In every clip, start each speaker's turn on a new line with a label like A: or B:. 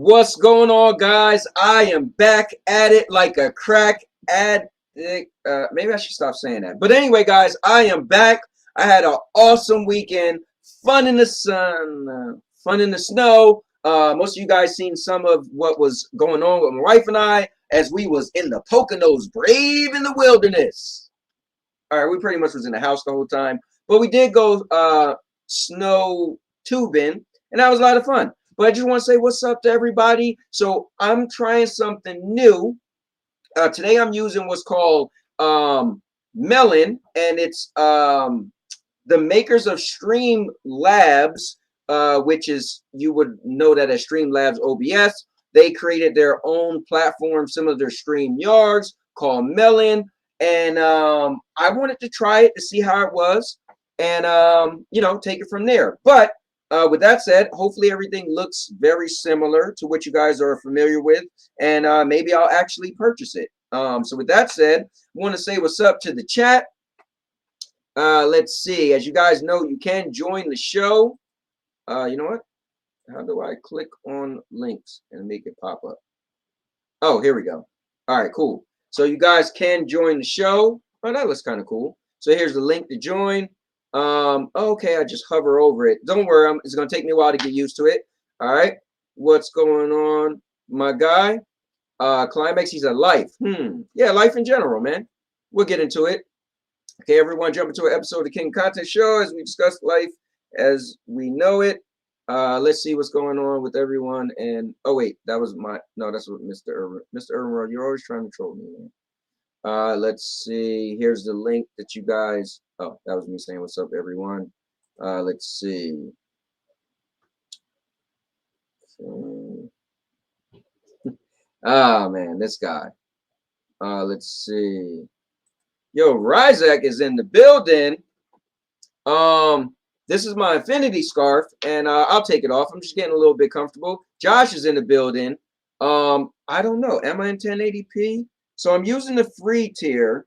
A: What's going on, guys? I am back at it like a crack addict. Maybe I should stop saying that. But anyway, guys, I am back. I had an awesome weekend. Fun in the sun, fun in the snow. Most of you guys seen some of what was going on with my wife and I as we was in the Poconos, brave in the wilderness. All right, we pretty much was in the house the whole time. But we did go snow tubing, and that was a lot of fun. But I just want to say what's up to everybody. So I'm trying something new. Today I'm using what's called Melon, and it's the makers of Stream Labs, which is, you would know that as Stream Labs OBS. They created their own platform, similar to their StreamYards, called Melon. And I wanted to try it to see how it was and, take it from there. But with that said, hopefully everything looks very similar to what you guys are familiar with, and maybe I'll actually purchase it. So with that said, I want to say what's up to the chat. Let's see. As you guys know, you can join the show. You know what? How do I click on links and make it pop up? Oh, here we go. All right, cool. So you guys can join the show. Oh, that looks kind of cool. So here's the link to join. Okay, I just hover over it. Don't worry, it's gonna take me a while to get used to it. All right, what's going on, my guy? Climax, he's a life. Yeah, life in general, man. We'll get into it. Okay, everyone, jump into an episode of the King Content Show as we discuss life as we know it. Let's see what's going on with everyone. And oh wait, that was that's what Mr. Irvin. Mr. Irvin, you're always trying to troll me, man. Let's see. Here's the link that you guys. Oh, that was me saying what's up, everyone. Let's see. Man, this guy. Let's see. Yo, Ryzak is in the building. This is my infinity scarf, and I'll take it off. I'm just getting a little bit comfortable. Josh is in the building. I don't know. Am I in 1080p? So I'm using the free tier,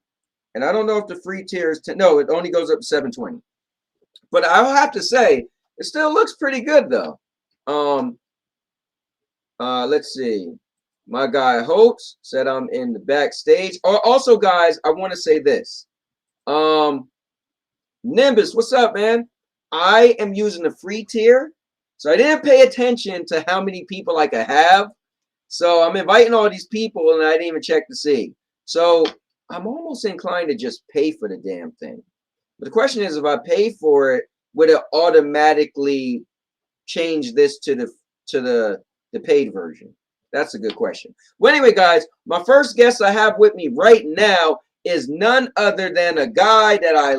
A: and I don't know if the free tier is no, it only goes up to 720. But I'll have to say, it still looks pretty good though. Let's see. My guy Hoults said I'm in the backstage. Also, guys, I want to say this. Nimbus, what's up, man? I am using the free tier, so I didn't pay attention to how many people I could have. So I'm inviting all these people, and I didn't even check to see. So I'm almost inclined to just pay for the damn thing. But the question is, if I pay for it, would it automatically change this to the paid version? That's a good question. Well, anyway, guys, my first guest I have with me right now is none other than a guy that I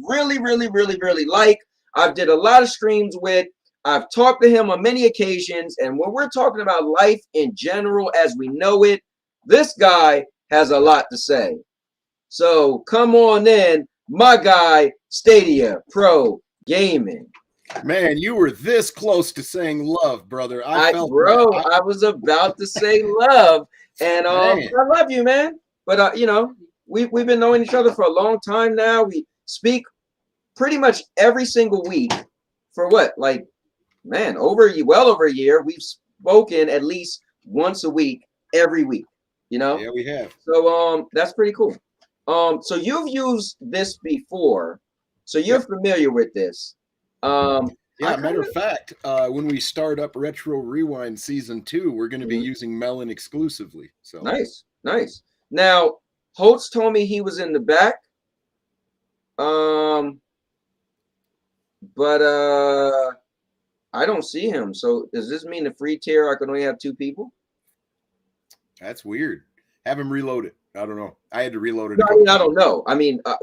A: really, really, really, really like. I've did a lot of streams with. I've talked to him on many occasions, and when we're talking about life in general as we know it, this guy has a lot to say. So come on in, my guy, Stadia Pro Gaming.
B: Man, you were this close to saying love, brother.
A: I was about to say love, and I love you, man. But we've been knowing each other for a long time now. We speak pretty much every single week for what, like, man, well over a year. We've spoken at least once a week, every week.
B: Yeah, we have.
A: So that's pretty cool. So you've used this before, so you're familiar with this.
B: Yeah, matter of fact, when we start up Retro Rewind Season 2, we're going to be using Melon exclusively. So
A: nice. Now, Hoults told me he was in the back. But I don't see him. So does this mean the free tier I can only have 2 people?
B: That's weird. Have him reload it. I don't know. I had to reload it.
A: No, I don't know. I mean, I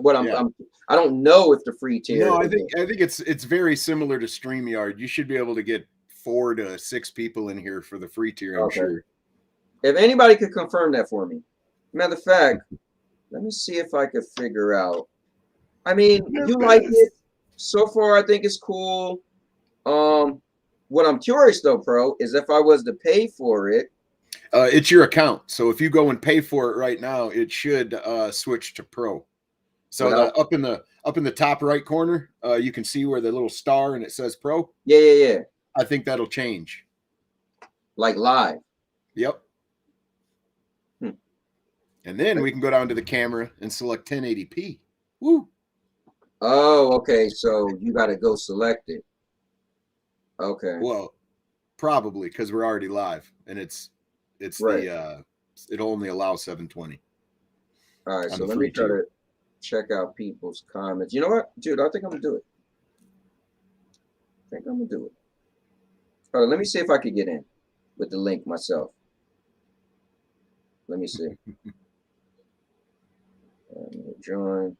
A: don't know if the free tier.
B: No, I think it's very similar to StreamYard. You should be able to get 4 to 6 people in here for the free tier. I'm sure.
A: If anybody could confirm that for me. Matter of fact, let me see if I could figure out. I mean, you like it so far. I think it's cool. What I'm curious though, Pro, is if I was to pay for it.
B: It's your account. So if you go and pay for it right now, it should switch to Pro. So up in the top right corner, you can see where the little star and it says Pro.
A: Yeah.
B: I think that'll change.
A: like live.
B: Yep. And then we can go down to the camera and select 1080p. Woo.
A: Oh, okay. So you got to go select it. Okay.
B: Well, probably because we're already live, and it's
A: Right.
B: it'll only allow 720.
A: All right. So let me try to check out people's comments. You know what, dude? I think I'm gonna do it. All right. Let me see if I could get in with the link myself. Let me see. Join.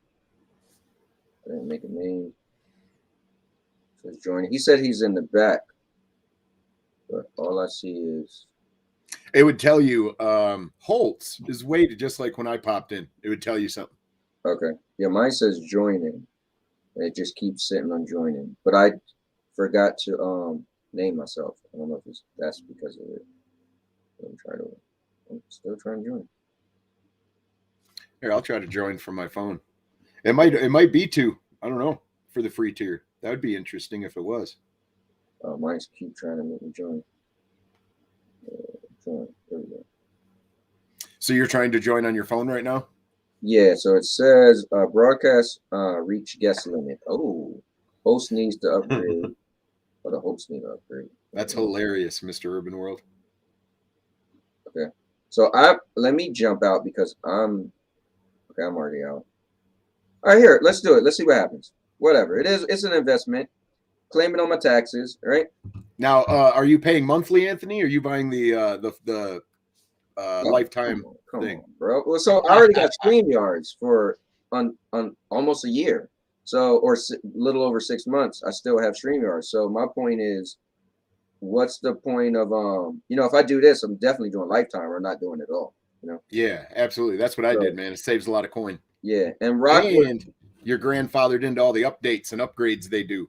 A: I didn't make a name. Says join. He said he's in the back, but all I see is.
B: It would tell you Hoults is weighted just like when I popped in. It would tell you something.
A: Okay. Yeah, mine says joining. It just keeps sitting on joining, but I forgot to name myself. I don't know if that's because of it. I'm still trying to join.
B: Here, I'll try to join from my phone. It might be 2. I don't know, for the free tier. That would be interesting if it was.
A: Mine's keep trying to make me join. There we go.
B: So you're trying to join on your phone right now?
A: Yeah, so it says broadcast reach guest limit. Oh, host needs to upgrade. The hosts need to upgrade.
B: That's hilarious, Mr. Urban World.
A: Okay. So let me jump out because I'm already out. All right, here, let's do it. Let's see what happens. Whatever. It's an investment. Claim it on my taxes, right?
B: Now, are you paying monthly, Anthony? Or are you buying the lifetime thing?
A: On, bro. Well, so I already got StreamYards for on almost a year. So, or little over 6 months, I still have StreamYards. So my point is, what's the point of if I do this, I'm definitely doing lifetime or not doing it at all.
B: Yeah, absolutely. That's what I did, man. It saves a lot of coin.
A: Yeah, and Rock
B: you're grandfathered into all the updates and upgrades they do.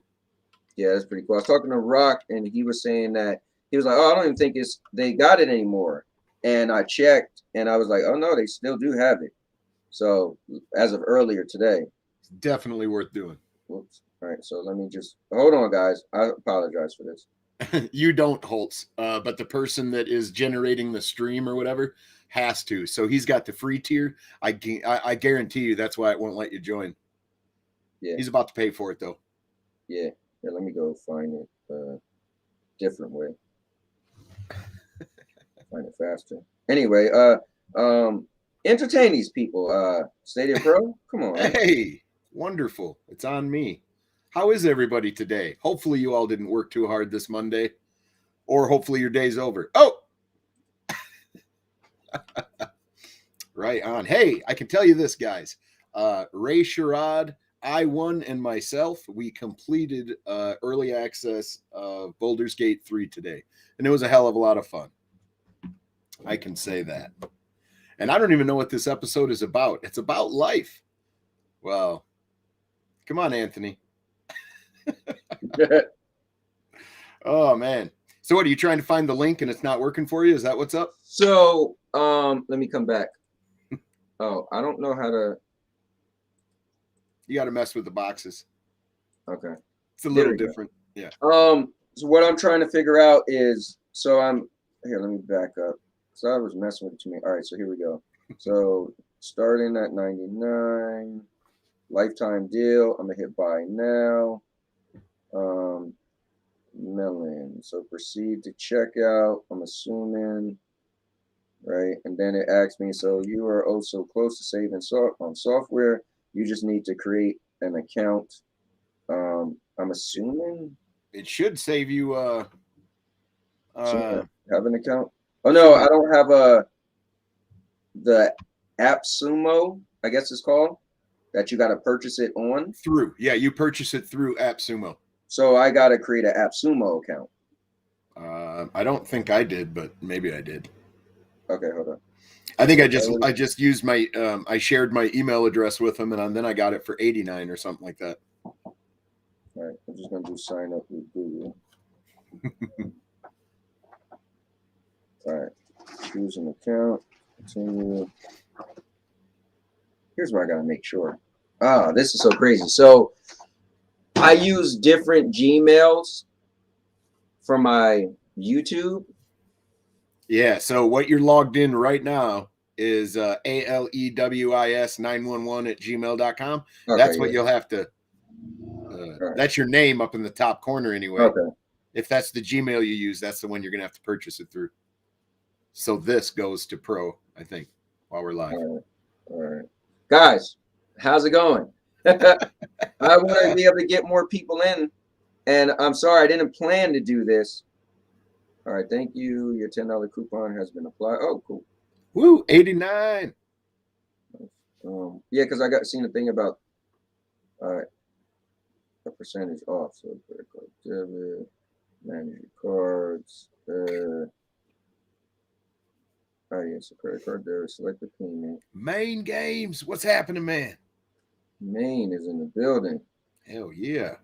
A: Yeah, that's pretty cool. I was talking to Rock, and he was saying that he was like, "Oh, I don't even think they got it anymore." And I checked, and I was like, "Oh no, they still do have it." So as of earlier today,
B: it's definitely worth doing.
A: Whoops. All right, so let me just hold on, guys. I apologize for this.
B: You don't, Hoults, but the person that is generating the stream or whatever has to. So he's got the free tier. I guarantee you that's why it won't let you join.
A: Yeah,
B: he's about to pay for it though.
A: Yeah, let me go find it different way. Find it faster. Anyway, entertain these people. Stadia Pro, come on.
B: Hey, wonderful. It's on me. How is everybody today? Hopefully you all didn't work too hard this Monday, or hopefully your day's over. Oh, right on. Hey, I can tell you this, guys. Ray Sherrod, I1, and myself, we completed early access of Baldur's Gate 3 today, and it was a hell of a lot of fun. I can say that. And I don't even know what this episode is about. It's about life. Well, come on, Anthony. Oh, man. So what, are you trying to find the link and it's not working for you? Is that what's up?
A: So, let me come back. Oh, I don't know how to.
B: You got to mess with the boxes.
A: Okay.
B: It's a little different. Yeah.
A: So what I'm trying to figure out is, so here, let me back up. So I was messing with it to me. All right, so here we go. So starting at 99, lifetime deal. I'm gonna hit buy now. Melon. So proceed to checkout. I'm assuming, right? And then it asks me, so you are also close to saving on software. You just need to create an account. I'm assuming
B: it should save you.
A: Have an account. Oh no, I don't have the AppSumo, I guess it's called, that you got to purchase it on.
B: Through, yeah, you purchase it through AppSumo.
A: So I got to create an AppSumo account.
B: I don't think I did, but maybe I did.
A: Okay, hold on.
B: I think I just used my I shared my email address with them, and then I got it for $89 or something like that.
A: All right, I'm just gonna do sign up with Google. All right, choose an account, continue. Here's what I gotta make sure. This is so crazy. So I use different Gmails for my YouTube,
B: Yeah. So what you're logged in right now is ALEWIS911 @gmail.com.
A: Okay,
B: That's what
A: yeah.
B: you'll have to.
A: Right.
B: That's your name up in the top corner anyway.
A: Okay.
B: If that's the Gmail you use, that's the one you're gonna have to purchase it through. So this goes to Pro, I think, while we're live.
A: All right. Guys, how's it going? I wanted to be able to get more people in, and I'm sorry I didn't plan to do this. All right, thank you. Your $10 coupon has been applied. Oh, cool.
B: Woo, 89.
A: Yeah, because I got seen a thing about a percentage off. So credit card debit, manage your cards. Oh yes, a credit card debit. Select the payment.
B: Mayne Games, what's happening, man?
A: Mayne is in the building.
B: Hell yeah.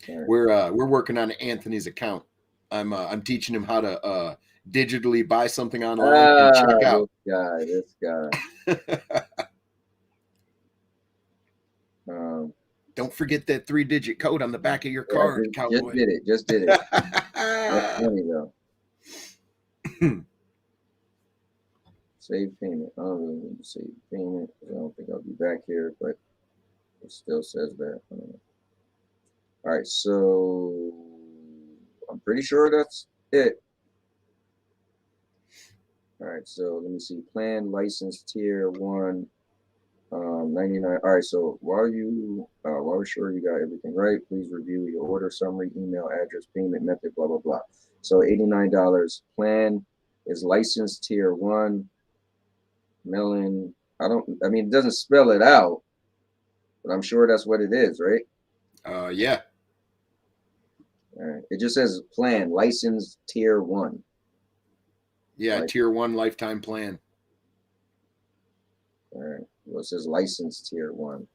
A: Right.
B: We're working on Anthony's account. I'm teaching him how to digitally buy something online and check out.
A: This guy.
B: Don't forget that 3-digit code on the back of your card, cowboy.
A: Just did it. That's funny though. Save payment. I don't really need to save payment. I don't think I'll be back here, but it still says that. All right, so I'm pretty sure that's it. All right, so let me see. Plan, license, tier 1, 99. All right, so while we're sure you got everything right, please review your order summary, email address, payment method, blah, blah, blah. So $89. Plan is license tier 1. Melon. I mean, it doesn't spell it out, but I'm sure that's what it is, right?
B: Yeah.
A: All right. It just says plan, license tier 1.
B: Yeah, tier 1 lifetime plan.
A: All right. Well, it says license tier 1.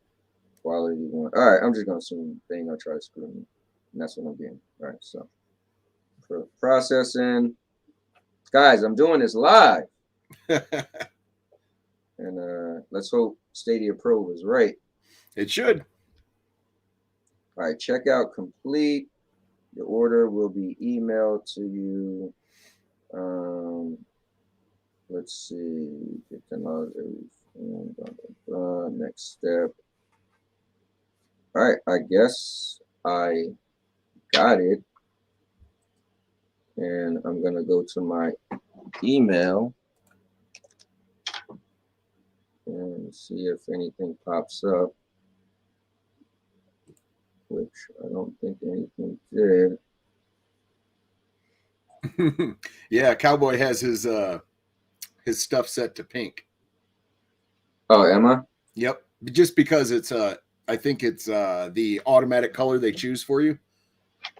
A: Quality 1. All right. I'm just going to assume thing. I'll try to screw me. And that's what I'm getting. All right. So for processing. Guys, I'm doing this live. And let's hope Stadia Pro was right.
B: It should.
A: All right. Checkout complete. Your order will be emailed to you. Let's see. Get everything. Next step. All right. I guess I got it. And I'm going to go to my email and see if anything pops up, which I don't think anything did.
B: Yeah, Cowboy has his stuff set to pink.
A: Oh, am I?
B: Yep. Just because it's I think it's the automatic color they choose for you,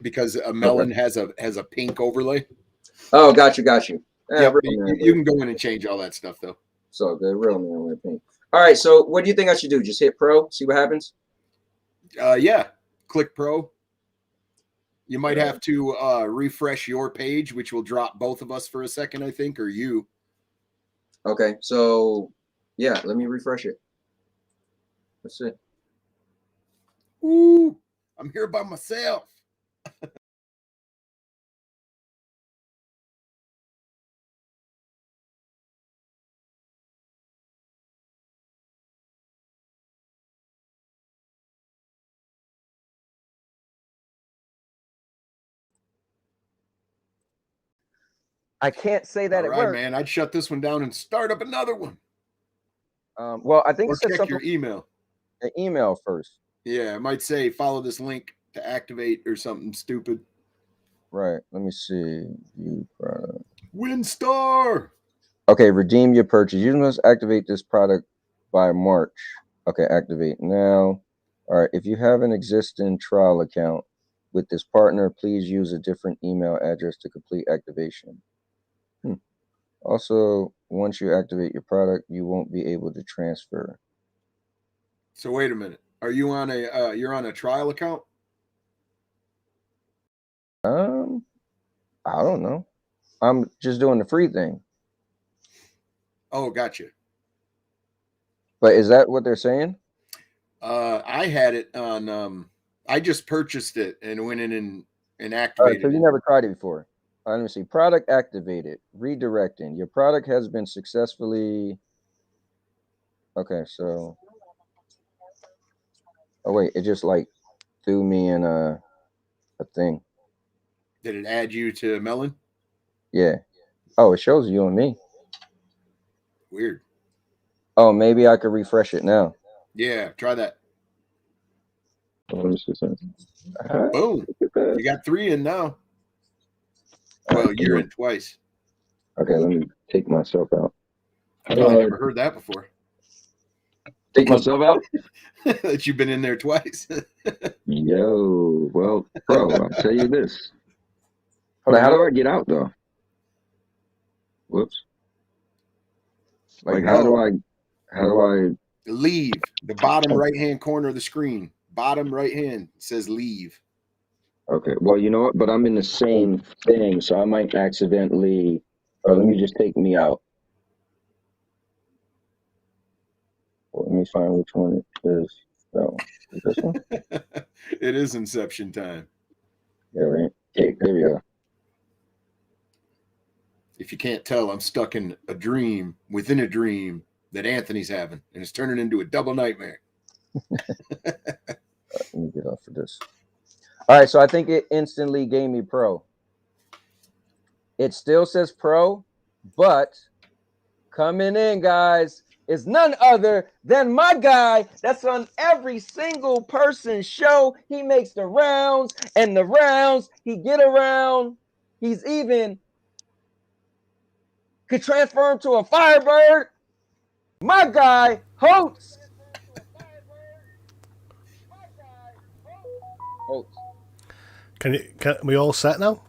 B: because a Melon has a pink overlay.
A: Oh, got you.
B: Yeah, you can go in and change all that stuff though.
A: So the real man with pink. All right. So what do you think I should do? Just hit Pro, see what happens.
B: Yeah. Click Pro. You might have to refresh your page, which will drop both of us for a second, I think, or you.
A: Okay. So yeah, let me refresh it. Let's see.
B: Ooh, I'm here by myself.
A: I can't say that
B: All right, man. I'd shut this one down and start up another one.
A: Well, I think
B: or
A: it said
B: check
A: something.
B: Your email.
A: The email first.
B: Yeah, it might say follow this link to activate or something stupid.
A: Right. Let me see. View product.
B: WinStar.
A: Okay, redeem your purchase. You must activate this product by March. Okay, activate now. All right. If you have an existing trial account with this partner, please use a different email address to complete activation. Also, once you activate your product, you won't be able to transfer.
B: So wait a minute. Are you on a you're on a trial account?
A: I don't know. I'm just doing the free thing.
B: Oh, gotcha.
A: But is that what they're saying?
B: I had it on I just purchased it and went in and activated
A: so you
B: it.
A: never tried it before? Let me see. Product activated. Redirecting. Your product has been successfully. Okay, so. Oh wait, it just like threw me in a thing.
B: Did it add you to Melon?
A: Yeah. Oh, it shows you and me.
B: Weird.
A: Oh, maybe I could refresh it now.
B: Yeah, try that.
A: Let me see something.
B: Boom. You got 3 in now. Well, you're in twice.
A: Okay, let me take myself out.
B: I never heard that before.
A: Take myself out?
B: That you've been in there twice.
C: Yo, well, bro, I'll tell you this. Hold on, how do I get out though? Whoops. Like how do I
B: leave? The bottom right-hand corner of the screen. Bottom right hand says leave.
C: Okay, well, you know what? But I'm in the same thing, so I might accidentally. Let me just take me out. Well, let me find which one it is. That one. Is this one?
B: It is Inception time.
C: Yeah, right. Okay, there we go.
B: If you can't tell, I'm stuck in a dream within a dream that Anthony's having, and it's turning into a double nightmare.
A: Let me get off of this. All right, so I think it instantly gave me Pro. It still says Pro, but coming in, guys, is none other than my guy that's on every single person's show. He makes the rounds and the rounds. He get around. He's even could transform to a Firebird. My guy, Hoults. Hoults.
D: Can we all set now?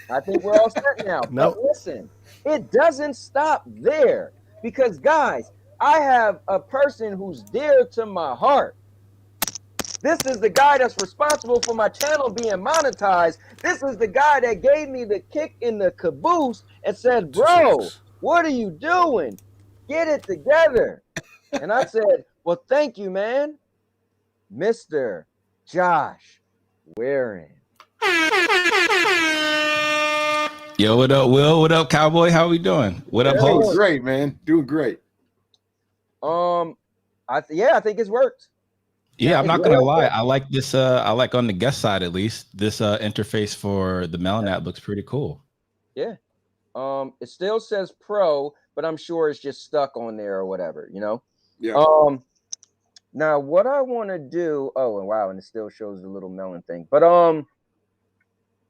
A: I think we're all set now.
D: No.
A: But listen, it doesn't stop there because, guys, I have a person who's dear to my heart. This is the guy that's responsible for my channel being monetized. This is the guy that gave me the kick in the caboose and said, bro, what are you doing? Get it together. And I said, well, thank you, man. Mr. Josh Waring.
E: Yo, what up, Will? What up, Cowboy? How we doing? What up,
B: Doing
E: host?
B: great, man. Doing great.
A: I think it's worked.
E: Yeah, I'm not gonna lie. I like this. I like on the guest side at least. This interface for the Melon app looks pretty cool.
A: Yeah. It still says Pro, but I'm sure it's just stuck on there or whatever, you know.
B: Yeah.
A: Now what I want to do. Oh, and wow, and it still shows the little Melon thing. But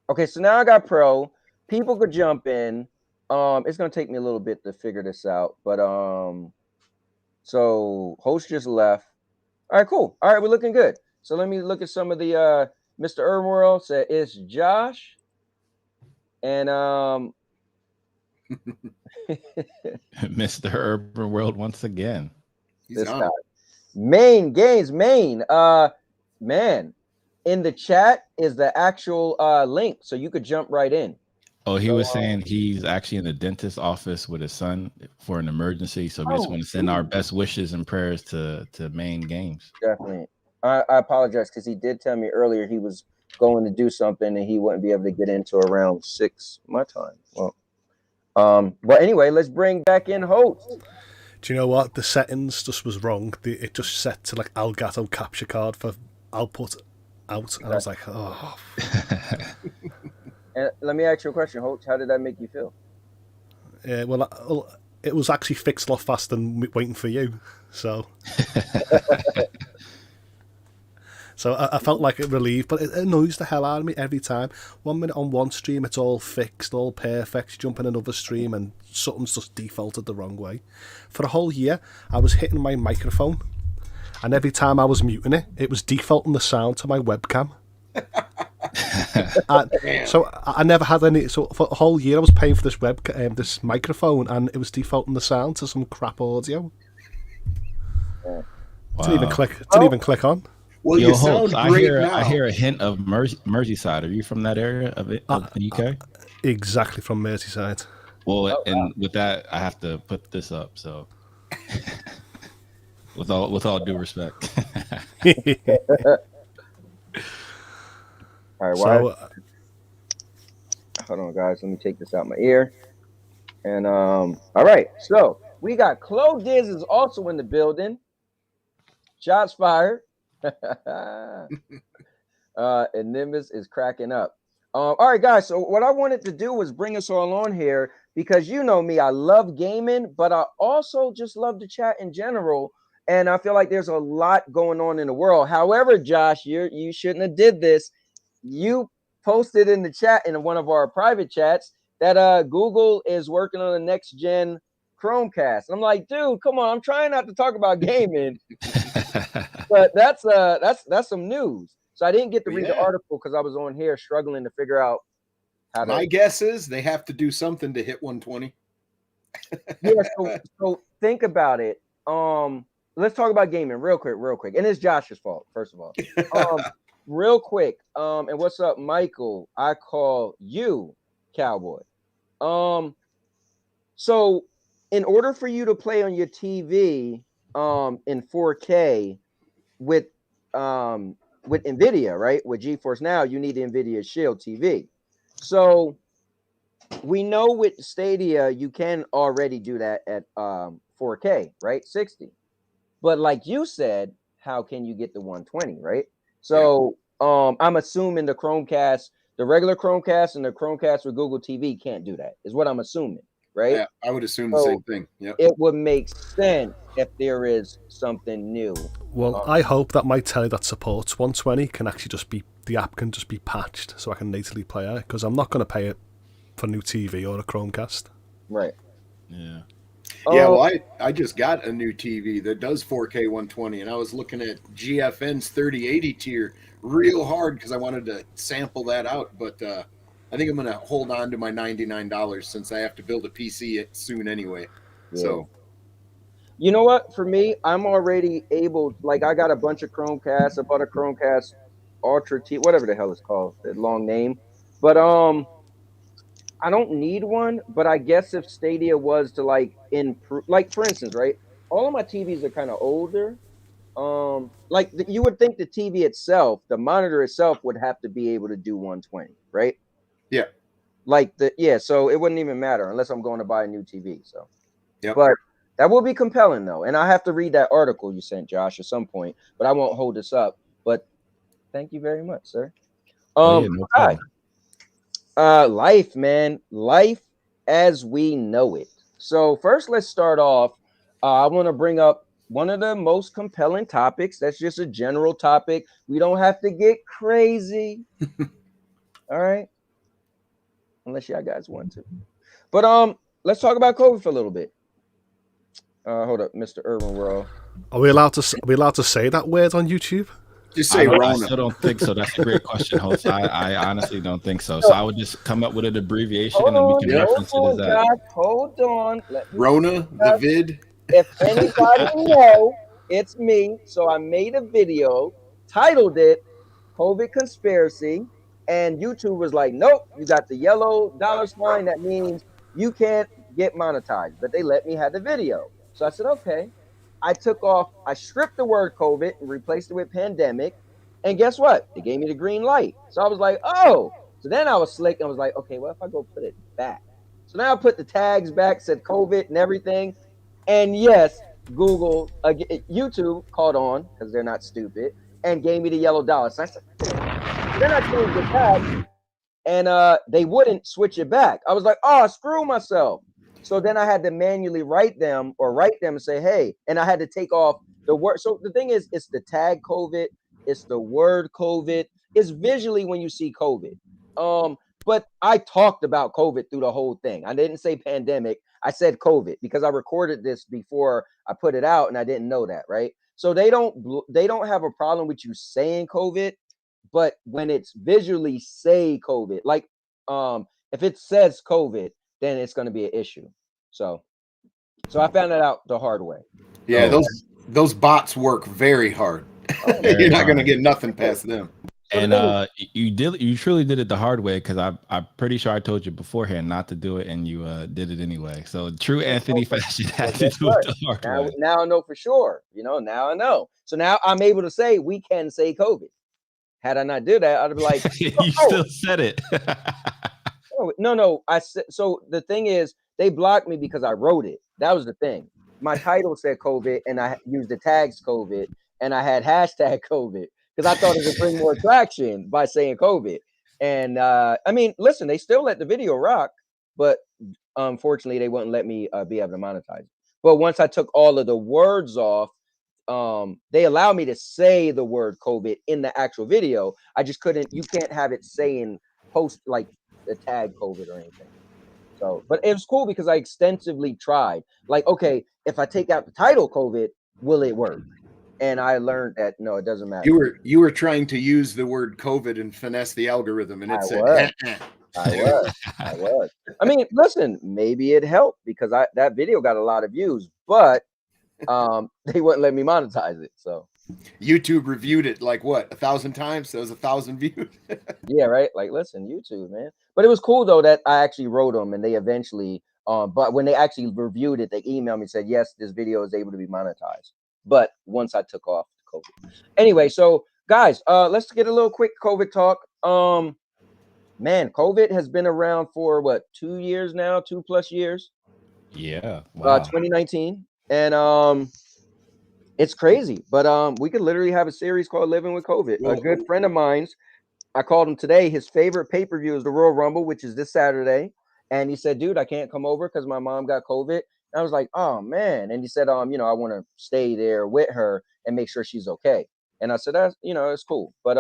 A: okay, so now I got Pro. People could jump in. It's gonna take me a little bit to figure this out, but so host just left. All right, cool. All right, we're looking good. So let me look at some of the Mr. Urban World said it's Josh. And
E: Mr. Urban World once again.
B: He's on.
A: Mayne Games, Mayne. Man, in the chat is the actual link, so you could jump right in.
E: Oh, he was saying he's actually in the dentist's office with his son for an emergency. So we just want to send our best wishes and prayers to Mayne Games.
A: Definitely. I apologize because he did tell me earlier he was going to do something and he wouldn't be able to get into around 6 my time. Well, but anyway, let's bring back in Hoults.
D: Do you know what? The settings just was wrong. It just set to like Elgato capture card for output out. And I was like, oh.
A: And let me ask you a question, Hoults. How did that make you feel?
D: Well, it was actually fixed a lot faster than waiting for you. So, I felt like it relieved, but it annoys the hell out of me every time. 1 minute on one stream, it's all fixed, all perfect. You jump in another stream and something's just defaulted the wrong way. For a whole year, I was hitting my microphone, and every time I was muting it, it was defaulting the sound to my webcam. So I never had any. So for a whole year, I was paying for this this microphone, and it was defaulting the sound to some crap audio.
E: Wow.
D: Didn't even click on.
B: Well,
E: Yo,
B: you sound
E: Hoults,
B: great now.
E: I hear a hint of Merseyside. Are you from that area of the UK?
D: Exactly, from Merseyside.
E: Well, and with that, I have to put this up. So, with all due respect.
A: All right, Hold on, guys. Let me take this out my ear. And all right. So we got Diz is also in the building. Shots fired. And Nimbus is cracking up. All right, guys. So what I wanted to do was bring us all on here because you know me, I love gaming, but I also just love to chat in general. And I feel like there's a lot going on in the world. However, Josh, you shouldn't have did this. You posted in the chat in one of our private chats that Google is working on the next gen Chromecast. I'm like, dude, come on! I'm trying not to talk about gaming, but that's some news. So I didn't get to read the article because I was on here struggling to figure out how to.
B: My guess is they have to do something to hit 120.
A: Yeah. So think about it. Let's talk about gaming real quick. And it's Josh's fault, first of all. Real quick. And what's up, Michael? I call you Cowboy. So in order for you to play on your TV in 4K with NVIDIA, right? With GeForce Now, you need the NVIDIA Shield TV. So we know with Stadia, you can already do that at 4K, right? 60. But like you said, how can you get the 120, right? So I'm assuming the Chromecast, the regular Chromecast and the Chromecast with Google TV can't do that, is what I'm assuming, right?
B: Yeah, I would assume the same thing. Yeah.
A: It would make sense if there is something new.
D: Well, I hope that my telly that supports 120 can actually just be, the app can just be patched so I can natively play it, because I'm not going to pay it for a new TV or a Chromecast.
A: Right.
E: Yeah.
B: Yeah, well, I just got a new TV that does 4K 120, and I was looking at GFN's 3080 tier real hard because I wanted to sample that out, but I think I'm going to hold on to my $99 since I have to build a PC soon anyway. Yeah. So,
A: you know what? For me, I'm already able, like I got a bunch of Chromecasts. I bought a Chromecast Ultra T, whatever the hell it's called, that long name. But I don't need one, but I guess if Stadia was to like improve, like for instance, right? All of my TVs are kind of older. Like you would think the TV itself, the monitor itself would have to be able to do 120, right?
B: Yeah.
A: Like so it wouldn't even matter unless I'm going to buy a new TV. So,
B: yeah.
A: But that will be compelling though. And I have to read that article you sent, Josh, at some point, but I won't hold this up. But thank you very much, sir.
E: No
A: hi. Life, man. Life as we know it. So first, let's start off. I want to bring up one of the most compelling topics. That's just a general topic. We don't have to get crazy. All right. Unless y'all guys want to. But let's talk about COVID for a little bit. Hold up, Mr. Urban World.
D: Are we allowed to say that word on YouTube?
B: Just say Rona.
E: I still don't think so. That's a great question, Hoults. I honestly don't think so. So I would just come up with an abbreviation and we can reference it as that.
A: Hold on.
B: Rona, the vid.
A: If anybody know, it's me. So I made a video, titled it COVID Conspiracy, and YouTube was like, nope, you got the yellow dollar sign. That means you can't get monetized. But they let me have the video. So I said, okay. I stripped the word COVID and replaced it with pandemic. And guess what? They gave me the green light. So I was like, oh. So then I was slick and was like, okay, what if I go put it back? So now I put the tags back, said COVID and everything. And yes, Google, YouTube caught on because they're not stupid and gave me the yellow dollar. So I said, then I changed it back and they wouldn't switch it back. I was like, oh, screw myself. So then I had to manually write them and say, hey, and I had to take off the word. So the thing is, it's the tag COVID, it's the word COVID, it's visually when you see COVID. But I talked about COVID through the whole thing. I didn't say pandemic. I said COVID because I recorded this before I put it out and I didn't know that, right? So they don't have a problem with you saying COVID, but when it's visually say COVID, like if it says COVID, then it's going to be an issue. So I found that out the hard way.
B: Yeah, those bots work very hard. You're not going to get nothing past them.
E: And you truly did it the hard way because I'm pretty sure I told you beforehand not to do it, and you did it anyway. So true Anthony fashion had to do it the hard way.
A: Now I know for sure. Now I know. So now I'm able to say we can say COVID. Had I not do that, I'd be like,
E: you still said it.
A: Oh, no. I said, so the thing is, they blocked me because I wrote it. That was the thing. My title said COVID, and I used the tags COVID, and I had hashtag COVID because I thought it would bring more traction by saying COVID. And I mean, listen, they still let the video rock, but unfortunately, they wouldn't let me be able to monetize it. But once I took all of the words off, they allow me to say the word COVID in the actual video. I just couldn't. You can't have it saying post like the tag COVID or anything. So, but it was cool because I extensively tried. Like, okay, if I take out the title COVID, will it work? And I learned that no, it doesn't matter.
B: You were trying to use the word COVID and finesse the algorithm, and it said,
A: I was. I mean, listen, maybe it helped because that video got a lot of views, but they wouldn't let me monetize it. So
B: YouTube reviewed it like what, 1,000 times? That was 1,000 views.
A: yeah, right. Like, listen, YouTube, man. But it was cool though that I actually wrote them, and they eventually, but when they actually reviewed it, they emailed me and said, yes, this video is able to be monetized. But once I took off COVID, anyway. So guys, let's get a little quick COVID talk. Man, COVID has been around for what, 2 years now, 2+ years.
E: Yeah, wow.
A: 2019, and it's crazy. But we could literally have a series called "Living with COVID." A good friend of mine's, I called him today. His favorite pay-per-view is the Royal Rumble, which is this Saturday. And he said, dude, I can't come over because my mom got COVID. And I was like, oh man. And he said, I want to stay there with her and make sure she's okay. And I said, that's, it's cool. But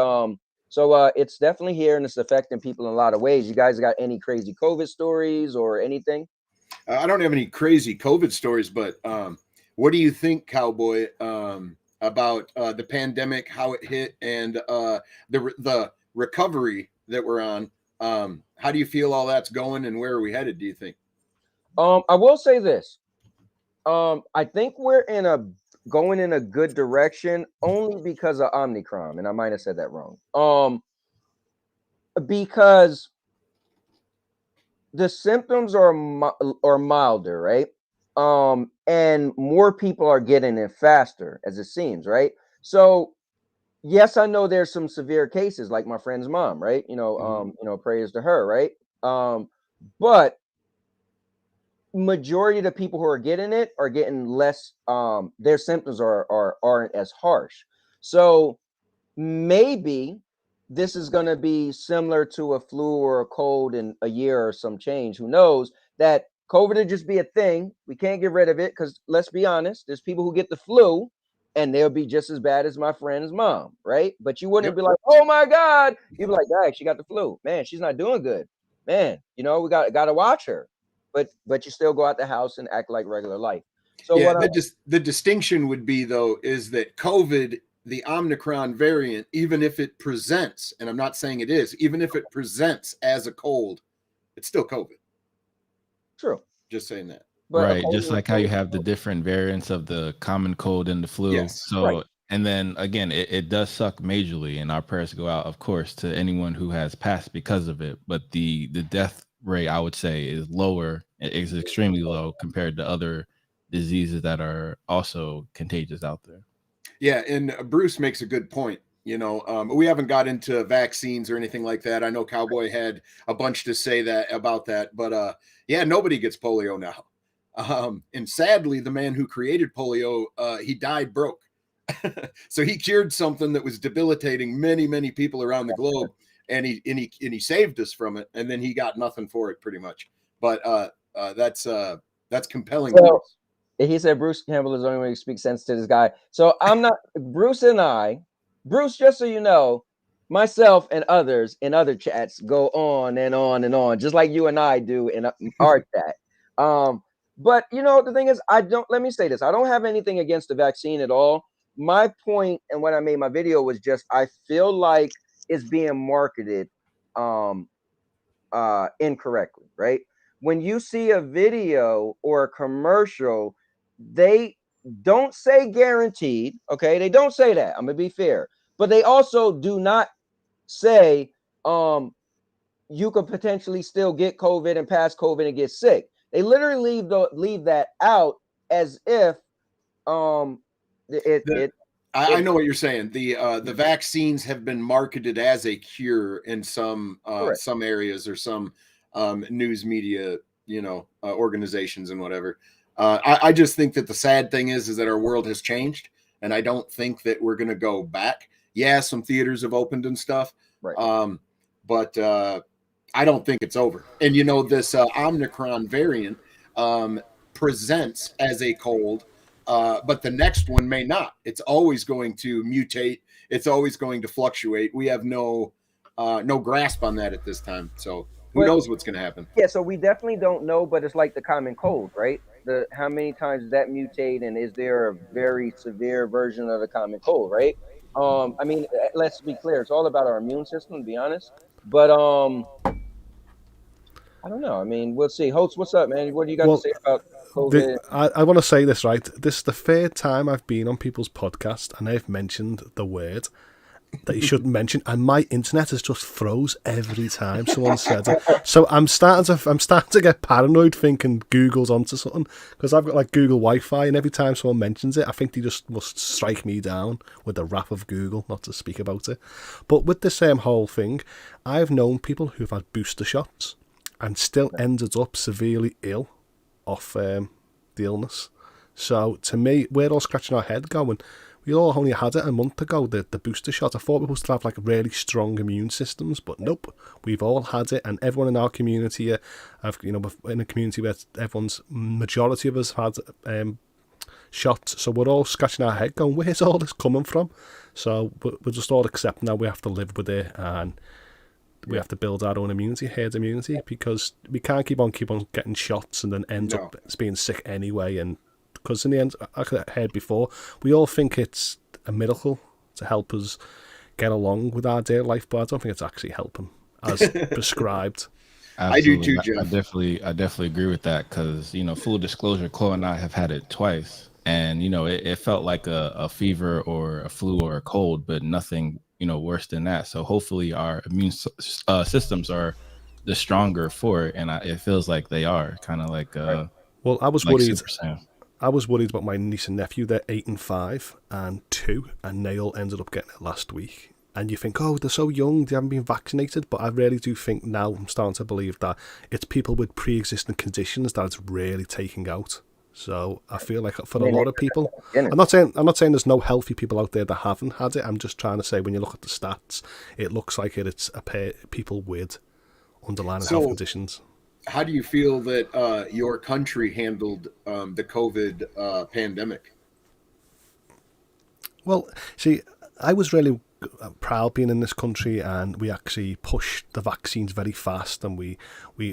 A: so it's definitely here, and it's affecting people in a lot of ways. You guys got any crazy COVID stories or anything?
B: I don't have any crazy COVID stories, but what do you think, Cowboy, about the pandemic, how it hit, and the recovery that we're on? How do you feel all that's going, and where are we headed, do you think?
A: I will say this. I think we're going in a good direction only because of Omicron, and I might have said that wrong. Because the symptoms are milder, right? And more people are getting it faster, as it seems, right? So yes, I know there's some severe cases, like my friend's mom, right? Prayers to her, right? But majority of the people who are getting it are getting less. Their symptoms aren't as harsh. So maybe this is going to be similar to a flu or a cold in a year or some change. Who knows? That COVID will just be a thing. We can't get rid of it because let's be honest, there's people who get the flu and they'll be just as bad as my friend's mom, right? But you wouldn't be like, oh my God. You'd be like, Dad, she got the flu. Man, she's not doing good. Man, we got to watch her. But you still go out the house and act like regular life. So
B: yeah, the distinction would be, though, is that COVID, the Omicron variant, even if it presents, and I'm not saying it is, even if it presents as a cold, it's still COVID.
A: True.
B: Just saying that.
A: But
E: right, just like how you have the different variants of the common cold and the flu.
B: Yes,
E: so
A: right.
E: And then again, it does suck majorly, and our prayers go out, of course, to anyone who has passed because of it. But the death rate, I would say, is lower. It is extremely low compared to other diseases that are also contagious out there.
B: Yeah, and Bruce makes a good point. We haven't got into vaccines or anything like that. I know Cowboy had a bunch to say about that, but yeah, nobody gets polio now. And sadly, the man who created polio, he died broke. So he cured something that was debilitating many, many people around the globe, and he saved us from it. And then he got nothing for it, pretty much. But that's compelling.
A: So, he said Bruce Campbell is the only way to speak sense to this guy. So I'm not Bruce, just so you know, myself and others in other chats go on and on and on, just like you and I do in our chat. But the thing is, let me say this. I don't have anything against the vaccine at all. My point and when I made my video was just, I feel like it's being marketed incorrectly, right? When you see a video or a commercial, they don't say guaranteed, okay? They don't say that. I'm gonna be fair, but they also do not say you could potentially still get COVID and pass COVID and get sick. They literally leave that out as if
B: I know what you're saying. The vaccines have been marketed as a cure in some areas or some news media, organizations and whatever. I just think that the sad thing is that our world has changed, and I don't think that we're going to go back. Yeah, some theaters have opened and stuff,
A: Right.
B: but I don't think it's over. And this Omicron variant presents as a cold, but the next one may not. It's always going to mutate. It's always going to fluctuate. We have no grasp on that at this time. So who knows what's going to happen?
A: Yeah, so we definitely don't know, but it's like the common cold, right? How many times does that mutate, and is there a very severe version of the common cold, right? I mean, let's be clear, it's all about our immune system, to be honest. But I don't know. I mean, we'll see. Hoults, what's up, man? What do you got to say about COVID?
D: I want to say this, right? This is the third time I've been on people's podcast and they've mentioned the word that you shouldn't mention, and my internet has just froze every time someone said it. So I'm starting to get paranoid, thinking Google's onto something, because I've got like Google Wi-Fi, and every time someone mentions it, I think they just must strike me down with the wrath of Google not to speak about it. But with this whole thing, I've known people who've had booster shots and still ended up severely ill off the illness. So to me, we're all scratching our head going, we all only had it a month ago, the booster shot. I thought we were supposed to have like really strong immune systems, but nope, we've all had it, and everyone in our community, in a community where majority of us had shots, so we're all scratching our head going, where's all this coming from? So we're just all accepting that we have to live with it, and we have to build our own immunity, herd immunity, because we can't keep on getting shots and then end up being sick anyway. And because in the end, like I heard before, we all think it's a miracle to help us get along with our daily life, but I don't think it's actually helping as prescribed.
E: Absolutely.
B: I do too, Jeff.
E: I definitely agree with that, because full disclosure, Chloe and I have had it twice, and it felt like a fever or a flu or a cold, but nothing worse than that. So hopefully our immune systems are the stronger for it, and it feels like they are kind of like
D: well, I was
E: like
D: worried.
E: Super Sam.
D: I was worried about my niece and nephew. They're 8 and 5 and 2, and they all ended up getting it last week. And you think, oh, they're so young, they haven't been vaccinated. But I really do think now, I'm starting to believe that it's people with pre-existing conditions that it's really taking out. So I feel like for a lot of people, I'm not saying there's no healthy people out there that haven't had it. I'm just trying to say, when you look at the stats, it looks like it's people with underlying health conditions.
B: How do you feel that your country handled the COVID pandemic?
D: Well, see, I was really proud being in this country, and we actually pushed the vaccines very fast, and we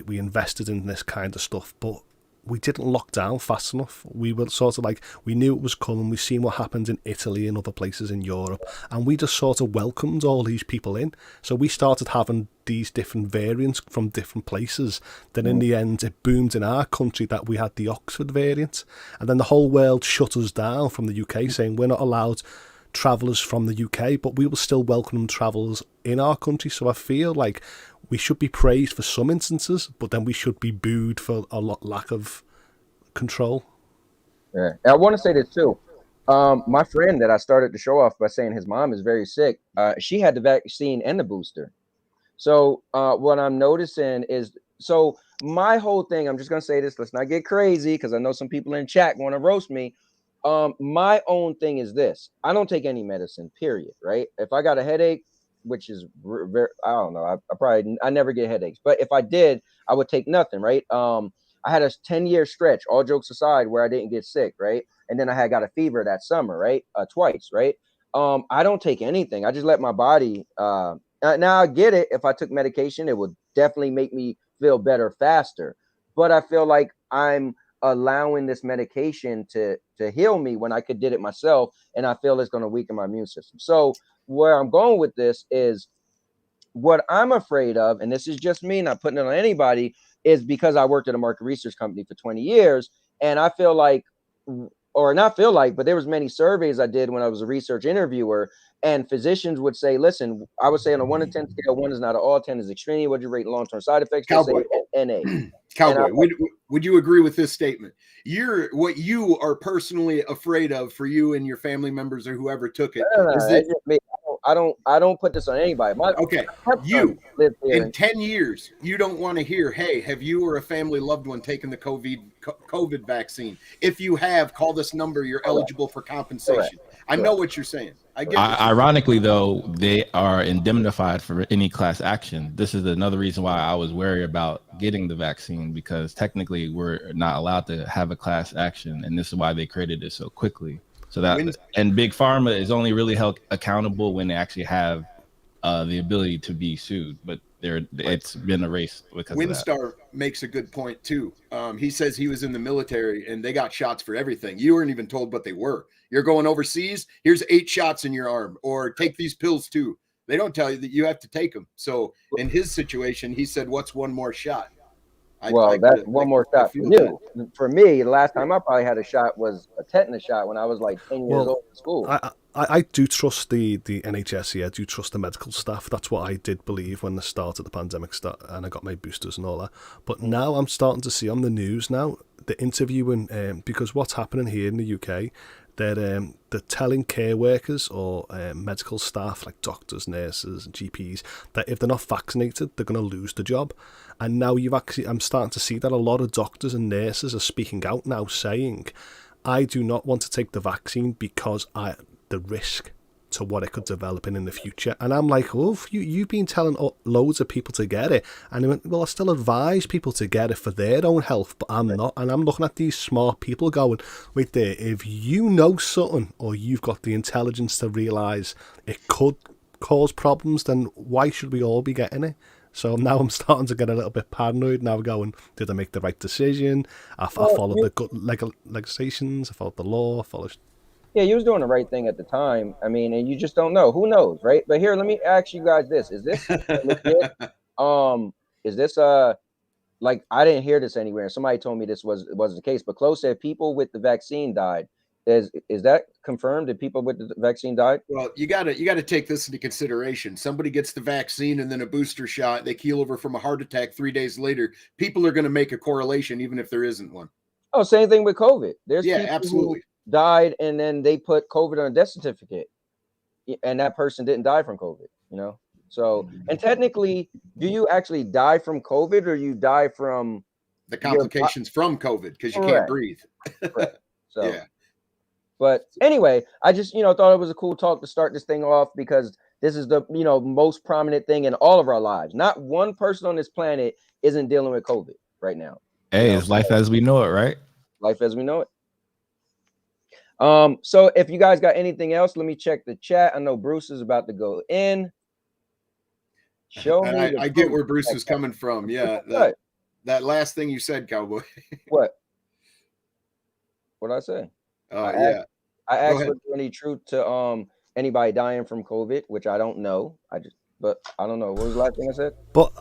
D: invested in this kind of stuff, but we didn't lock down fast enough. We were sort of like, we knew it was coming. We've seen what happened in Italy and other places in Europe, and we just sort of welcomed all these people in. So we started having these different variants from different places. Then in the end, it boomed in our country that we had the Oxford variant, and then the whole world shut us down from the UK, saying we're not allowed travellers from the UK, but we will still welcome travellers in our country. So I feel like we should be praised for some instances, but then we should be booed for a lack of control.
A: Yeah, and I want to say this too. My friend that I started to show off by saying his mom is very sick, she had the vaccine and the booster. So what I'm noticing is, so my whole thing, I'm just going to say this, let's not get crazy, because I know some people in chat want to roast me. My own thing is this: I don't take any medicine, period, right? If I got a headache, which is very, I don't know, I never get headaches, but if I did, I would take nothing, right? I had a 10-year stretch, all jokes aside, where I didn't get sick, right? And then I had got a fever that summer, right? Twice, right? I don't take anything. I just let my body, now I get it. If I took medication, it would definitely make me feel better faster. But I feel like I'm allowing this medication to heal me when I could did it myself, and I feel it's going to weaken my immune system. So where I'm going with this is, what I'm afraid of, and this is just me, not putting it on anybody, is because I worked at a market research company for 20 years, and I feel like, or not feel like, but there was many surveys I did when I was a research interviewer, and physicians would say, listen, I would say on a 1 to 10 scale, 1 is not at all, 10 is extremely. Would you rate long-term side effects?
B: Cowboy.
A: NA.
B: Cowboy, would you agree with this statement? What you are personally afraid of for you and your family members or whoever took it is that
F: don't put this on anybody.
B: Okay, you in 10 years, you don't want to hear, hey, have you or a family loved one taken the COVID vaccine? If you have, call this number. You're eligible for compensation. I know what you're saying. I get it.
E: Ironically, though, they are indemnified for any class action. This is another reason why I was wary about getting the vaccine, because technically we're not allowed to have a class action, and this is why they created it so quickly. So that and Big Pharma is only really held accountable when they actually have the ability to be sued, but it's been erased because
B: Windstar makes a good point too. He says he was in the military and they got shots for everything. You weren't even told what they were. You're going overseas, here's 8 shots in your arm, or take these pills too. They don't tell you that you have to take them. So in his situation, he said, what's one more shot?
F: That's one more shot for you. For me, the last time I probably had a shot was a tetanus shot when I was like 10 years old in school.
D: I do trust the NHS here. I do trust the medical staff. That's what I did believe when the start of the pandemic started, and I got my boosters and all that. But now I'm starting to see on the news now the interviewing, because what's happening here in the UK, they're telling care workers or medical staff like doctors, nurses, and GPs that if they're not vaccinated, they're going to lose the job. And now I'm starting to see that a lot of doctors and nurses are speaking out now, saying, I do not want to take the vaccine because the risk to what it could develop in the future. And I'm like, oh, you've been telling loads of people to get it. And he went, well, I still advise people to get it for their own health, but I'm not. And I'm looking at these smart people going, wait there, if you know something or you've got the intelligence to realise it could cause problems, then why should we all be getting it? So now I'm starting to get a little bit paranoid. Now going, did I make the right decision? I followed the good legislations. I followed the law.
F: Yeah, you was doing the right thing at the time. I mean, and you just don't know. Who knows, right? But here, let me ask you guys this: is this legit? Is this like, I didn't hear this anywhere. Somebody told me this was the case, but Chloe said people with the vaccine died. Is that confirmed? That people with the vaccine died?
B: Well, you gotta take this into consideration. Somebody gets the vaccine and then a booster shot, they keel over from a heart attack 3 days later. People are going to make a correlation, even if there isn't one.
F: Oh, same thing with COVID. There's people
B: absolutely.
F: who died and then they put COVID on a death certificate, and that person didn't die from COVID. You know. So, and technically, do you actually die from COVID or you die from
B: the complications from COVID because you can't breathe?
F: So. Yeah. But anyway, I just, thought it was a cool talk to start this thing off, because this is the, most prominent thing in all of our lives. Not one person on this planet isn't dealing with COVID right now.
E: Hey, it's life as we know it, right?
F: Life as we know it. So if you guys got anything else, let me check the chat. I know Bruce is about to go in. Show me.
B: I get where Bruce is coming from. Yeah. That last thing you said, Cowboy.
F: What did I say? I asked for any truth to anybody dying from COVID, which I don't know. But I don't know. What was the last thing I said?
D: But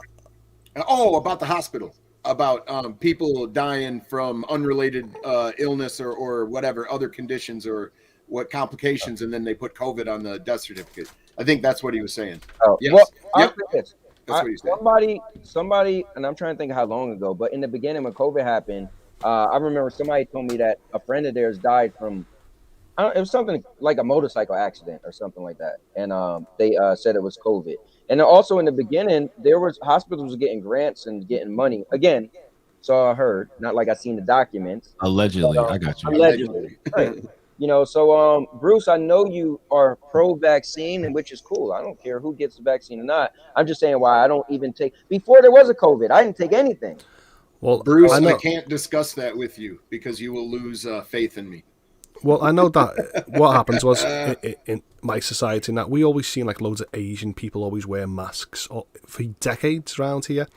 B: about the hospital, about people dying from unrelated illness or whatever other conditions or what complications, and then they put COVID on the death certificate. I think that's what he was saying.
F: Oh,
B: yes.
F: Well,
B: yep. That's what he said.
F: Somebody, and I'm trying to think how long ago, but in the beginning when COVID happened, I remember somebody told me that a friend of theirs died from, it was something like a motorcycle accident or something like that. And they said it was COVID. And also in the beginning, hospitals were getting grants and getting money. Again, so I heard, not like I seen the documents.
E: Allegedly, I got you.
F: Allegedly. Right. So Bruce, I know you are pro-vaccine, and which is cool. I don't care who gets the vaccine or not. I'm just saying why I don't even take, before there was a COVID, I didn't take anything.
D: Well,
B: Bruce, I can't discuss that with you because you will lose faith in me.
D: Well, I know that what happens was in my society that we always seen like loads of Asian people always wear masks for decades around here,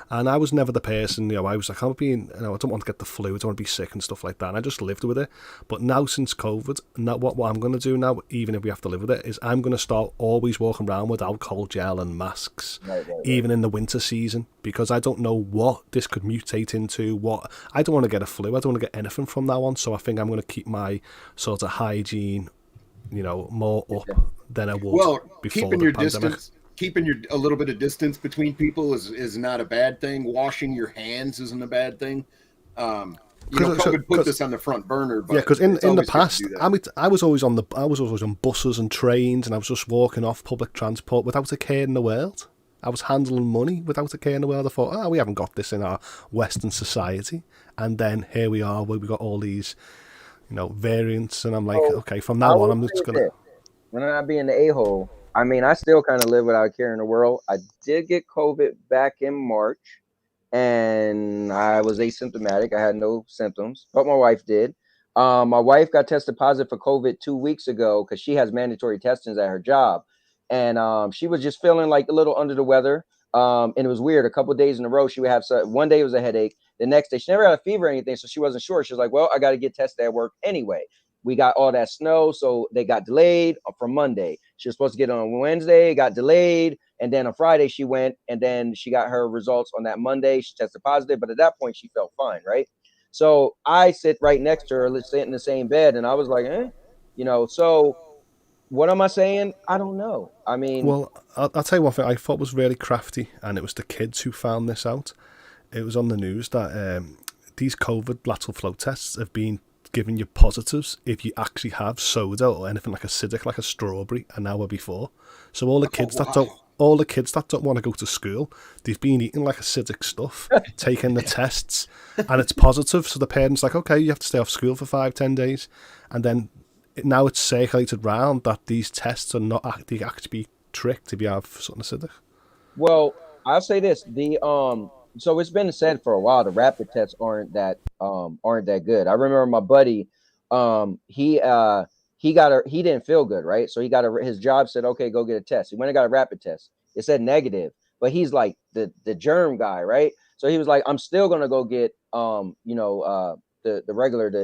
D: and I was never the person. I was like, I don't want to get the flu, I don't want to be sick and stuff like that. And I just lived with it. But now since COVID, what I'm going to do now, even if we have to live with it, is I'm going to start always walking around with alcohol gel and masks, even in the winter season, because I don't know what this could mutate into. I don't want to get a flu. I don't want to get anything from now on. So I think I'm going to keep my sort of hygiene, more up than I would before
B: keeping
D: the
B: your
D: pandemic.
B: Distance, keeping a little bit of distance between people is not a bad thing. Washing your hands isn't a bad thing. COVID put this on the front burner. But
D: yeah, because in the
B: always good to
D: past,
B: do that.
D: I was always on buses and trains, and I was just walking off public transport without a care in the world. I was handling money without a care in the world. I thought, we haven't got this in our Western society, and then here we are, where we got all these, variants, and I'm like, okay, from now on, I'm just gonna.
F: When I'm not being the a-hole, I mean, I still kind of live without a care in the world. I did get COVID back in March, and I was asymptomatic. I had no symptoms, but my wife did. My wife got tested positive for COVID 2 weeks ago because she has mandatory testings at her job, and she was just feeling like a little under the weather. And it was weird. A couple of days in a row, she would have one day it was a headache. The next day, she never had a fever or anything, so she wasn't sure. She was like, "Well, I got to get tested at work anyway." We got all that snow, so they got delayed from Monday. She was supposed to get on Wednesday, got delayed, and then on Friday she went, and then she got her results on that Monday. She tested positive, but at that point she felt fine, right? So I sit right next to her, let's sit in the same bed, and I was like, So what am I saying? I don't know. I mean,
D: well, I'll tell you one thing I thought was really crafty, and it was the kids who found this out. It was on the news that these COVID lateral flow tests have been giving you positives if you actually have soda or anything like acidic, like a strawberry, an hour before. So all the kids that don't want to go to school, they've been eating like acidic stuff, taking the tests, and it's positive. So the parents like, okay, you have to stay off school for 5-10 days, and then now it's circulated round that these tests are not actually be tricked if you have something acidic.
F: Well, I'll say this: so it's been said for a while the rapid tests aren't that good. I remember my buddy, he didn't feel good, right? So his job said, okay, go get a test. He went and got a rapid test. It said negative, but he's like the germ guy, right? So he was like, I'm still gonna go get the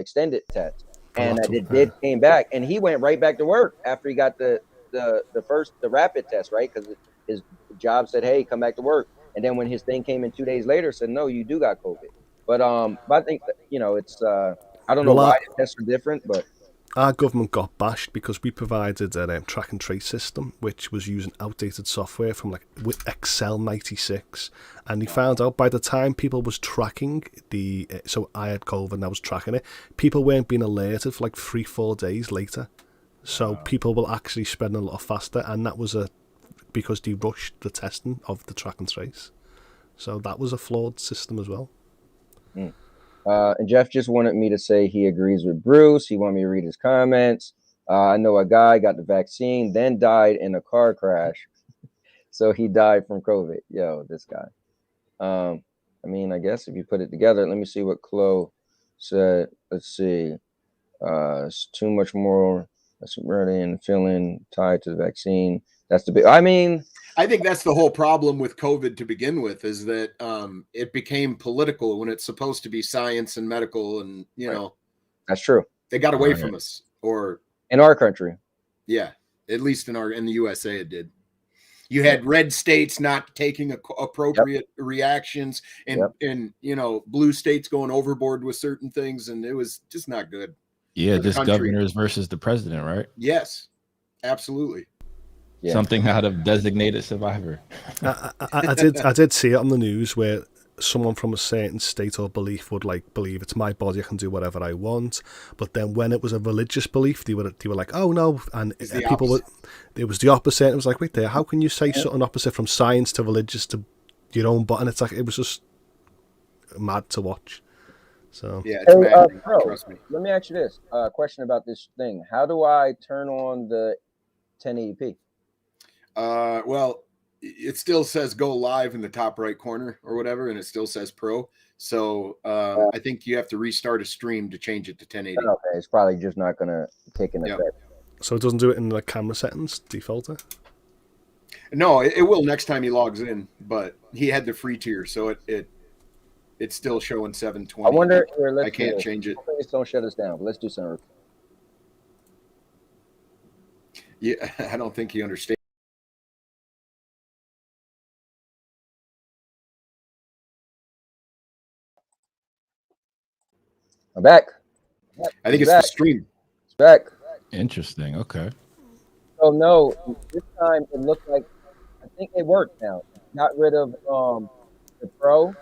F: extended test, and it did came back, and he went right back to work after he got the rapid test, right? Because his job said, hey, come back to work. And then when his thing came in 2 days later, said, no, you do got COVID. But I think that, it's I don't know why the tests are different, but
D: our government got bashed because we provided a track and trace system which was using outdated software from with Excel 96, and he found out by the time people was tracking so I had COVID and I was tracking it, people weren't being alerted for 3-4 days later. So people will actually spread a lot faster, and that was because they rushed the testing of the track and trace. So that was a flawed system as well.
F: And Jeff just wanted me to say he agrees with Bruce. He wanted me to read his comments. I know a guy got the vaccine, then died in a car crash. So he died from COVID. Yo, this guy. I mean, I guess if you put it together, let me see what Chloe said. Let's see. It's too much more. That's ready and feeling tied to the vaccine. That's the big. I mean,
B: I think that's the whole problem with COVID to begin with, is that it became political when it's supposed to be science and medical, and
F: that's true.
B: They got away from us, or
F: in our country.
B: Yeah, at least in the USA it did. You had red states not taking appropriate reactions, and blue states going overboard with certain things, and it was just not good.
E: Yeah, just governors versus the president, right?
B: Yes, absolutely.
E: Yeah. Something out of Designated Survivor.
D: I did see it on the news where someone from a certain state or belief would believe it's my body, I can do whatever I want. But then when it was a religious belief, they were like, oh no, and people it was the opposite. It was like, wait there, how can you say something opposite from science to religious to your own body? And it's it was just mad to watch. So
B: yeah, it's mad.
F: Trust me. Let me ask you this question about this thing. How do I turn on the 1080p?
B: Well, it still says go live in the top right corner or whatever, and it still says pro. So I think you have to restart a stream to change it to 1080.
F: Okay, it's probably just not gonna kick in effect.
D: So it doesn't do it in the camera settings default?
B: No, it will next time he logs in, but he had the free tier, so it's still showing 720.
F: I wonder.
B: I can't change it.
F: Please don't shut us down. But let's do something.
B: Yeah, I don't think he understands.
F: I'm back.
B: I think it's the stream.
F: It's back.
E: Interesting. Okay.
F: Oh no, this time it looked like I think it worked now. Got rid of the pro,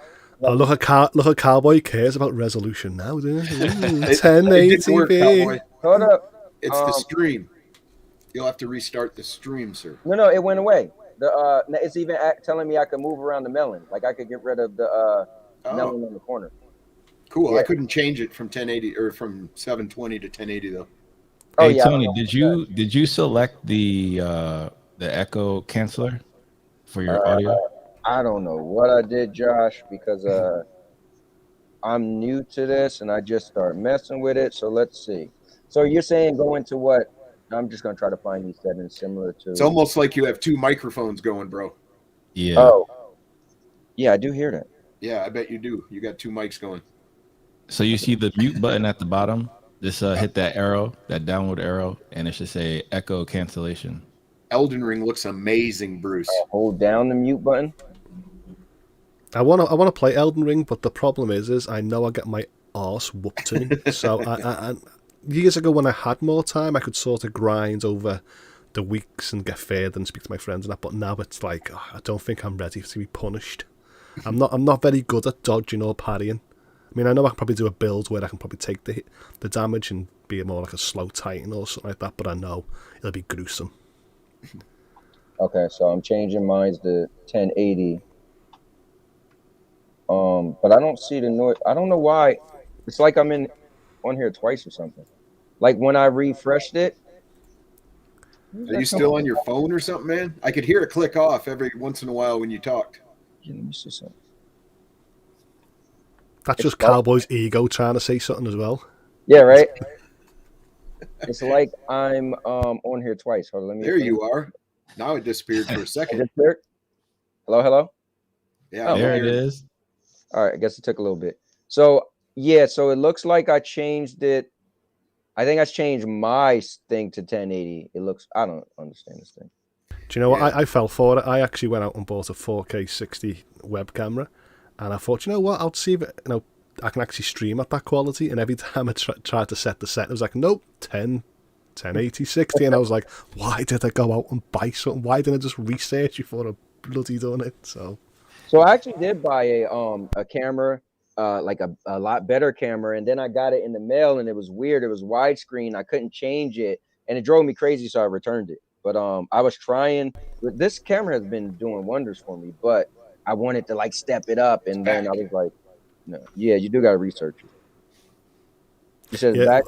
D: Oh, look at Cowboy cares about resolution now, doesn't he?
B: It didn't work,
D: 1080p.
B: Cowboy.
F: Hold up.
B: It's the stream. You'll have to restart the stream, sir.
F: No, it went away. It's even telling me I could move around the melon. Like I could get rid of the melon in the corner.
B: Cool.
F: Yeah.
B: I couldn't change it from 1080 or from 720 to 1080 though.
F: Oh
E: Hey
F: yeah.
E: Tony, did you select the echo canceller for your audio?
F: I don't know what I did, Josh, because I'm new to this and I just start messing with it. So let's see. So you're saying go into what? I'm just gonna try to find these settings similar to.
B: It's almost like you have two microphones going, bro.
E: Yeah.
F: Oh. Yeah, I do hear that.
B: Yeah, I bet you do. You got two mics going.
E: So you see the mute button at the bottom? Just hit that arrow, that downward arrow, and it should say echo cancellation.
B: Elden Ring looks amazing, Bruce.
F: Hold down the mute button.
D: I wanna play Elden Ring, but the problem is I know I get my arse whooped to me. So I years ago when I had more time, I could sort of grind over the weeks and get fed and speak to my friends and that. But now it's like I don't think I'm ready to be punished. I'm not very good at dodging or parrying. I mean, I know I can probably do a build where I can probably take the damage and be more like a slow titan or something like that. But I know it'll be gruesome.
F: Okay, so I'm changing mine to 1080. But I don't see the noise. I don't know why. It's like I'm on here twice or something. Like when I refreshed it.
B: Are you still on your phone or something, man? I could hear it click off every once in a while when you talked.
F: Yeah, let me see something.
D: That's just Cowboy's ego trying to say something as well.
F: Yeah, right. It's like I'm on here twice. Hold on, let me.
B: There you are. Now it disappeared for a second.
F: Hello.
B: Yeah,
E: There it is.
F: All right, I guess it took a little bit. So yeah, so it looks like I changed it. I think I changed my thing to 1080. It looks. I don't understand this thing.
D: Do you know what? I fell for it. I actually went out and bought a 4K 60 web camera, and I thought, you know what? I'll see if I can actually stream at that quality. And every time I tried to set the set, it was like, nope, 1080, 60. And I was like, why did I go out and buy something? Why didn't I just research before I bloody done it? So
F: I actually did buy a camera, like a lot better camera, and then I got it in the mail, and it was weird. It was widescreen. I couldn't change it, and it drove me crazy, so I returned it. But I was trying. This camera has been doing wonders for me, but I wanted to like step it up, and then I was like, no, yeah, you do got to research it. You said it's back?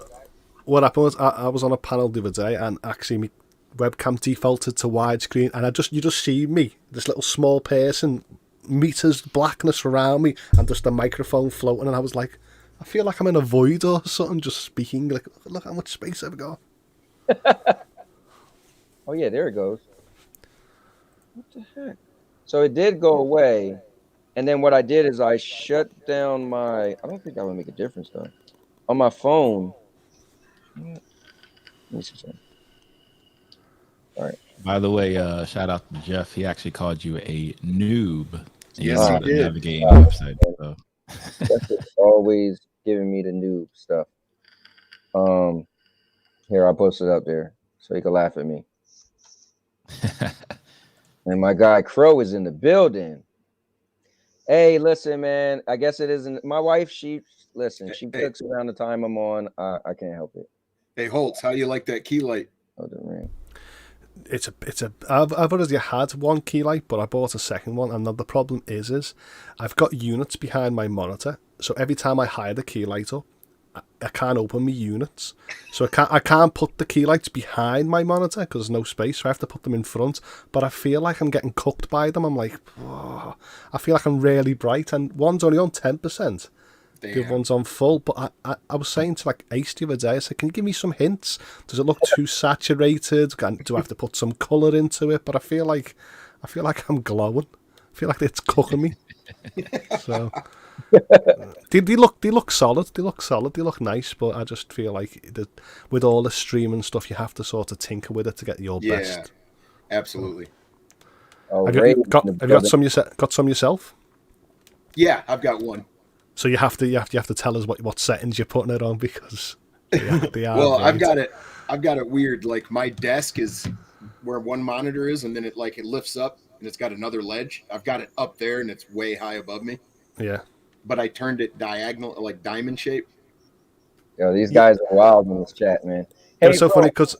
D: What happened was I was on a panel the other day, and actually my webcam defaulted to widescreen, and you just see me, this little small person, meters blackness around me, and just a microphone floating, and I was like, I feel like I'm in a void or something, just speaking. Like, look how much space I've got.
F: Oh yeah, there it goes. What the heck? So it did go away, and then what I did is I shut down my. I don't think that would make a difference though. On my phone. Let me see something. All right.
E: By the way, shout out to Jeff. He actually called you a noob.
B: Yes, he did.
E: Navigating the website. So.
F: That's just always giving me the noob stuff. Here, I'll post it up there so you can laugh at me. And my guy Crow is in the building. Hey, listen, man. I guess it isn't my wife. She cooks around the time I'm on. I can't help it.
B: Hey, Hoults, how you like that key light?
F: Oh, the ring.
D: I've already had one key light, but I bought a second one, and the problem is I've got units behind my monitor, so every time I hide the key light up, I can't open my units, so I can't put the key lights behind my monitor because there's no space, so I have to put them in front. But I feel like I'm getting cooked by them. I'm like, oh, I feel like I'm really bright, and one's only on 10%. The other one's on full. But I was saying to like Ace the other day, I said, can you give me some hints? Does it look too saturated? Do I have to put some colour into it? But I feel like I'm glowing. I feel like it's cooking me. So they look solid. They look nice. But I just feel like with all the streaming stuff, you have to sort of tinker with it to get your best.
B: Absolutely.
F: Oh,
D: have you got some yourself?
B: Yeah, I've got one.
D: So you have to tell us what settings you're putting it on, because they are
B: well,
D: great.
B: I've got it weird. Like my desk is where one monitor is, and then it lifts up and it's got another ledge. I've got it up there and it's way high above me.
D: Yeah.
B: but I turned it diagonal, like diamond shape.
F: Yo, these guys are wild in this chat, man. Hey,
D: It's so
F: bro,
D: funny because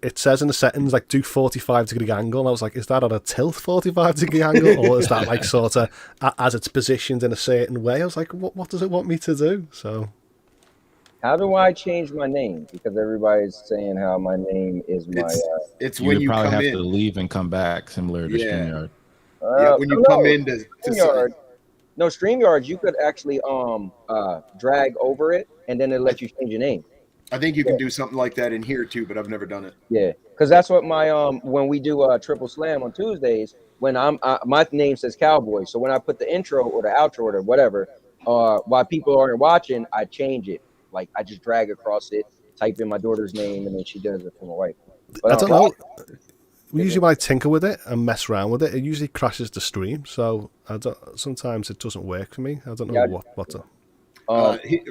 D: it says in the settings like do 45-degree angle, and I was like, is that on a tilt 45-degree angle, or is that like sort of as it's positioned in a certain way? I was like, what does it want me to do? So
F: how do I change my name? Because everybody's saying how my name is my.
B: It's
E: You
B: when
E: would
B: you
E: probably
B: come
E: have
B: in.
E: to leave and come back, similar to
B: Yeah.
E: StreamYard.
B: Yeah, when you come in to
F: StreamYard. No, StreamYard, you could actually drag over it, and then it let you change your name.
B: I think you can do something like that in here too, but I've never done it.
F: Yeah, because that's what my when we do Triple Slam on Tuesdays, when my name says Cowboy, so when I put the intro or the outro or whatever, while people aren't watching, I change it. Like I just drag across it, type in my daughter's name, and then she does it for my wife. But
D: I don't know. Usually when I tinker with it and mess around with it, it usually crashes the stream. So sometimes it doesn't work for me. I don't know what to.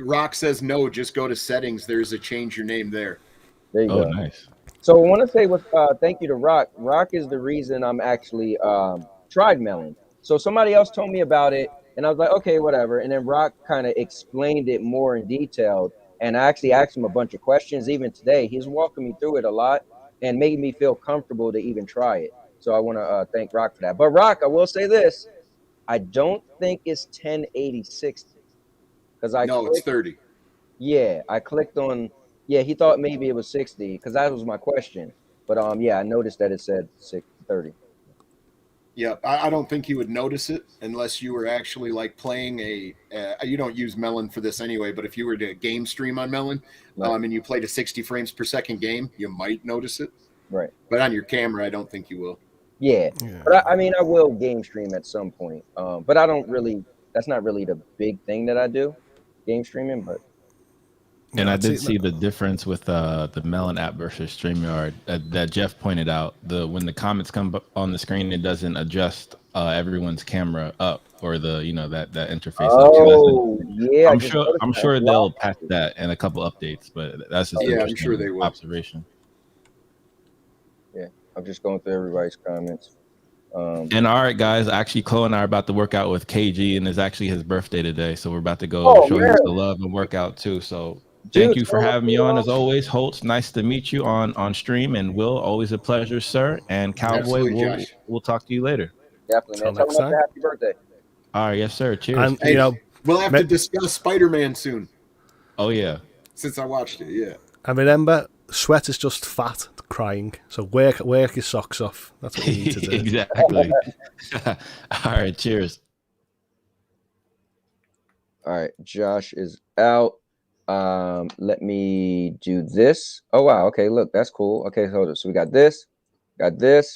B: Rock says no. Just go to settings. There's a change your name there.
F: There you
E: Oh,
F: go.
E: nice.
F: So I want to say thank you to Rock. Rock is the reason I'm actually tried Melon. So somebody else told me about it, and I was like, okay, whatever. And then Rock kind of explained it more in detail, and I actually asked him a bunch of questions. Even today, he's walking me through it a lot and made me feel comfortable to even try it. So I want to thank Rock for that. But Rock, I will say this: I don't think it's 1080/60 because
B: it's 30.
F: Yeah, I clicked on. Yeah, he thought maybe it was 60 because that was my question. But yeah, I noticed that it said 30.
B: Yeah, I don't think you would notice it unless you were actually like playing you don't use Melon for this anyway, but if you were to game stream on Melon,
F: Right.
B: and you played a 60 frames per second game, you might notice it.
F: Right.
B: But on your camera, I don't think you will.
F: Yeah. But I mean, I will game stream at some point. But I don't really. That's not really the big thing that I do, game streaming. But
E: And I did see the difference with the Melon app versus StreamYard that Jeff pointed out. When the comments come on the screen, it doesn't adjust everyone's camera up or the that interface.
F: Oh, yeah.
E: I'm sure they'll patch that in a couple updates, but that's just
B: I'm sure they will.
E: Observation.
F: Yeah, I'm just going through everybody's comments.
E: And all right, guys, actually, Chloe and I are about to work out with KG, and it's actually his birthday today, so we're about to go show him the love and work out too. So. Thank you for having me on as always, Hoults. Nice to meet you on stream, and Will, always a pleasure, sir. And Cowboy, we'll talk to you later.
F: Definitely, man. Tell him happy birthday.
E: All right, yes, sir. Cheers.
D: And,
B: we'll have to discuss Spider-Man soon.
E: Oh yeah,
B: since I watched it, yeah.
D: And remember, sweat is just fat crying. So work your socks off. That's what you need to do.
E: Exactly. All right, cheers.
F: All right, Josh is out. Let me do this. Oh wow, okay, look, that's cool. Okay, hold on. So we got this. Okay.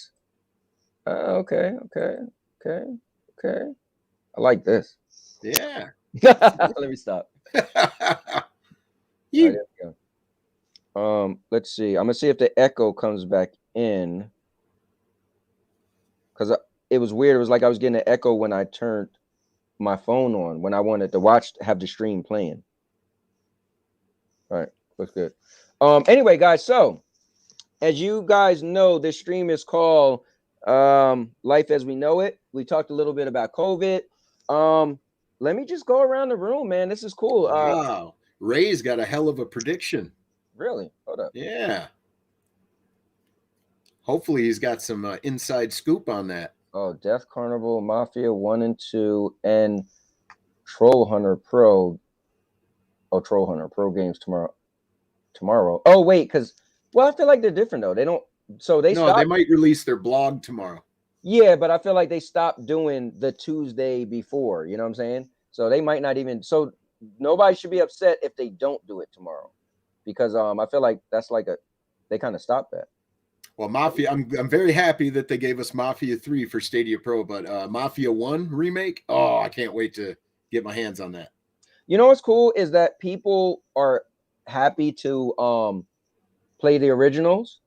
F: I like this.
B: Yeah.
F: Let me stop.
B: Yeah.
F: Right, let's see. I'm gonna see if the echo comes back in. Cause it was weird. It was like I was getting an echo when I turned my phone on when I wanted to have the stream playing. All right, looks good. Anyway, guys, so as you guys know, this stream is called Life as We Know It. We talked a little bit about COVID. Let me just go around the room, man. This is cool.
B: Wow. Ray's got a hell of a prediction.
F: Really? Hold up.
B: Yeah. Hopefully he's got some inside scoop on that.
F: Oh, Death Carnival, Mafia 1 and 2, and Troll Hunter Pro. Oh, Troll Hunter Pro games tomorrow. Oh, wait, because I feel like they're different though. They don't. So they
B: might release their blog tomorrow.
F: Yeah, but I feel like they stopped doing the Tuesday before. You know what I'm saying? So they might not even. So nobody should be upset if they don't do it tomorrow, because I feel like that's like they kind of stopped that.
B: Well, Mafia, I'm very happy that they gave us Mafia 3 for Stadia Pro, but Mafia 1 remake. Oh, I can't wait to get my hands on that.
F: You know what's cool is that people are happy to play the originals,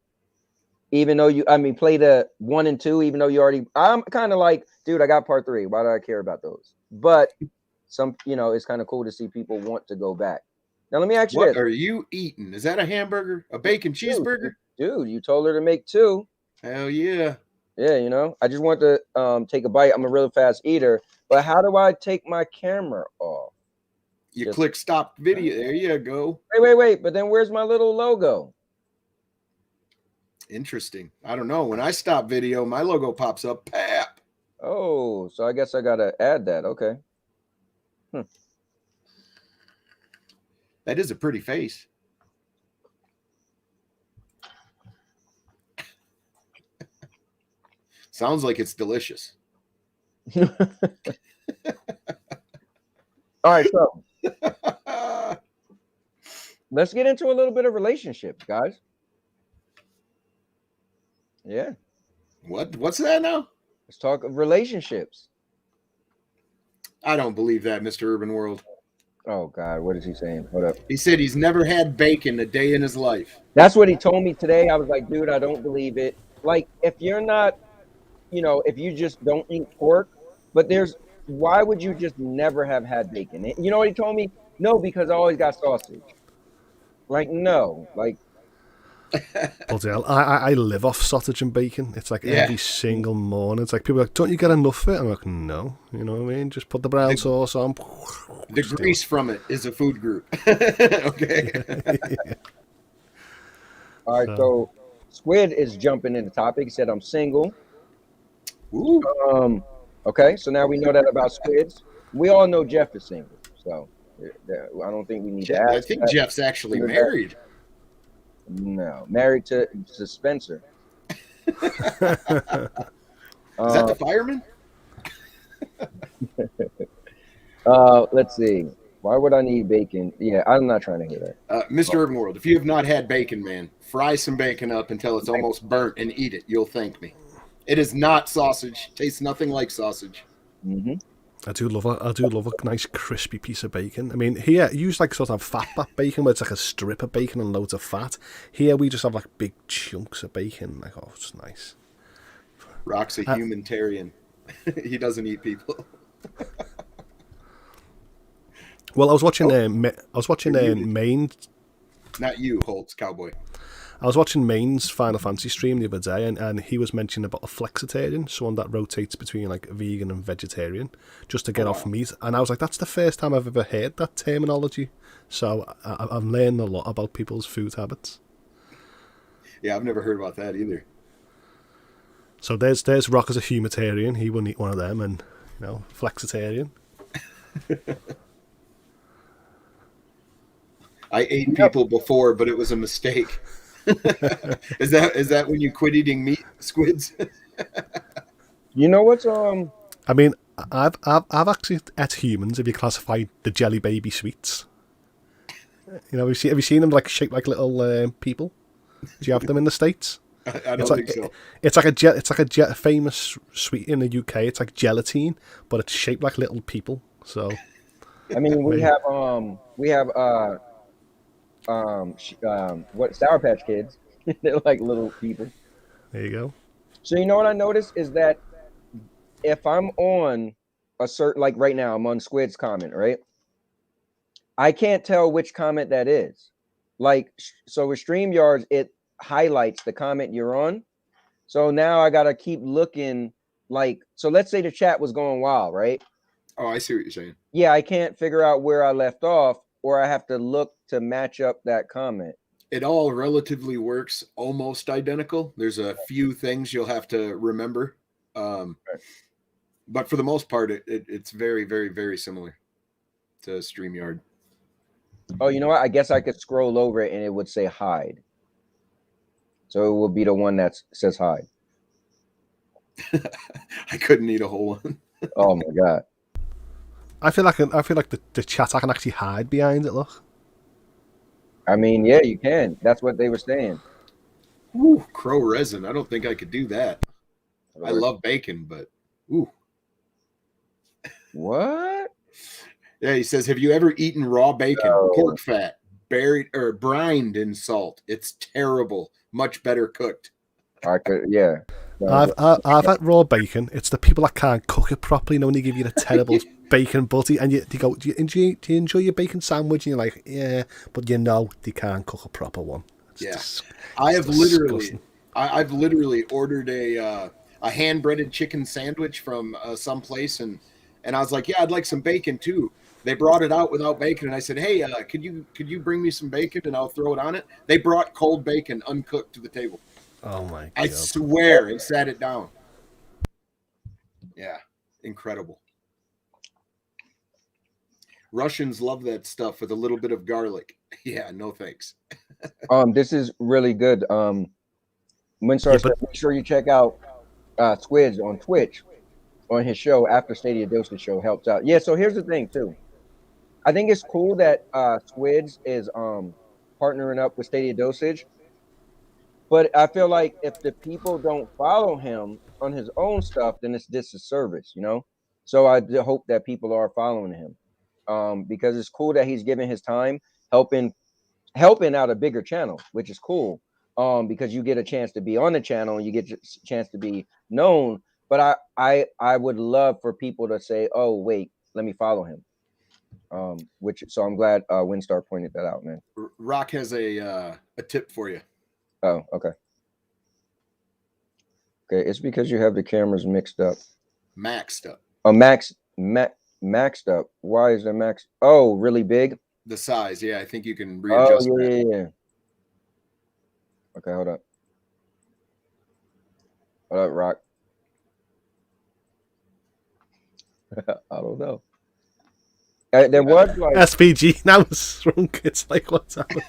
F: even though play the 1 and 2, even though you already. I'm kind of like, dude, I got part 3. Why do I care about those? But it's kind of cool to see people want to go back. Now let me ask you this:
B: what are you eating? Is that a hamburger? A bacon cheeseburger?
F: Dude, you told her to make 2.
B: Hell yeah.
F: Yeah, I just want to take a bite. I'm a real fast eater, but how do I take my camera off?
B: You click stop video. There you go.
F: Wait. But then where's my little logo?
B: Interesting. I don't know. When I stop video, my logo pops up. Pap.
F: Oh, so I guess I gotta add that. Okay.
B: That is a pretty face. Sounds like it's delicious.
F: All right, so let's get into a little bit of relationships, guys. Yeah.
B: What's that now?
F: Let's talk of relationships.
B: I don't believe that, Mr. Urban World.
F: Oh God, what is he saying? Hold up.
B: He said he's never had bacon a day in his life.
F: That's what he told me today. I was like, dude, I don't believe it. Like, if you're not, if you just don't eat pork, but why would you just never have had bacon? You know what he told me? No, because I always got sausage. Like, no, like.
D: Bloody hell. I live off sausage and bacon. It's like every single morning. It's like people are like, don't you get enough of it? I'm like, no. You know what I mean? Just put the brown sauce on.
B: The grease from it is a food group. Okay.
F: All right, so Squid is jumping in the topic. He said, I'm single.
B: Ooh.
F: Okay, so now we know that about Squids. We all know Jeff is single, so I don't think we need to ask.
B: I think Jeff's actually married.
F: No, married to Spencer.
B: Is that the fireman?
F: Let's see. Why would I need bacon? Yeah, I'm not trying to hear that.
B: Mr. Urban World, if you have not had bacon, man, fry some bacon up until it's almost burnt and eat it. You'll thank me. It is not sausage. Tastes nothing like sausage.
F: Mm-hmm.
D: I do love a nice crispy piece of bacon. I mean, here you use like sort of fat back bacon where it's like a strip of bacon and loads of fat. Here we just have like big chunks of bacon. Like, oh, it's nice.
B: Rock's a humanitarian. He doesn't eat people.
D: Well, I was watching Mayne.
B: Not you, Hoults, cowboy.
D: I was watching Mayne's Final Fantasy stream the other day, and he was mentioning about a flexitarian, someone that rotates between like vegan and vegetarian, just to get off meat. And I was like, that's the first time I've ever heard that terminology. So I'm learning a lot about people's food habits.
B: Yeah, I've never heard about that either.
D: So there's Rock as a humanitarian. He wouldn't eat one of them, and flexitarian.
B: I ate people before, but it was a mistake. Is that when you quit eating meat, Squids?
F: You know what's
D: I mean, I've actually ate humans if you classify the jelly baby sweets. Have you seen them like shaped like little people? Do you have them in the States?
B: I don't think so.
D: It's like a famous sweet in the UK. It's like gelatine, but it's shaped like little people. So,
F: I mean, we have what Sour Patch Kids? They're like little people.
D: There you go.
F: So you know what I noticed is that if I'm on a certain, like right now, I'm on Squid's comment, right? I can't tell which comment that is. Like, so with StreamYards, it highlights the comment you're on. So now I gotta keep looking. Like, so let's say the chat was going wild, right?
B: Oh, I see what you're saying.
F: Yeah, I can't figure out where I left off, or I have to look to match up that comment.
B: It all relatively works almost identical. There's a few things you'll have to remember. But for the most part, it's very, very, very similar to StreamYard.
F: Oh, you know what? I guess I could scroll over it and it would say hide. So it will be the one that says hide.
B: I couldn't eat a whole one.
F: Oh my God.
D: I feel like the chat I can actually hide behind it. Look.
F: I mean, yeah, you can. That's what they were saying.
B: Ooh, crow resin. I don't think I could do that. I love bacon, but ooh.
F: What?
B: Yeah, he says, have you ever eaten raw bacon, pork fat, buried or brined in salt? It's terrible. Much better cooked.
F: I could, yeah.
D: I've had raw bacon. It's the people that can't cook it properly. When they give you the terrible bacon butty, and you go, do you enjoy your bacon sandwich? And you're like, yeah, but they can't cook a proper one.
B: I've literally ordered a hand breaded chicken sandwich from some place, and And I was like, yeah, I'd like some bacon too. They brought it out without bacon, and I said, hey, could you bring me some bacon and I'll throw it on it? They brought cold bacon uncooked to the table.
D: Oh my God.
B: I swear, and sat it down. Yeah, incredible. Russians love that stuff with a little bit of garlic. Yeah, no thanks.
F: This is really good. Winstar said, make sure you check out Squids on Twitch on his show after Stadia Dosage show helps out. Yeah, so here's the thing too. I think it's cool that Squids is partnering up with Stadia Dosage, but I feel like if the people don't follow him on his own stuff, then it's disservice, you know. So I hope that people are following him, because it's cool that he's giving his time helping out a bigger channel, which is cool. Because you get a chance to be on the channel and you get a chance to be known. But I would love for people to say, oh wait, let me follow him. So I'm glad Winstar pointed that out, man.
B: Rock has a tip for you.
F: Oh, okay. Okay, it's because you have the cameras mixed up.
B: Maxed up.
F: Oh, maxed up. Why is the max? Oh, really big?
B: The size, yeah. I think you can readjust.
F: Oh, yeah. Okay, hold up. Hold up, Rock. I don't know. There was like
D: SVG now shrunk. It's like, what's happening?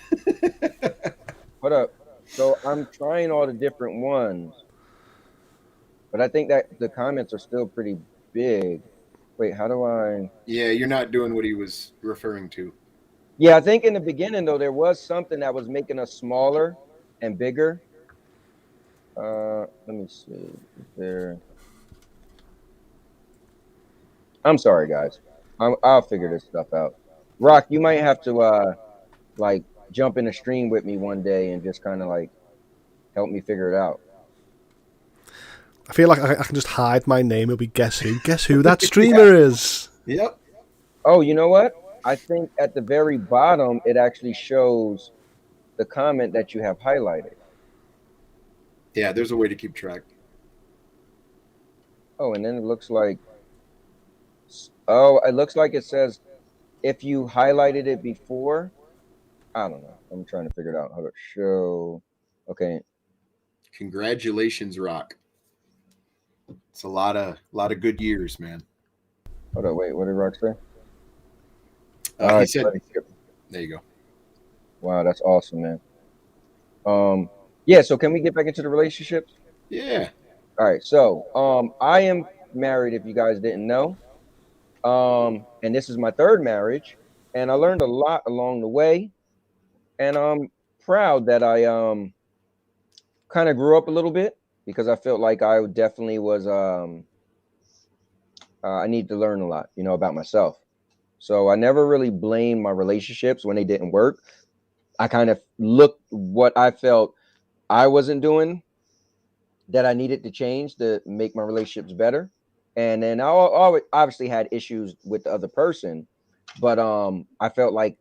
F: Hold up. So I'm trying all the different ones, but I think that the comments are still pretty big. Wait, how do I?
B: Yeah, you're not doing what he was referring to.
F: Yeah, I think in the beginning though there was something that was making us smaller and bigger. Let me see. Is there? I'm sorry, guys. I'll figure this stuff out. Rock, you might have to like jump in a stream with me one day and just kind of like help me figure it out.
D: I feel like I can just hide my name. It'll be guess who? Guess who that streamer is?
B: Yep.
F: Oh, you know what? I think at the very bottom it actually shows the comment that you have highlighted.
B: Yeah, there's a way to keep track.
F: Oh, and then it looks like, oh, it looks like it says if you highlighted it before. I don't know. I'm trying to figure it out. How to show. Okay.
B: Congratulations, Rock. It's a lot of good years, man.
F: Hold on, wait. What did Rock say?
B: He said, there you go.
F: Wow, that's awesome, man. Yeah. So can we get back into the relationships?
B: Yeah.
F: All right. So, I am married. If you guys didn't know, and this is my third marriage, and I learned a lot along the way, and I'm proud that I kind of grew up a little bit because I felt like I definitely was I need to learn a lot, you know, about myself. So I never really blamed my relationships when they didn't work. I kind of looked what I felt I wasn't doing that I needed to change to make my relationships better. And then I always obviously had issues with the other person, but I felt like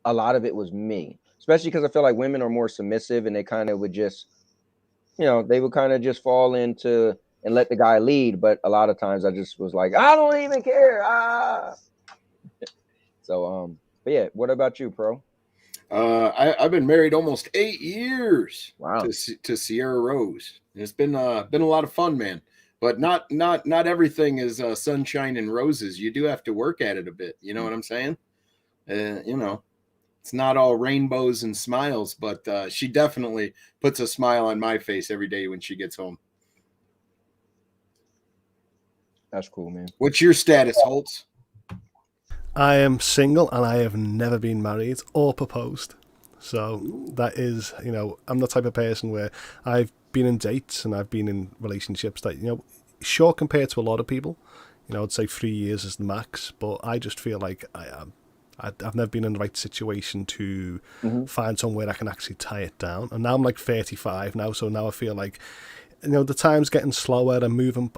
F: a lot of it was me, especially because I feel like women are more submissive and they kind of would just, you know, they would kind of just fall into and let the guy lead. But a lot of times I just was like, I don't even care. So, but yeah, what about you, Pro?
B: I've been married almost 8 years.
F: Wow.
B: To Sierra Rose. It's been a lot of fun, man. But not everything is sunshine and roses. You do have to work at it a bit. You know what I'm saying? You know, it's not all rainbows and smiles, but she definitely puts a smile on my face every day when she gets home.
F: That's cool, man.
B: What's your status, Hoults?
D: I am single and I have never been married or proposed. So that is, you know, I'm the type of person where I've been in dates and I've been in relationships that, you know, short compared to a lot of people. You know, I'd say 3 years is the max, but I just feel like I've never been in the right situation to find somewhere I can actually tie it down. And now I'm like 35 now, so now I feel like, you know, the time's getting slower and moving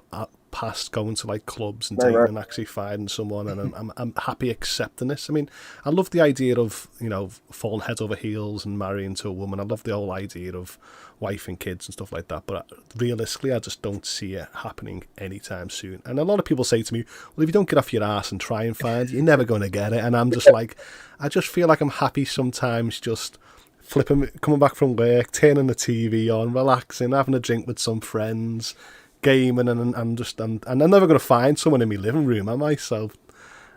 D: past going to like clubs and
F: Right,
D: dating
F: right.
D: and actually finding someone, and I'm happy accepting this. I mean, I love the idea of, you know, falling head over heels and marrying to a woman. I love the whole idea of wife and kids and stuff like that, but realistically I just don't see it happening anytime soon. And a lot of people say to me, well, if you don't get off your ass and try and find, you're never going to get it. And I'm just like, I just feel like I'm happy sometimes just coming back from work, turning the TV on, relaxing, having a drink with some friends, gaming, and I'm never going to find someone in my living room, am I? So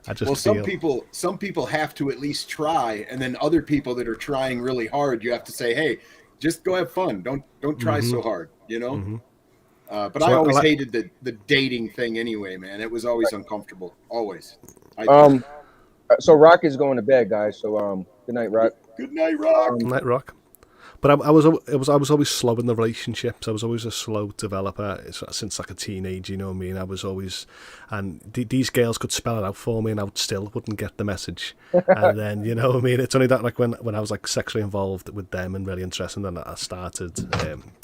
D: I just
B: some people have to at least try, and then other people that are trying really hard, you have to say, hey, just go have fun. Don't try so hard, you know?
D: Mm-hmm.
B: But
D: So
B: I always hated the dating thing anyway, man. It was always uncomfortable. Always.
F: So Rock is going to bed, guys. So good night, Rock.
B: Good night, Rock.
D: Night, Rock. But I was always slow in the relationships. I was always a slow developer since like a teenager, you know what I mean? I was always, and these girls could spell it out for me, and I still wouldn't get the message. And then, you know what I mean? It's only that like when I was like sexually involved with them and really interested, then I started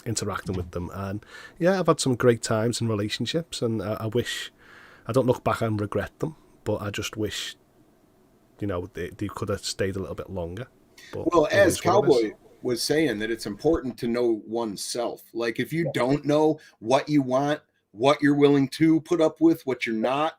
D: interacting with them. And yeah, I've had some great times in relationships, and I don't look back and regret them, but I just wish, you know, they could have stayed a little bit longer. But
B: well, as Cowboy was saying, that it's important to know oneself. Like if you don't know what you want, what you're willing to put up with, what you're not,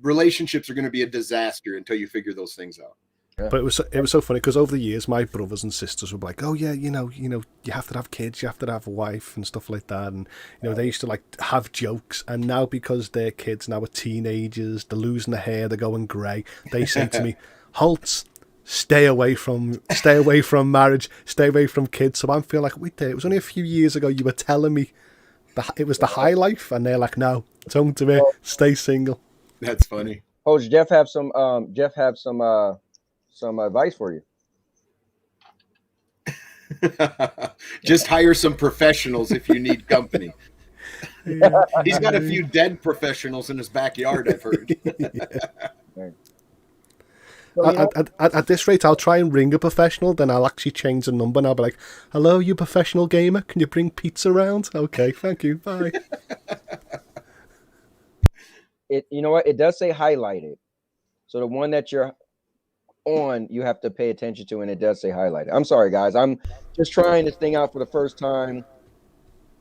B: relationships are going to be a disaster until you figure those things out.
D: But it was so funny because over the years, my brothers and sisters were like, "Oh yeah, you know, you have to have kids, you have to have a wife and stuff like that." And you know, they used to like have jokes. And now because their kids now are teenagers, they're losing their hair, they're going grey. They say to me, "Hoults, stay away from marriage, stay away from kids." So I'm feeling like, wait there, it was only a few years ago you were telling me that it was the high life, and they're like, no, don't do it, stay single.
B: That's funny.
F: Oh, does Jeff have some advice for you?
B: Just hire some professionals if you need company. He's got a few dead professionals in his backyard, I've heard.
F: Right.
D: At this rate, I'll try and ring a professional, then I'll actually change the number and I'll be like, hello, you professional gamer, can you bring pizza around? Okay, thank you, bye.
F: You know what? It does say highlighted. So the one that you're on, you have to pay attention to, and it does say highlighted. I'm sorry, guys. I'm just trying this thing out for the first time.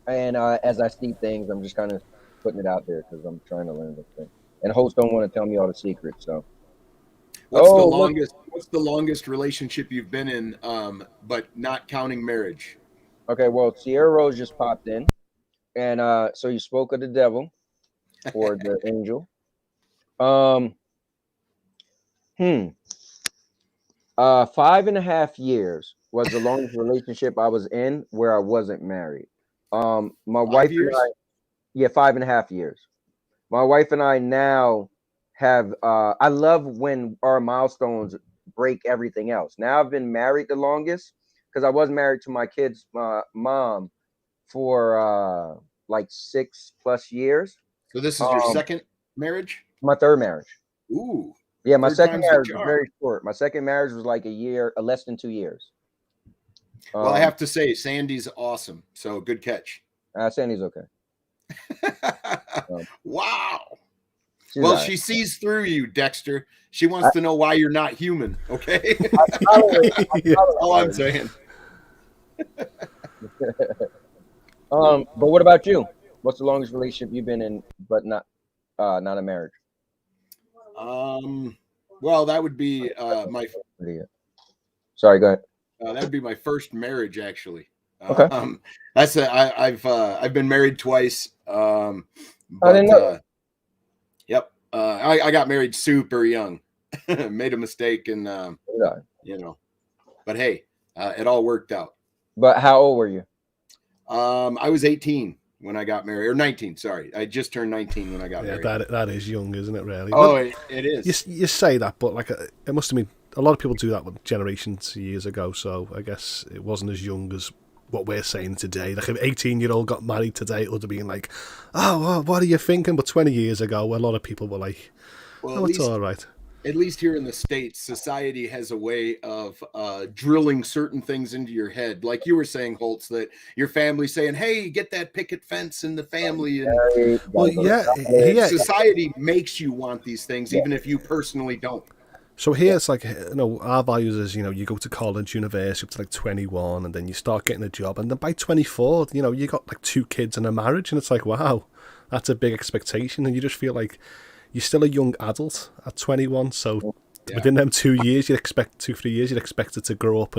F: And as I see things, I'm just kind of putting it out there because I'm trying to learn this thing. And hosts don't want to tell me all the secrets, so.
B: What's the longest relationship you've been in, but not counting marriage?
F: Okay, well, Sierra Rose just popped in, and so you spoke of the devil or the angel. 5.5 years was the longest relationship I was in where I wasn't married. My wife and I, 5.5 years. My wife and I now have I love when our milestones break everything else. Now I've been married the longest because I was married to my kid's mom for like 6+ years.
B: So this is your second marriage?
F: My third marriage.
B: Ooh.
F: Yeah, my second marriage was very short. My second marriage was like a year, less than 2 years.
B: Well, I have to say, Sandy's awesome. So good catch.
F: Sandy's okay.
B: Wow.
F: Well,
B: she sees through you, Dexter. She wants to know why you're not human. Okay. That's all I'm saying.
F: But what about you? What's the longest relationship you've been in, but not a marriage?
B: Well, that would be my.
F: Sorry, go ahead.
B: That would be my first marriage, actually.
F: Okay.
B: I've been married twice.
F: I didn't know.
B: Yep. I got married super young. Made a mistake, and But hey, it all worked out.
F: But how old were you?
B: I was 18 when I got married, or 19. Sorry, I just turned 19 when I got married.
D: That is young, isn't it? Really?
B: Oh, it is.
D: You say that, but like it must have been. A lot of people do that generations years ago, so I guess it wasn't as young as what we're saying today. Like if an 18-year-old got married today, it would have been like, oh, well, what are you thinking? But 20 years ago, a lot of people were like, it's all right.
B: at least here in the States, society has a way of drilling certain things into your head. Like you were saying, Hoults, that your family's saying, hey, get that picket fence in the family. And
D: Well, yeah.
B: society makes you want these things, even if you personally don't.
D: So here it's like, our values is, you go to college, university up to like 21, and then you start getting a job. And then by 24, you got like 2 kids and a marriage. And it's like, wow, that's a big expectation. And you just feel like you're still a young adult at 21. So within them 2 years, 2-3 years, you'd expect it to grow up.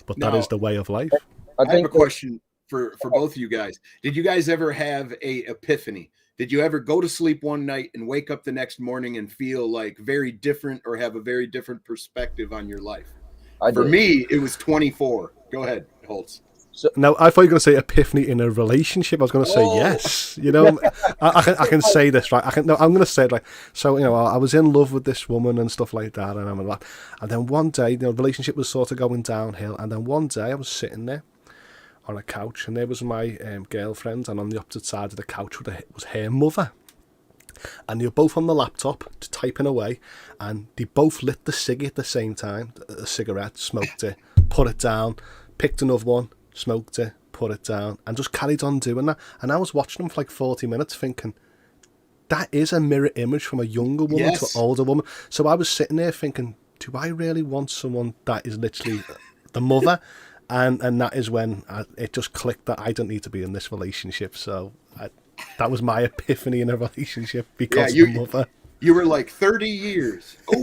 D: But that is the way of life.
B: I have a question for both of you guys. Did you guys ever have a epiphany? Did you ever go to sleep one night and wake up the next morning and feel like very different or have a very different perspective on your life? For me, it was 24. Go ahead, Hoults.
D: So, now, I thought you were going to say epiphany in a relationship. I was going to say yes. I can say this, right? I'm going to say it like, so, I was in love with this woman and stuff like that. And then one day, the relationship was sort of going downhill. And then one day I was sitting there on a couch, and there was my girlfriend, and on the opposite side of the couch was her mother. And they were both on the laptop, typing away, and they both lit the ciggy at the same time, a cigarette, smoked it, put it down, picked another one, smoked it, put it down, and just carried on doing that. And I was watching them for like 40 minutes thinking, that is a mirror image from a younger woman to an older woman. So I was sitting there thinking, do I really want someone that is literally the mother? And that is when it just clicked that I don't need to be in this relationship. So that was my epiphany in a relationship because of the mother.
B: You were like 30 years. Oh,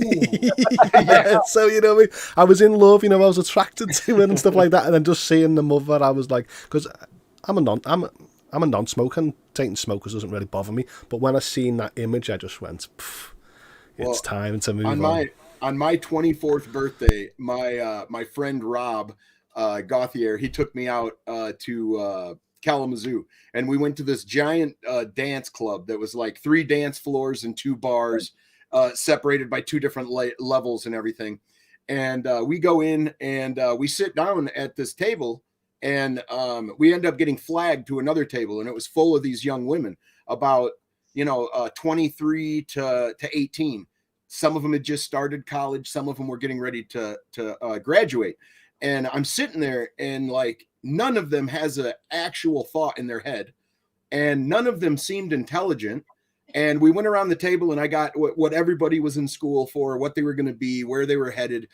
D: yeah. So what I mean? I was in love. I was attracted to it and stuff like that. And then just seeing the mother, I was like, because I'm a non-smoker, and dating smokers doesn't really bother me. But when I seen that image, I just went, it's time to move on.
B: On my 24th birthday, my friend Rob Gauthier, he took me out to Kalamazoo, and we went to this giant dance club that was like 3 dance floors and 2 bars, separated by 2 different levels and everything. And we go in and we sit down at this table, and we end up getting flagged to another table, and it was full of these young women, about 23 to 18. Some of them had just started college, some of them were getting ready to graduate. And I'm sitting there, and like none of them has an actual thought in their head, and none of them seemed intelligent. And we went around the table, and I got what everybody was in school for, what they were going to be, where they were headed.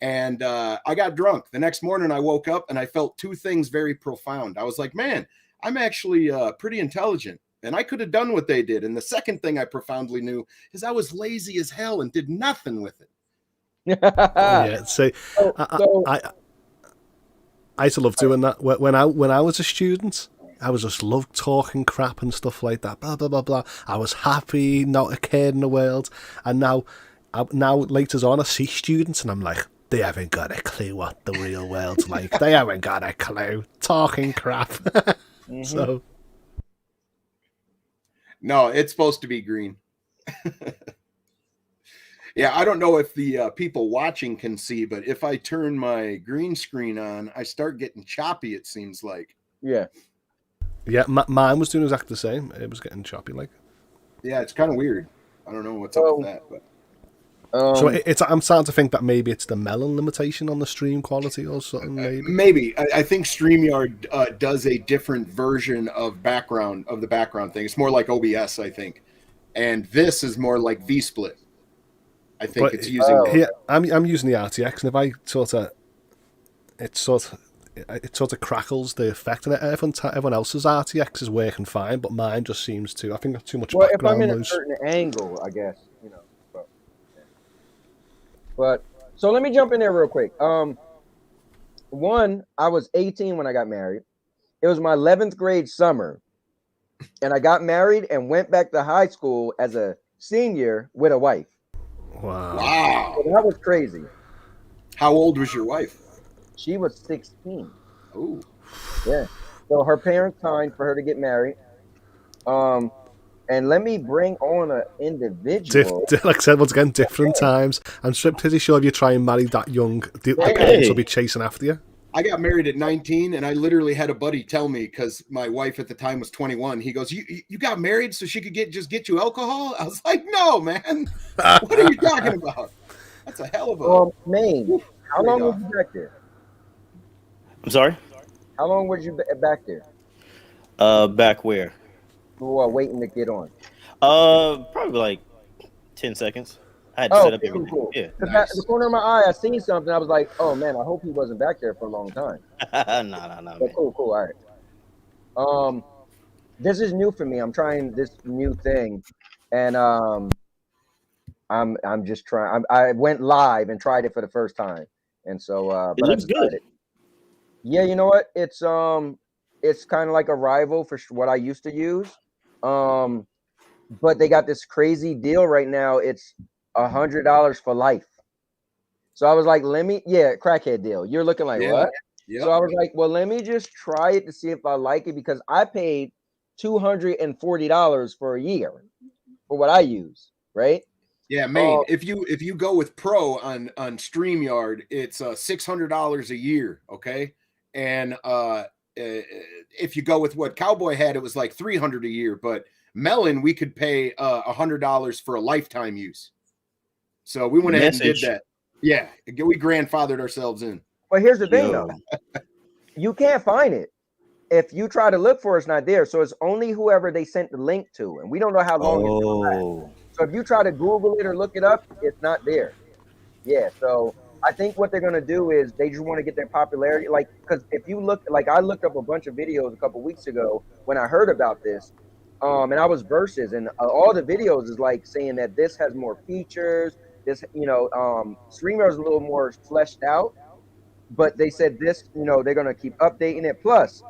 B: And I got drunk. The next morning I woke up and I felt 2 things very profound. I was like, man, I'm actually pretty intelligent, and I could have done what they did. And the second thing I profoundly knew is I was lazy as hell and did nothing with it.
D: Yeah, see, I used to love doing that. When I was a student, I was just loved talking crap and stuff like that. Blah blah blah blah. I was happy, not a care in the world. And now later on, I see students, and I'm like, they haven't got a clue what the real world's like. They haven't got a clue. Talking crap. Mm-hmm. So,
B: no, it's supposed to be green. Yeah, I don't know if the people watching can see, but if I turn my green screen on, I start getting choppy, it seems like.
F: Yeah.
D: Yeah, mine was doing exactly the same. It was getting choppy, like.
B: Yeah, it's kind of weird. I don't know what's up with that, but.
D: So I'm starting to think that maybe it's the Melon limitation on the stream quality or something.
B: Maybe. I think StreamYard does a different version of the background thing. It's more like OBS, I think, and this is more like VSplit. I think it's using.
D: Here, I'm using the RTX, and if I it sort of crackles the effect, and everyone else's RTX is working fine, but mine just seems to. I think got too much background
F: if I'm in
D: noise.
F: a certain angle, I guess But so let me jump in there real quick. One, I was 18 when I got married. It was my 11th grade summer, and I got married and went back to high school as a senior with a wife.
D: Wow.
F: So that was crazy.
B: How old was your wife?
F: She was 16.
B: Oh.
F: Yeah. So her parents signed for her to get married. And let me bring on an individual.
D: Like I said, once again, different times. I'm pretty sure if you try and marry that young, the parents will be chasing after you.
B: I got married at 19, and I literally had a buddy tell me, because my wife at the time was 21. He goes, "You got married so she could get you alcohol?" I was like, "No, man. What are you talking about? That's a hell of a
F: Mayne, how long was
B: trade-off."
F: you back there?
G: I'm sorry.
F: How long was you back there?
G: Back where?
F: Waiting to get on.
G: Probably like 10 seconds. I had to set up everything.
F: Cool.
G: Yeah.
F: Because the corner of my eye, I seen something. I was like, oh man, I hope he wasn't back there for a long time.
G: Nah.
F: But cool. All right. This is new for me. I'm trying this new thing, and I'm just trying. I went live and tried it for the first time, and so
G: It looks good.
F: Yeah, you know what? It's kind of like a rival for what I used to use. But they got this crazy deal right now. It's $100 for life. So I was like, crackhead deal. You're looking like what?
B: Yep.
F: So I was like, well, let me just try it to see if I like it, because I paid $240 for a year for what I use, right?
B: Yeah, Mayne, if you go with Pro on StreamYard, it's $600 a year, okay? And if you go with what Cowboy had, it was like $300 a year. But Melon, we could pay $100 for a lifetime use. So we went ahead and did that. Yeah, we grandfathered ourselves in.
F: But here's the thing, though. You can't find it. If you try to look for it, it's not there. So it's only whoever they sent the link to, and we don't know how long it's going to. So if you try to Google it or look it up, it's not there. Yeah, so I think what they're going to do is they just want to get their popularity. Like, because if you look, like I looked up a bunch of videos a couple weeks ago when I heard about this, and I was versus, and all the videos is like saying that this has more features. This, StreamYard is a little more fleshed out, but they said this, they're going to keep updating it. Plus,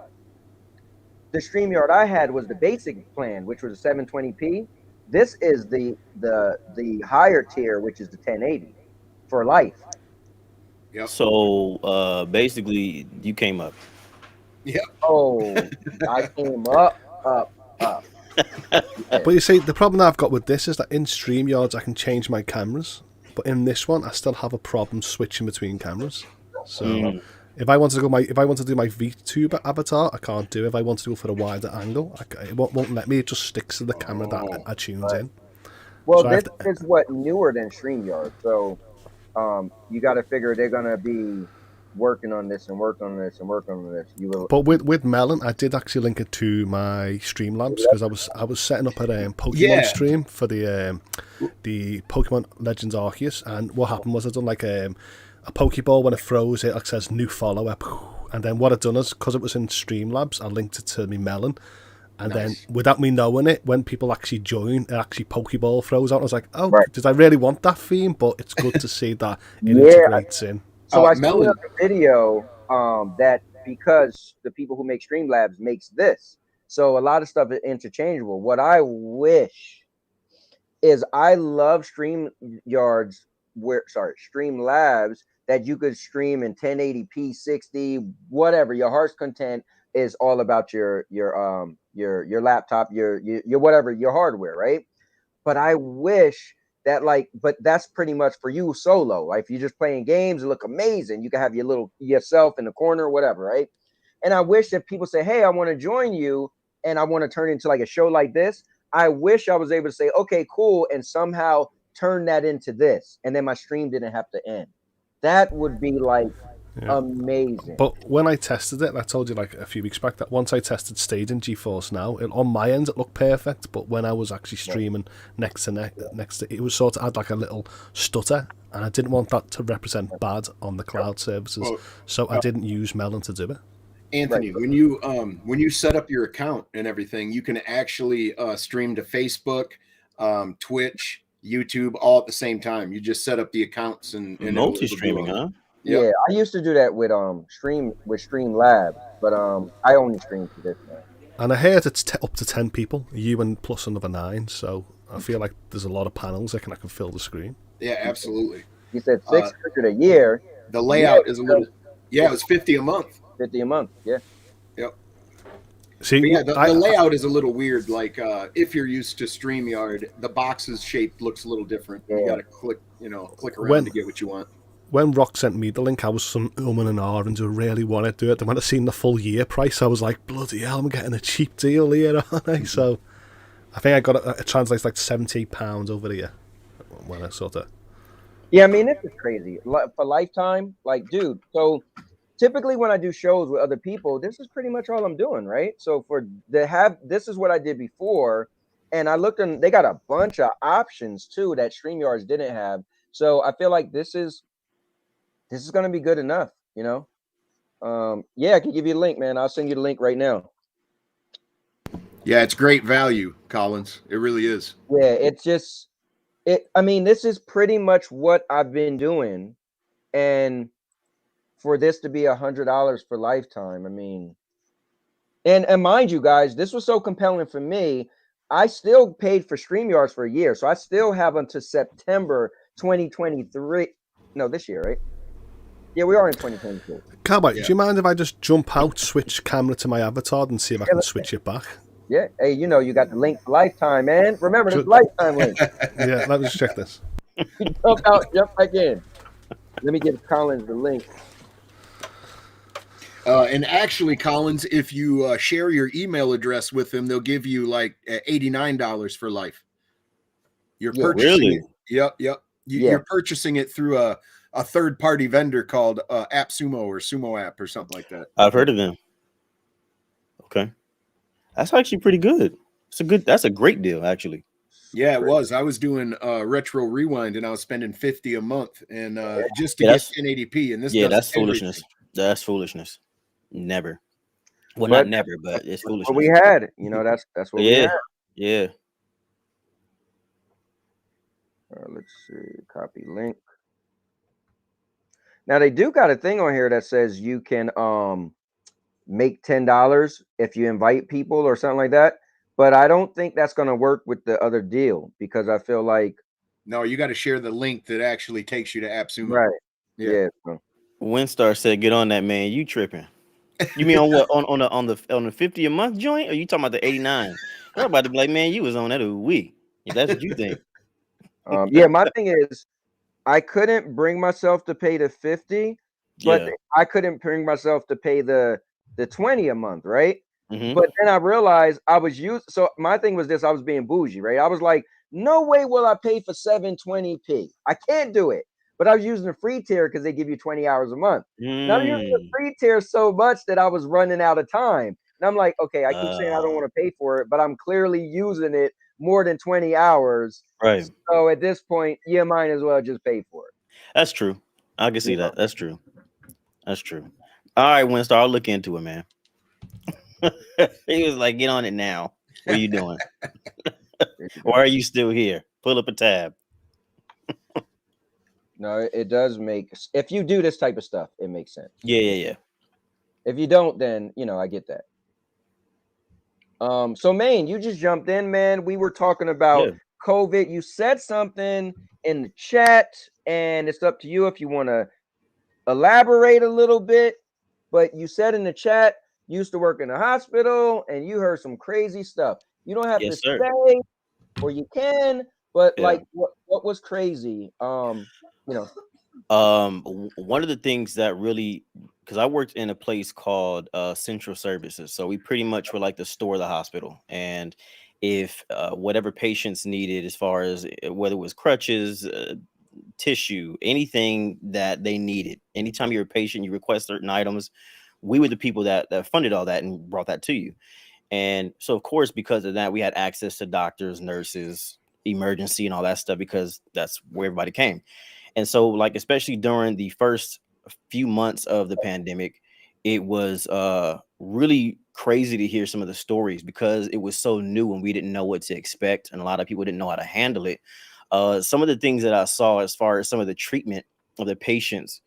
F: the StreamYard I had was the basic plan, which was a 720p. This is the higher tier, which is the 1080 for life.
B: Yep.
G: So basically, you came up.
B: Yep.
F: Oh, I came up.
D: But you see, the problem I've got with this is that in StreamYards I can change my cameras, but in this one I still have a problem switching between cameras. So if I want to do my VTuber avatar, I can't do it. If I want to do it for a wider angle, it won't let me. It just sticks to the camera that I tuned in.
F: Well,
D: So
F: this is what newer than StreamYard. So you got to figure they're gonna be working on this and working on this and working on this.
D: But with Melon, I did actually link it to my Streamlabs because I was setting up a Pokemon stream for the Pokemon Legends Arceus, and what happened was I done like a Pokeball. When it throws it, like says new follower, and then what I've done is, because it was in Streamlabs, I linked it to me Melon, and then without me knowing it, when people actually join, it actually Pokeball throws out. I was like, oh, did I really want that theme? But it's good to see that it integrates in.
F: So I saw a video that because the people who make Streamlabs makes this, so a lot of stuff is interchangeable. What I wish is I love Streamlabs that you could stream in 1080p, 60, whatever. Your heart's content is all about your laptop, your whatever, your hardware, right? But I wish that, but that's pretty much for you solo. Like if you're just playing games, it look amazing. You can have yourself in the corner, whatever, right? And I wish that people say, hey, I want to join you and I want to turn into like a show like this. I wish I was able to say, okay, cool, and somehow turn that into this, and then my stream didn't have to end. That would be amazing.
D: But when I tested it, I told you like a few weeks back that once I tested Stadia and GeForce Now, on my end it looked perfect, but when I was actually streaming next to it was sort of had like a little stutter, and I didn't want that to represent bad on the cloud services, so I didn't use Melon to do it.
B: Anthony, when you set up your account and everything, you can actually stream to Facebook, Twitch, YouTube all at the same time. You just set up the accounts and
G: multi-streaming, huh?
B: Yep.
F: Yeah, I used to do that with Streamlabs, but I only stream for this now.
D: And I heard it's up to 10 people, you and plus another 9, so I feel like there's a lot of panels I can fill the screen.
B: Yeah, absolutely.
F: You said $600 a year.
B: The layout is a little, it was $50 a month.
F: $50 a month, yeah.
B: Yep.
D: See,
B: the layout is a little weird. Like if you're used to StreamYard, the box's shape looks a little different. You got to click around to get what you want.
D: when Rock sent me the link, I was some and ahhing to really want to do it. Then when I seen the full year price, I was like, bloody hell, I'm getting a cheap deal here, aren't I? So I think I got it translates like £70 over here when I sort of.
F: Yeah, I mean, this is crazy. For Lifetime, like, dude, so typically when I do shows with other people, this is pretty much all I'm doing, right? So this is what I did before, and I looked and they got a bunch of options too that StreamYards didn't have. So I feel like this is going to be good enough, you know. Yeah, I can give you a link, man. I'll send you the link right now.
B: Yeah, it's great value, Collins. It really is.
F: Yeah, it's just I mean, this is pretty much what I've been doing, and for this to be $100 for Lifetime, I mean, and mind you guys, this was so compelling for me. I still paid for StreamYards for a year, so I still have until September 2023. No, this year, right? Yeah, we are in 2022.
D: Cowboy,
B: Yeah.
D: do you mind if I just jump out, switch camera to my avatar, and see if I can switch it back?
F: Yeah, hey, you know, you got the link for Lifetime, man. Remember this Lifetime link.
D: Yeah, let me just check this.
F: Jump out, jump back in. Let me give Collins the link.
B: And actually, Collins, if you share your email address with them, they'll give you like $89 for life. You're purchasing
G: really?
B: it. Yep. You're purchasing it through a third-party vendor called AppSumo or Sumo App or something like that.
G: I've heard of them. Okay, that's actually pretty good. That's a great deal, actually.
B: Yeah, it was. I was doing Retro Rewind, and I was spending $50 a month, and just to get 1080p. And this,
G: that's foolishness. That's foolishness. Never. Well, not never, but it's foolishness.
F: What we had, you know, that's what we had.
G: Yeah.
F: Let's see. Copy link. Now they do got a thing on here that says you can make $10 if you invite people or something like that. But I don't think that's going to work with the other deal, because I feel like
B: you got to share the link that actually takes you to AppSumo.
F: Right.
B: Yeah.
G: Windstar said, "Get on that, man. You tripping? You mean on what? on the 50 a month joint? Or you talking about the 89? I'm about to be like, man, you was on that a week. If that's what you think."
F: Yeah, my thing is, I couldn't bring myself to pay the 50, but I couldn't bring myself to pay the 20 a month, right?
G: Mm-hmm.
F: But then I realized so my thing was this: I was being bougie, right? I was like, no way will I pay for 720p. I can't do it. But I was using the free tier because they give you 20 hours a month. Now I'm using the free tier so much that I was running out of time. And I'm like, okay, I keep saying I don't want to pay for it, but I'm clearly using it more than 20 hours.
G: Right.
F: So at this point, you might as well just pay for it.
G: That's true. I can see that. That's true. That's true. All right, Winstar, I'll look into it, man. He was like, get on it now. What are you doing? Why are you still here? Pull up a tab.
F: No, it does make, if you do this type of stuff, it makes sense.
G: Yeah.
F: If you don't, then, you know, I get that. So Mayne, you just jumped in, man. We were talking about COVID. You said something in the chat, and it's up to you if you want to elaborate a little bit. But you said in the chat, you used to work in a hospital, and you heard some crazy stuff. You don't have to say, or you can, but like, what was crazy? You know,
G: one of the things that really, because I worked in a place called Central Services, so we pretty much were like the store of the hospital, and if whatever patients needed, as far as whether it was crutches, tissue, anything that they needed, anytime you're a patient, you request certain items, we were the people that funded all that and brought that to you. And so, of course, because of that, we had access to doctors, nurses, emergency, and all that stuff, because that's where everybody came. And so, like, especially during the first few months of the pandemic, it was really crazy to hear some of the stories, because it was so new and we didn't know what to expect, and a lot of people didn't know how to handle it. Some of the things that I saw as far as some of the treatment of the patients,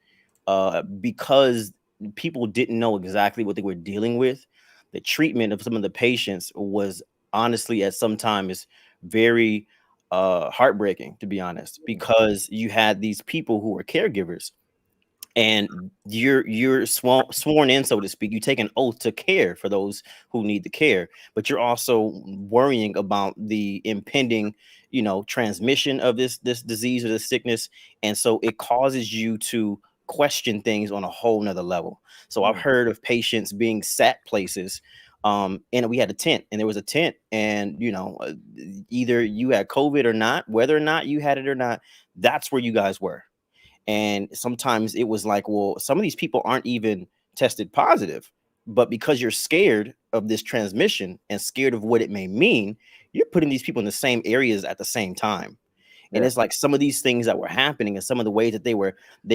G: because people didn't know exactly what they were dealing with, the treatment of some of the patients was honestly at some times very heartbreaking, to be honest, because you had these people who were caregivers, and you're sworn in, so to speak. You take an oath to care for those who need the care, but you're also worrying about the impending, transmission of this disease or this sickness, and so it causes you to question things on a whole nother level. So I've heard of patients being sat places, and we had a tent, and there was a tent, and either you had COVID or not, whether or not you had it or not, that's where you guys were. And sometimes it was like, well, some of these people aren't even tested positive, but because you're scared of this transmission and scared of what it may mean, you're putting these people in the same areas at the same time. And it's like some of these things that were happening and some of the ways that they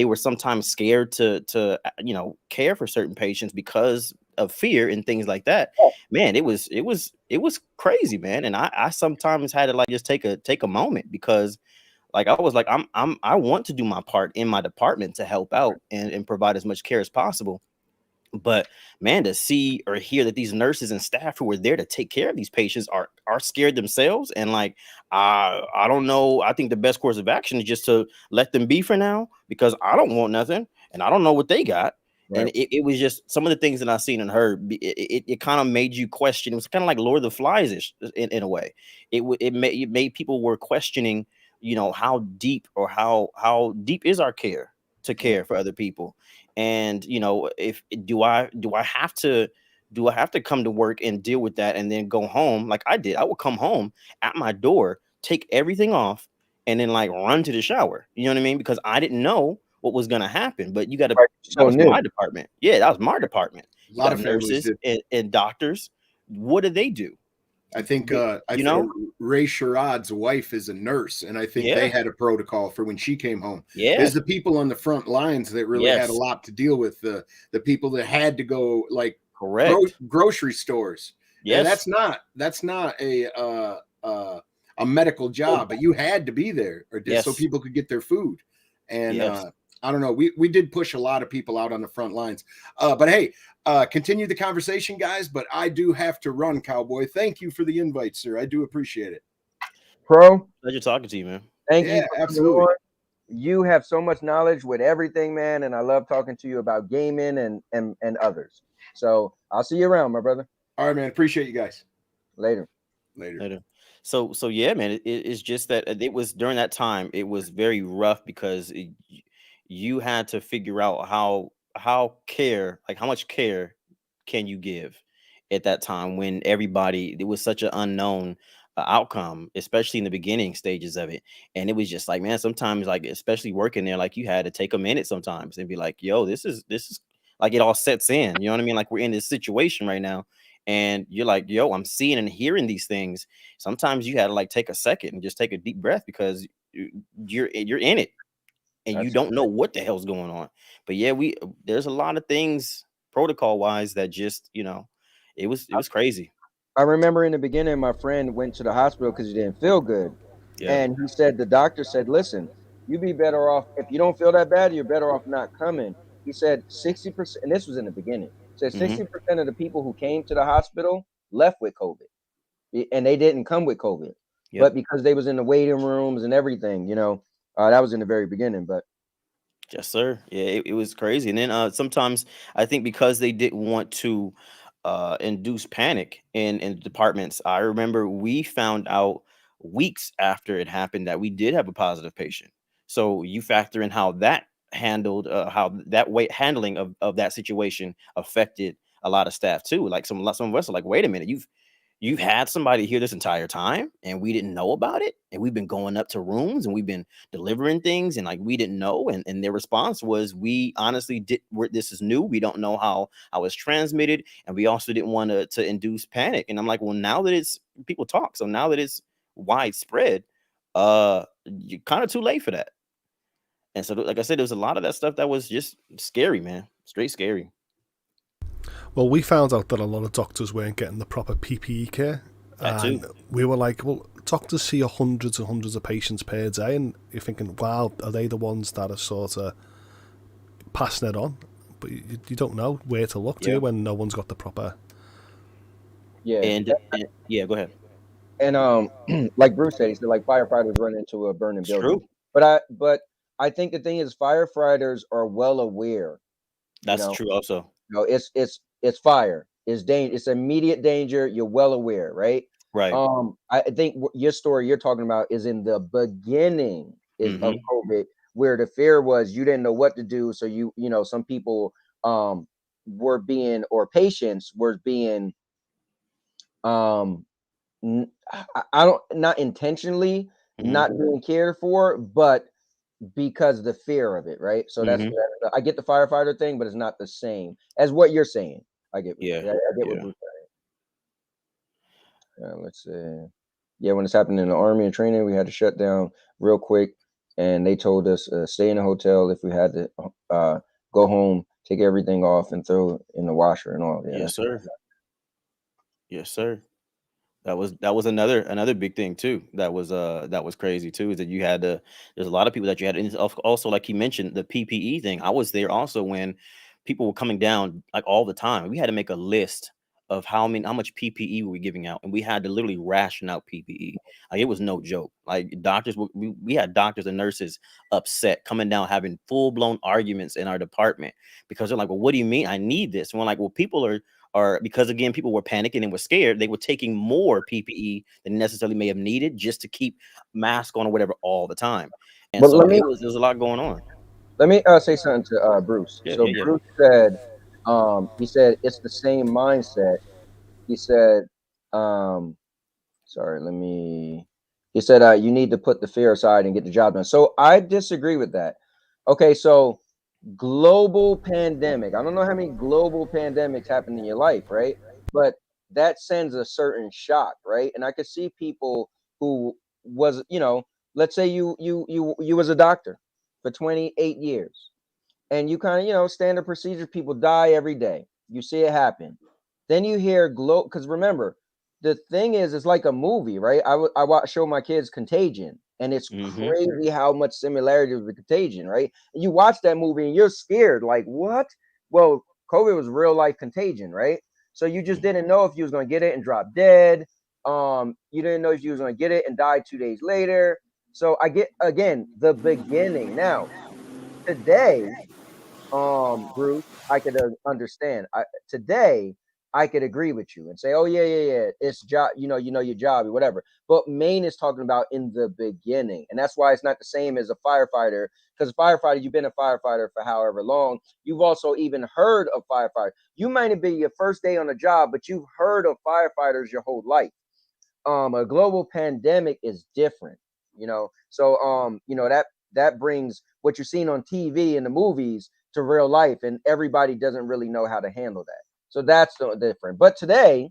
G: were sometimes scared to care for certain patients because of fear and things like that. Man, it was crazy, man. And I sometimes had to like just take a moment, because like I was like, I want to do my part in my department to help out and provide as much care as possible. But man, to see or hear that these nurses and staff who were there to take care of these patients are scared themselves, and like, I don't know. I think the best course of action is just to let them be for now, because I don't want nothing and I don't know what they got. Right. And it was just some of the things that I've seen and heard. It kind of made you question. It was kind of like Lord of the Flies-ish in a way. It made people were questioning, how deep or how deep is our care to care for other people. And if do I have to come to work and deal with that and then go home like I did? I would come home at my door, take everything off, and then like run to the shower. You know what I mean? Because I didn't know what was gonna happen. But you got to. That was my department. Yeah, that was my department. A lot of nurses and doctors. What do they do?
B: I think Ray Sherrod's wife is a nurse, and I think they had a protocol for when she came home. Yeah, it's the people on the front lines that really had a lot to deal with, the people that had to go like grocery stores. Yeah, that's not a medical job, but you had to be there so people could get their food. And I don't know, we did push a lot of people out on the front lines. But hey, continue the conversation, guys, but I do have to run, Cowboy. Thank you for the invite, sir. I do appreciate it.
F: Pro,
G: pleasure talking to you, man.
F: Thank you. Absolutely. You have so much knowledge with everything, man, and I love talking to you about gaming and others. So I'll see you around, my brother.
B: All right, man. Appreciate you guys.
F: Later.
G: So yeah, man, it's just that it was during that time, it was very rough because you had to figure out how much care can you give at that time when it was such an unknown outcome, especially in the beginning stages of it. And it was just like, man, sometimes like, especially working there, like you had to take a minute sometimes and be like, yo, this is like, it all sets in, you know what I mean? Like, we're in this situation right now, and you're like, yo, I'm seeing and hearing these things. Sometimes you had to like take a second and just take a deep breath, because you're in it. And you don't know what the hell's going on. But yeah, there's a lot of things protocol wise that just, it was crazy.
F: I remember in the beginning, my friend went to the hospital because he didn't feel good. Yeah. And he said, the doctor said, listen, you'd be better off, if you don't feel that bad, you're better off not coming. He said 60%, and this was in the beginning, said 60% of the people who came to the hospital left with COVID. And they didn't come with COVID. Yep. But because they was in the waiting rooms and everything, that was in the very beginning. But
G: yes, sir. Yeah, it was crazy. And then sometimes I think because they didn't want to induce panic in departments, I remember we found out weeks after it happened that we did have a positive patient. So you factor in how that handled, how that handling of that situation affected a lot of staff too. Like some of us are like, wait a minute, you've had somebody here this entire time and we didn't know about it, and we've been going up to rooms and we've been delivering things and like we didn't know. And their response was, we honestly this is new, we don't know how it's transmitted, and we also didn't want to induce panic. And I'm like, well, now that it's people talk, so now that it's widespread, you're kind of too late for that. And so like I said, there was a lot of that stuff that was just scary, man. Straight scary.
D: Well, we found out that a lot of doctors weren't getting the proper PPE care. And we were like, well, doctors see hundreds and hundreds of patients per day, and you're thinking, wow, are they the ones that are sort of passing it on? But you don't know where to look to when no one's got the proper...
F: Yeah.
G: And go ahead.
F: And like Bruce said, he said like firefighters run into a burning building.
G: True.
F: But I think the thing is, firefighters are well aware.
G: That's true also.
F: It's fire. It's danger. It's immediate danger. You're well aware, right?
G: Right.
F: I think your story you're talking about is in the beginning of COVID, where the fear was you didn't know what to do. So you know, some people were being, or patients were being I don't, not intentionally not being cared for, but because the fear of it, right? So that's I get the firefighter thing, but it's not the same as what you're saying. I get,
G: Yeah.
F: I get what Bruce saying. Let's see. Yeah, when it's happening in the army and training, we had to shut down real quick, and they told us stay in a hotel if we had to go home, take everything off, and throw it in the washer and all. Yeah,
G: Yes, sir. Yes, sir. That was another big thing too. That was crazy too. Is that you had to? There's a lot of people that you had, and also like he mentioned the PPE thing. I was there also when people were coming down like all the time. We had to make a list of how much PPE were we giving out, and we had to literally ration out PPE. Like it was no joke. Like doctors, we had doctors and nurses upset, coming down having full blown arguments in our department because they're like, "Well, what do you mean? I need this?" And we're like, "Well, people are because again, people were panicking and were scared. They were taking more PPE than necessarily may have needed just to keep mask on or whatever all the time." And
F: but
G: so there was a lot going on.
F: let me say something to Bruce.
G: Yeah,
F: So
G: yeah, yeah.
F: Bruce said, he said it's the same mindset. He said, sorry, he said, you need to put the fear aside and get the job done. So I disagree with that. Okay, so global pandemic. I don't know how many global pandemics happen in your life, right? But that sends a certain shock, right? And I could see people who was, you know, let's say you was a doctor for 28 years, and you kind of, you know, standard procedure, people die every day. You see it happen. Then you hear because remember, the thing is, it's like a movie, right? Show my kids Contagion, and it's crazy how much similarity with Contagion, right? And you watch that movie and you're scared, like, what? Well, COVID was real life contagion, right? So you just didn't know if you was gonna get it and drop dead. You didn't know if you was gonna get it and die 2 days later. So I get, again, the beginning. Now, today, Bruce, I could understand. Today I could agree with you and say, oh yeah, it's job, you know your job or whatever. But Mayne is talking about in the beginning, and that's why it's not the same as a firefighter. Because a firefighter, you've been a firefighter for however long. You've also even heard of firefighters. You might have been your first day on the job, but you've heard of firefighters your whole life. A global pandemic is different, you know. So you know, that brings what you're seeing on TV and the movies to real life, and everybody doesn't really know how to handle that. So that's so different. But today,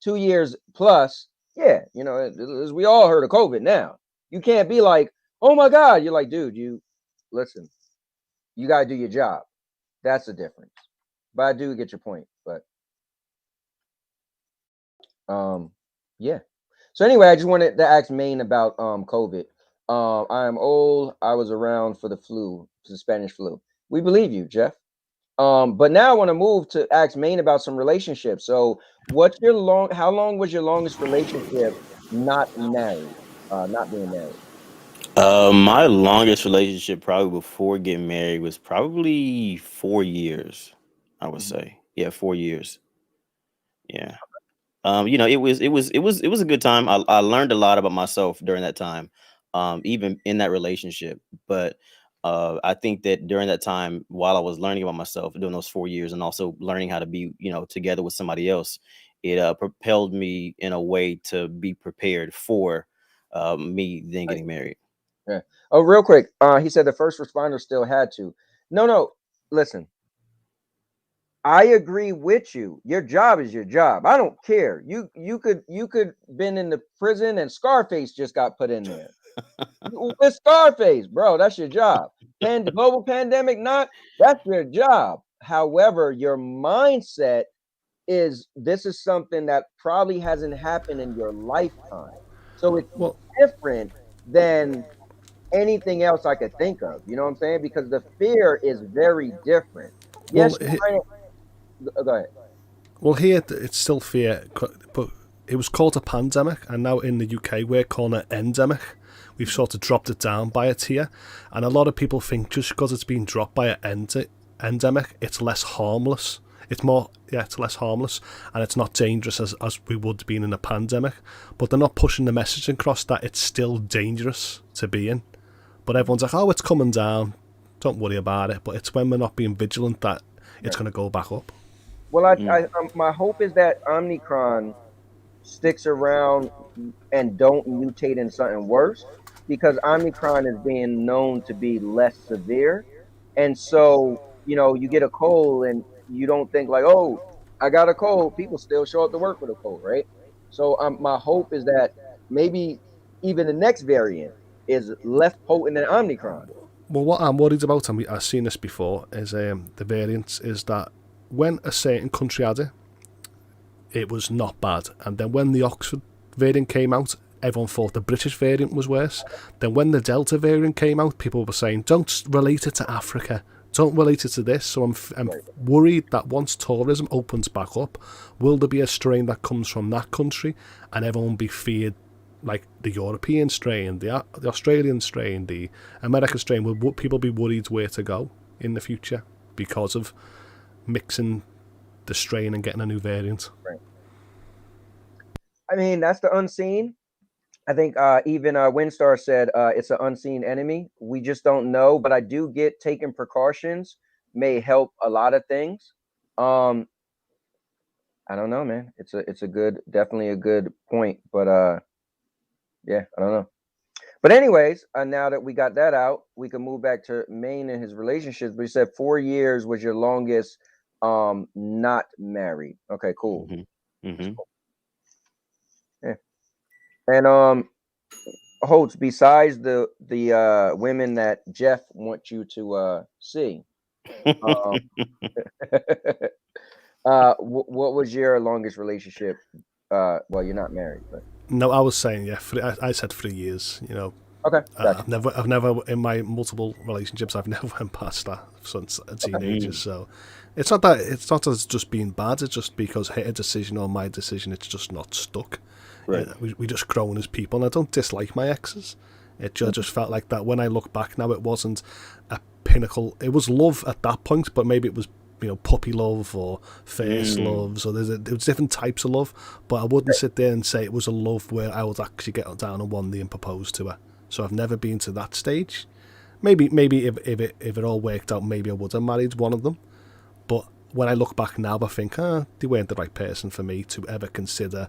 F: 2 years plus, yeah, you know, as we all heard of COVID now. You can't be like, oh my God. You're like, dude, you listen, you gotta do your job. That's the difference. But I do get your point. But yeah. So anyway, I just wanted to ask Mayne about COVID. I am old. I was around for the Spanish flu. We believe you, Jeff. But now I want to move to ask Mayne about some relationships. So how long was your longest relationship not married? Not being married.
G: My longest relationship probably before getting married was probably 4 years, I would say. Yeah, 4 years. Yeah. You know, it was a good time. I learned a lot about myself during that time, even in that relationship. But I think that during that time, while I was learning about myself during those 4 years, and also learning how to be, you know, together with somebody else, it propelled me in a way to be prepared for me then getting married.
F: Yeah. Oh, real quick. He said the first responder still had to. No. Listen. I agree with you. Your job is your job. I don't care. You could been in the prison and Scarface just got put in there. It's Scarface, bro. That's your job. Global pandemic, that's your job. However, your mindset is this is something that probably hasn't happened in your lifetime. So it's different than anything else I could think of. You know what I'm saying? Because the fear is very different. Yes, go ahead.
D: Well, here it's still fear, but it was called a pandemic, and now in the UK we're calling it endemic. We've sort of dropped it down by a tier, and a lot of people think just because it's been dropped by an endemic, it's less harmless. It's more, it's less harmless, and it's not dangerous as we would have been in a pandemic. But they're not pushing the message across that it's still dangerous to be in. But everyone's like, oh, it's coming down, don't worry about it. But it's when we're not being vigilant that it's going to go back up.
F: Well, my hope is that Omicron sticks around and don't mutate in something worse, because Omicron is being known to be less severe. And so, you get a cold and you don't think like, oh, I got a cold. People still show up to work with a cold, right? So my hope is that maybe even the next variant is less potent than Omicron.
D: Well, what I'm worried about, and I've seen this before, is the variants, is that when a certain country had it, it was not bad. And then when the Oxford variant came out, everyone thought the British variant was worse. Then when the Delta variant came out, people were saying, don't relate it to Africa. Don't relate it to this. So I'm worried that once tourism opens back up, will there be a strain that comes from that country and everyone will be feared, like the European strain, the Australian strain, the American strain? Will people be worried where to go in the future because of mixing the strain and getting a new variant?
F: Right. I mean, that's the unseen. I think even Windstar said it's an unseen enemy. We just don't know, but I do get taking precautions may help a lot of things. I don't know, man. It's definitely a good point, but yeah, I don't know. But anyways, now that we got that out, we can move back to Mayne and his relationships. But he said 4 years was your longest not married. Okay, cool.
G: Mm-hmm.
F: Yeah. And Hoults, besides the women that Jeff wants you to see, what was your longest relationship? Well, you're not married, but
D: no, I was saying I said 3 years.
F: Okay. Gotcha.
D: I've never in my multiple relationships, I've never went past that since a teenager.
F: Okay.
D: So it's not that it's just been bad. It's just because her decision or my decision, it's just not stuck.
G: Right.
D: We just grown as people, and I don't dislike my exes. It just felt like that when I look back now. It wasn't a pinnacle. It was love at that point, but maybe it was puppy love or first love. So there was different types of love, but I wouldn't sit there and say it was a love where I would actually get down on one knee and propose to her. So I've never been to that stage. Maybe if it all worked out, maybe I would have married one of them. But when I look back now, I think they weren't the right person for me to ever consider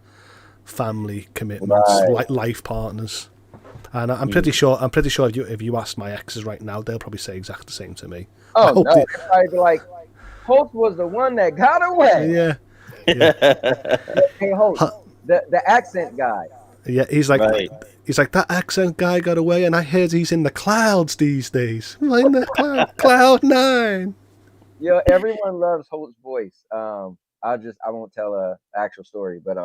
D: family commitments, life partners. And I'm pretty sure if you ask my exes right now, they'll probably say exactly the same to me.
F: Oh no, I'd be like, Hoults was the one that got away.
D: Yeah.
F: Hey, Hoults, the accent guy.
D: Yeah, he's like that accent guy got away, and I heard he's in the clouds these days. In the cloud 9.
F: Yeah, everyone loves Hoults' voice. I won't tell a actual story, but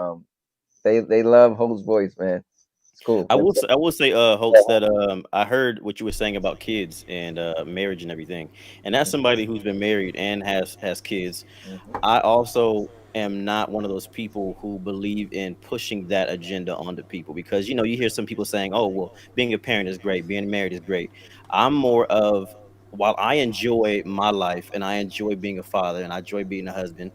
F: they love Hoults' voice, man. It's cool.
G: I will say, Hoults, that I heard what you were saying about kids and marriage and everything. And as somebody who's been married and has kids, I also am not one of those people who believe in pushing that agenda onto people, because you hear some people saying, oh, well, being a parent is great, being married is great. I'm more of, while I enjoy my life and I enjoy being a father and I enjoy being a husband,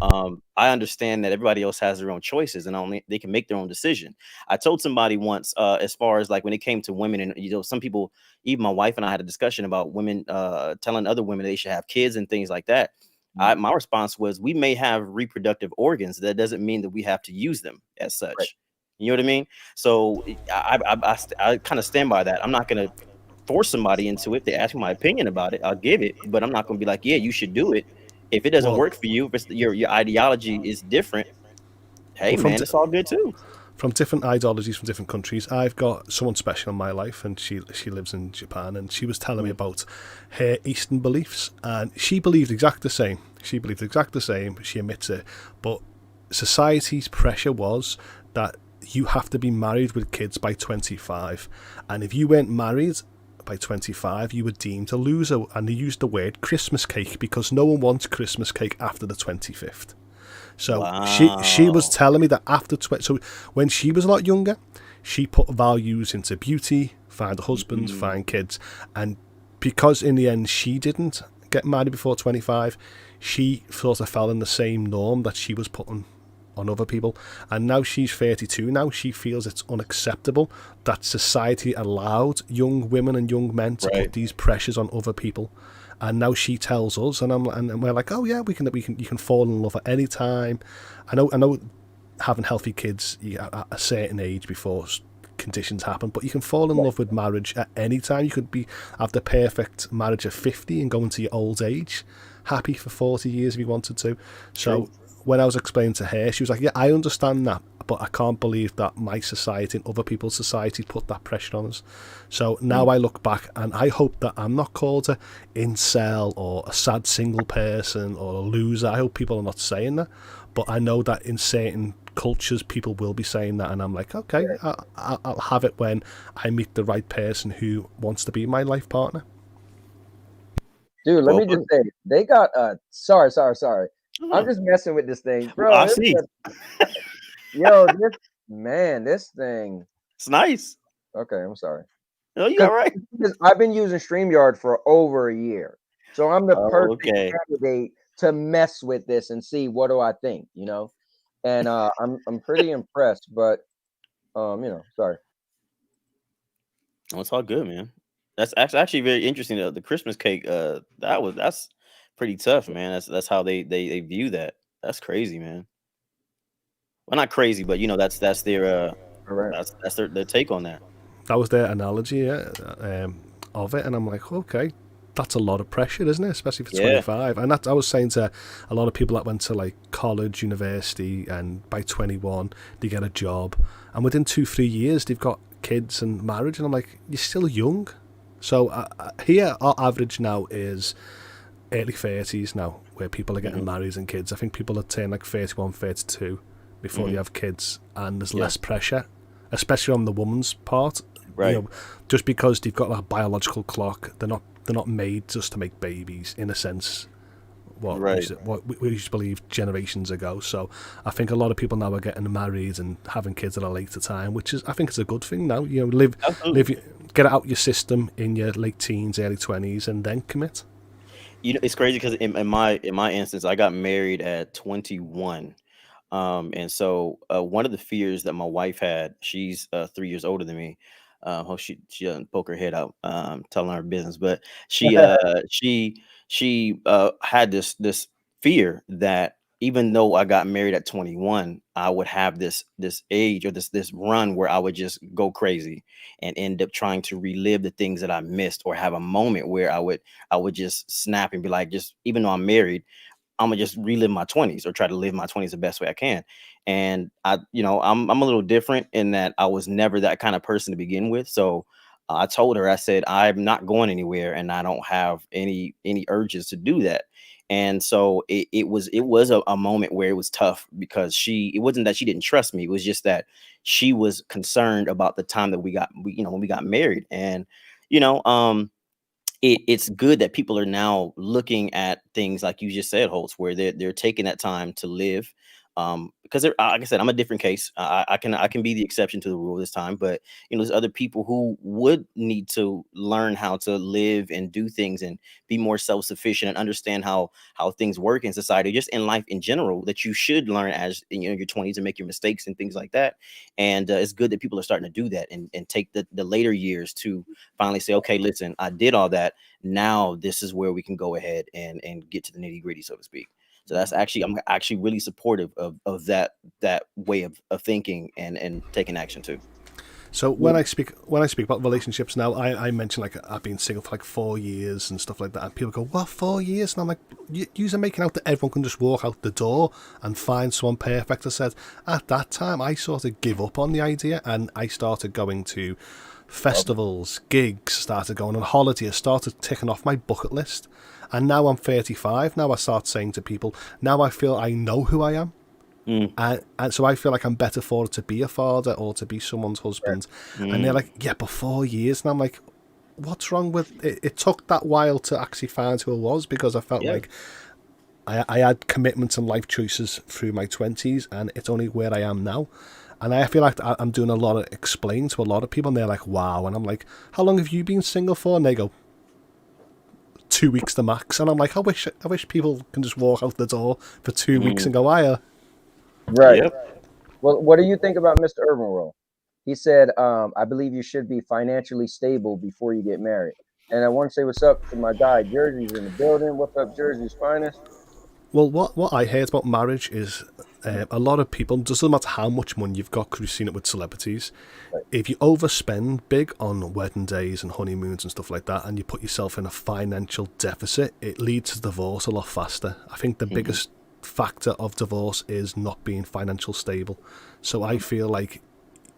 G: I understand that everybody else has their own choices and they can make their own decision. I told somebody once, as far as like when it came to women, and some people, even my wife and I had a discussion about women telling other women they should have kids and things like that. My response was, we may have reproductive organs. That doesn't mean that we have to use them as such. Right. You know what I mean? So I kind of stand by that. I'm not going to force somebody into it. They ask me my opinion about it, I'll give it, but I'm not going to be like, yeah, you should do it. If it doesn't work for you, if your ideology is different, hey, man, it's all good too.
D: From different ideologies from different countries, I've got someone special in my life, and she lives in Japan, and she was telling me about her Eastern beliefs, and she believed exactly the same. She admits it, but society's pressure was that you have to be married with kids by 25, and if you weren't married by 25, you were deemed a loser, and they used the word Christmas cake because no one wants Christmas cake after the 25th. So she was telling me that so when she was a lot younger, she put values into beauty, find a husband, find kids, and because in the end she didn't get married before 25, she sort of fell in the same norm that she was putting on other people. And now she's 32 now, she feels it's unacceptable that society allowed young women and young men to put these pressures on other people. And now she tells us, and we're like, oh yeah, you can fall in love at any time. I know having healthy kids at a certain age before conditions happen, but you can fall in love with marriage at any time. You could have the perfect marriage at 50 and go into your old age happy for 40 years if you wanted to. So when I was explaining to her, she was like, yeah, I understand that, but I can't believe that my society and other people's society put that pressure on us. So now I look back and I hope that I'm not called a incel or a sad single person or a loser. I hope people are not saying that, but I know that in certain cultures people will be saying that, and I'm like, okay, I'll have it when I meet the right person who wants to be my life partner.
F: Dude, let me just say, they got sorry. I'm just messing with this thing, bro.
G: I see.
F: Yo, this thing.
G: It's nice.
F: Okay, I'm sorry.
G: Oh, you all right?
F: I've been using StreamYard for over a year, so I'm the perfect candidate to mess with this and see what do I think, you know. And I'm pretty impressed, but sorry.
G: Oh, it's all good, man. That's actually very interesting. The Christmas cake, that's pretty tough, man. That's how they view that. That's crazy, man. Well, not crazy, but that's their that's their take on that.
D: That was their analogy of it, and I'm like, okay, that's a lot of pressure, isn't it? Especially for 25. And I was saying to a lot of people that went to like college, university, and by 21 they get a job, and within 2-3 years they've got kids and marriage, and I'm like, you're still young. So here our average now is early 30s now, where people are getting married and kids. I think people are turning like 31, 32 before they have kids, and there's less pressure, especially on the woman's part.
G: Right.
D: Just because they've got that biological clock, they're not made just to make babies in a sense. What we used to believe generations ago. So I think a lot of people now are getting married and having kids at a later time, which I think is a good thing now. Get it out your system in your late teens, early 20s, and then commit.
G: It's crazy because in my instance, I got married at 21. And so one of the fears that my wife had, she's 3 years older than me. Hope she doesn't poke her head out, telling her business, but she had this fear that even though I got married at 21, I would have this age or this run where I would just go crazy and end up trying to relive the things that I missed, or have a moment where I would just snap and be like, just even though I'm married, I'm gonna just relive my 20s or try to live my 20s the best way I can. And I'm a little different in that I was never that kind of person to begin with. So I told her, I said, I'm not going anywhere, and I don't have any urges to do that. And so it was a moment where it was tough, because it wasn't that she didn't trust me. It was just that she was concerned about the time that when we got married. And it's good that people are now looking at things like you just said, Hoults, where they're taking that time to live. Because like I said, I'm a different case. I can be the exception to the rule this time, but there's other people who would need to learn how to live and do things and be more self-sufficient and understand how things work in society, just in life in general, that you should learn as in your 20s and make your mistakes and things like that. And it's good that people are starting to do that and take the later years to finally say, okay, listen, I did all that. Now this is where we can go ahead and get to the nitty-gritty, so to speak. So I'm actually really supportive of that way of thinking and taking action too.
D: So when I speak about relationships now, I mention like I've been single for like 4 years and stuff like that, and people go, "What, 4 years?" And I'm like, "You're making out that everyone can just walk out the door and find someone perfect." I said at that time I sort of give up on the idea, and I started going to festivals, gigs, started going on holidays, started ticking off my bucket list. And now I'm 35. Now I start saying to people, now I feel I know who I am. And so I feel like I'm better for it to be a father or to be someone's husband. And they're like, yeah, but 4 years. And I'm like, what's wrong with it? It took that while to actually find who I was, because I felt like I had commitments and life choices through my 20s, and it's only where I am now. And I feel like I'm doing a lot of explain to a lot of people, and they're like, wow. And I'm like, how long have you been single for? And they go, 2 weeks the max. And I'm like, I wish people can just walk out the door for 2 weeks and go,
F: Right.
G: Yep.
F: Well, what do you think about Mr. Urban World? He said, I believe you should be financially stable before you get married. And I want to say what's up to my guy, Jersey's in the building. What's up, Jersey's finest?
D: Well, what I heard about marriage is a lot of people, doesn't matter how much money you've got, because we've seen it with celebrities,
F: Right.
D: if you overspend big on wedding days and honeymoons and stuff like that, and you put yourself in a financial deficit, it leads to divorce a lot faster. I think the biggest factor of divorce is not being financial stable. So I feel like,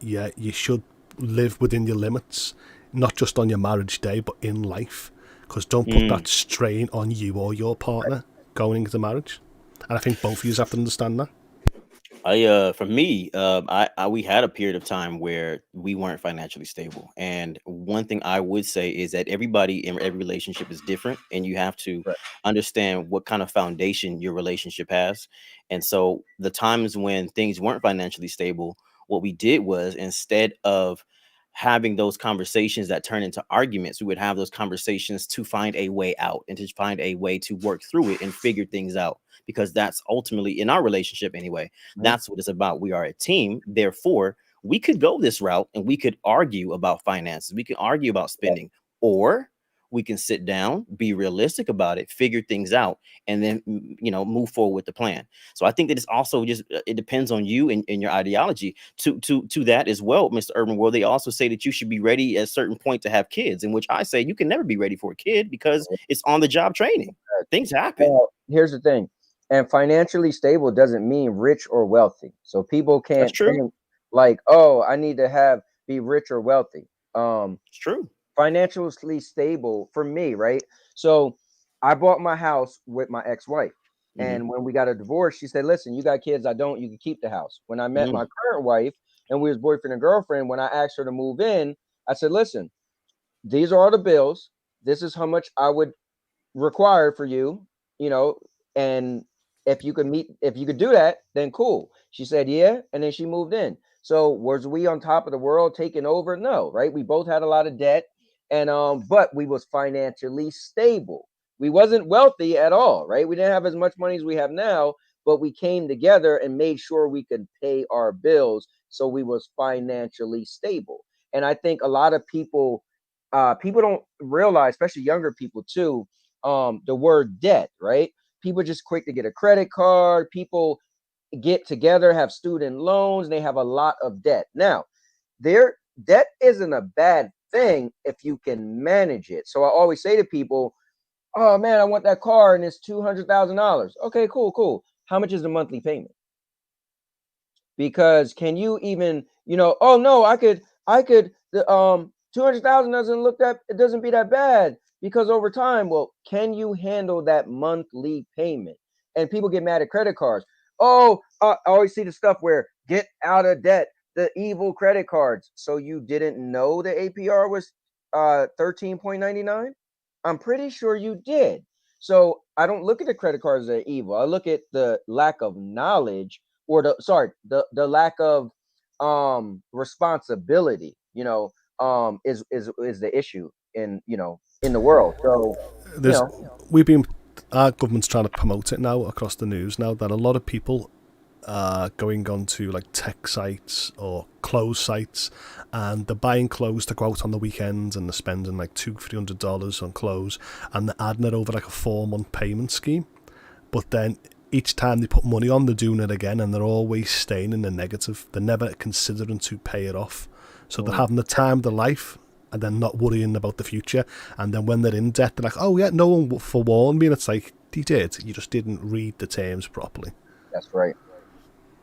D: yeah, you should live within your limits, not just on your marriage day, but in life, because don't put that strain on you or your partner going into marriage. And I think both of you have to understand that.
G: For me, we had a period of time where we weren't financially stable, and one thing I would say is that everybody in every relationship is different, and you have to
F: Right.
G: understand what kind of foundation your relationship has. And so, the times when things weren't financially stable, what we did was, instead of having those conversations that turn into arguments, we would have those conversations to find a way out and to find a way to work through it and figure things out, because that's ultimately, in our relationship anyway, that's what it's about. We are a team. Therefore, we could go this route and we could argue about finances. We can argue about spending, or we can sit down, be realistic about it, figure things out, and then, move forward with the plan. So I think that it's also just, it depends on you and your ideology to that as well, Mr. Urban World. They also say that you should be ready at a certain point to have kids, in which I say you can never be ready for a kid because it's on the job training. Things happen.
F: Well, here's the thing. And financially stable doesn't mean rich or wealthy. So people
G: That's
F: can't
G: true.
F: think like, oh, I need to be rich or wealthy.
G: It's true.
F: Financially stable for me, right? So I bought my house with my ex-wife. And when we got a divorce, she said, listen, you got kids, I don't, you can keep the house. When I met my current wife and we was boyfriend and girlfriend, when I asked her to move in, I said, listen, these are all the bills. This is how much I would require for you, and if you could do that, then cool. She said, yeah. And then she moved in. So was we on top of the world taking over? No, right? We both had a lot of debt, and but we was financially stable. We wasn't wealthy at all, right? We didn't have as much money as we have now, but we came together and made sure we could pay our bills, so we was financially stable. And I think a lot of people don't realize, especially younger people too, the word debt, right? People just quick to get a credit card. People get together, have student loans, and they have a lot of debt. Now, their debt isn't a bad thing if you can manage it. So I always say to people, oh man, I want that car and it's $200,000. Okay, cool. How much is the monthly payment? Because can you even, oh no, I could, the 200,000 doesn't be that bad, because over time, well, can you handle that monthly payment? And people get mad at credit cards. Oh, I always see the stuff where get out of debt, the evil credit cards. So you didn't know the APR was 13.99? I'm pretty sure you did. So I don't look at the credit cards as evil. I look at the lack of knowledge, or the lack of responsibility, is the issue in the world. So
D: There's, our government's trying to promote it now across the news now, that a lot of people are going on to like tech sites or clothes sites, and they're buying clothes to go out on the weekends, and they're spending like $200-300 on clothes, and they're adding it over like a 4-month payment scheme. But then each time they put money on, they're doing it again, and they're always staying in the negative. They're never considering to pay it off. So they're having the time of their life, and then not worrying about the future. And then when they're in debt, they're like, oh yeah, no one forewarned me. And it's like, you did. You just didn't read the terms properly.
F: That's right.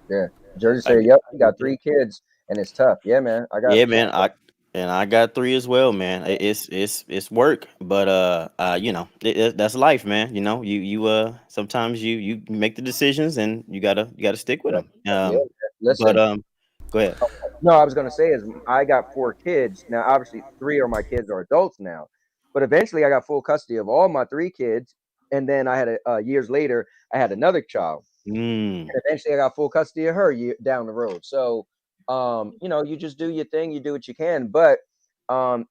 F: Yeah. Jersey said, yep, you got 3 kids and it's tough. Yeah, man.
G: I got 3 as well, man. It's work, but that's life, man. You sometimes you make the decisions and you gotta stick with them.
F: Yeah. Listen.
G: Go ahead.
F: No, I was gonna say is I got 4 kids now. Obviously, 3 of my kids are adults now, but eventually I got full custody of all my 3 kids, and then I had years later I had another child, and eventually I got full custody of her down the road. So, you just do your thing, you do what you can, but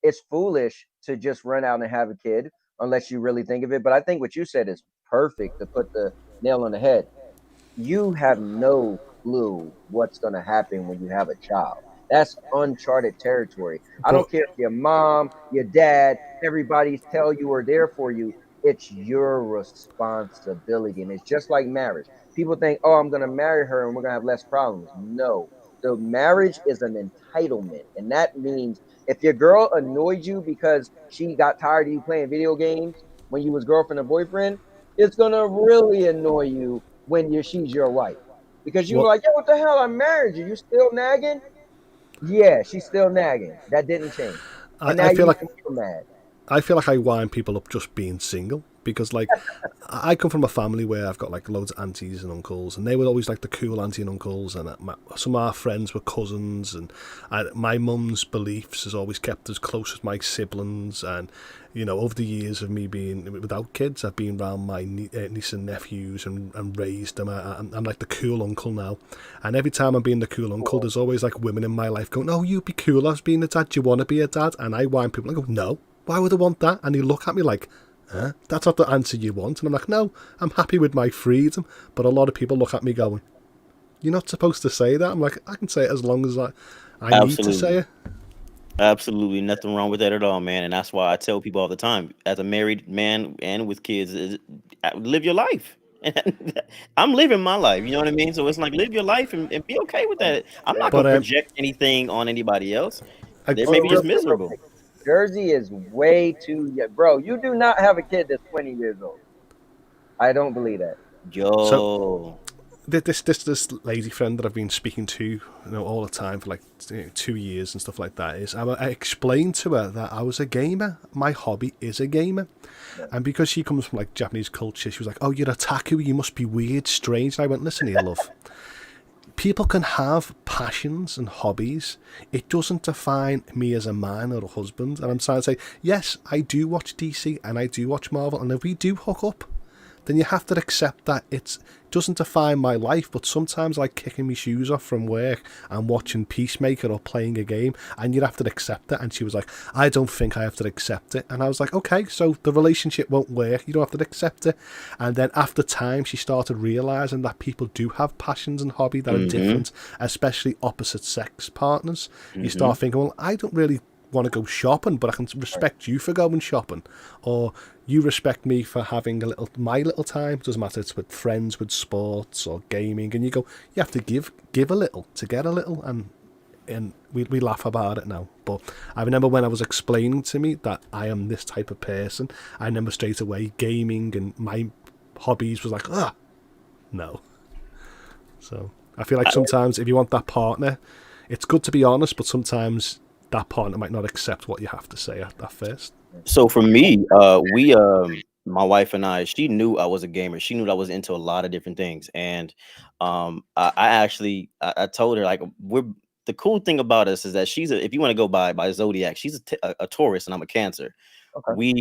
F: it's foolish to just run out and have a kid unless you really think of it. But I think what you said is perfect to put the nail on the head. You have no clue what's going to happen when you have a child. That's uncharted territory. I
D: But
F: don't care if your mom, your dad, everybody's tell you or there for you. It's your responsibility. And it's just like marriage. People think, oh, I'm going to marry her and we're going to have less problems. No, the marriage is an entitlement. And that means if your girl annoyed you because she got tired of you playing video games when you was girlfriend and boyfriend, it's going to really annoy you when she's your wife, because you were
D: what
F: like, yo, what the hell? I married you. You still nagging? Yeah, she's still nagging. That didn't change. And now
D: I feel
F: you
D: like
F: even more mad.
D: I wind people up just being single, because like I come from a family where I've got like loads of aunties and uncles, and they were always like the cool auntie and uncles, and some of our friends were cousins, and my mum's beliefs has always kept us close as my siblings. And you know, over the years of me being without kids, I've been around my niece and nephews and raised them. I'm like the cool uncle now, and every time I'm being the cool uncle, there's always like women in my life going, "Oh, you'd be cool as being a dad. Do you want to be a dad?" And I wind people. I go, "No, why would I want that?" And they look at me like, huh? That's not the answer you want. And I'm like, no, I'm happy with my freedom. But a lot of people look at me going, you're not supposed to say that. I'm like, I can say it as long as I need to say it.
G: Absolutely nothing wrong with that at all, man. And that's why I tell people all the time, as a married man and with kids, live your life. I'm living my life, you know what I mean? So it's like, live your life and be okay with that. I'm not
D: But
G: gonna project anything on anybody else. They may
F: Hold
G: be
F: on, real
G: just
F: quick, real
G: miserable.
F: quick. Jersey is way too young. Bro, you do not have a kid that's 20 years old. I don't believe that.
D: So
G: Yo,
D: this lady friend that I've been speaking to, you know, all the time for like 2 years and stuff like that, is I explained to her that I was a gamer. My hobby is a gamer. And because she comes from like Japanese culture, she was like, oh, you're a taku, you must be weird, strange. And I went, listen here, love. People can have passions and hobbies. It doesn't define me as a man or a husband. And I'm trying to say, yes, I do watch DC and I do watch Marvel. And if we do hook up, then you have to accept that it doesn't define my life. But sometimes I like kicking my shoes off from work and watching Peacemaker or playing a game, and you'd have to accept it. And she was like, I don't think I have to accept it. And I was like, okay, so the relationship won't work. You don't have to accept it. And then after time, she started realizing that people do have passions and hobby that are different, especially opposite sex partners. You start thinking, well, I don't really want to go shopping, but I can respect you for going shopping, or you respect me for having my little time. Doesn't matter, it's with friends, with sports or gaming, and you go, you have to give a little to get a little, and we laugh about it now. But I remember when I was explaining to me that I am this type of person, I remember straight away gaming and my hobbies was like, no. So I feel like sometimes if you want that partner, it's good to be honest, but sometimes that partner might not accept what you have to say at first.
G: so for me, my wife and I, she knew I was a gamer. She knew that I was into a lot of different things, and I told her, like, the cool thing about us is that if you want to go by zodiac, she's a Taurus and I'm a Cancer.
F: Okay.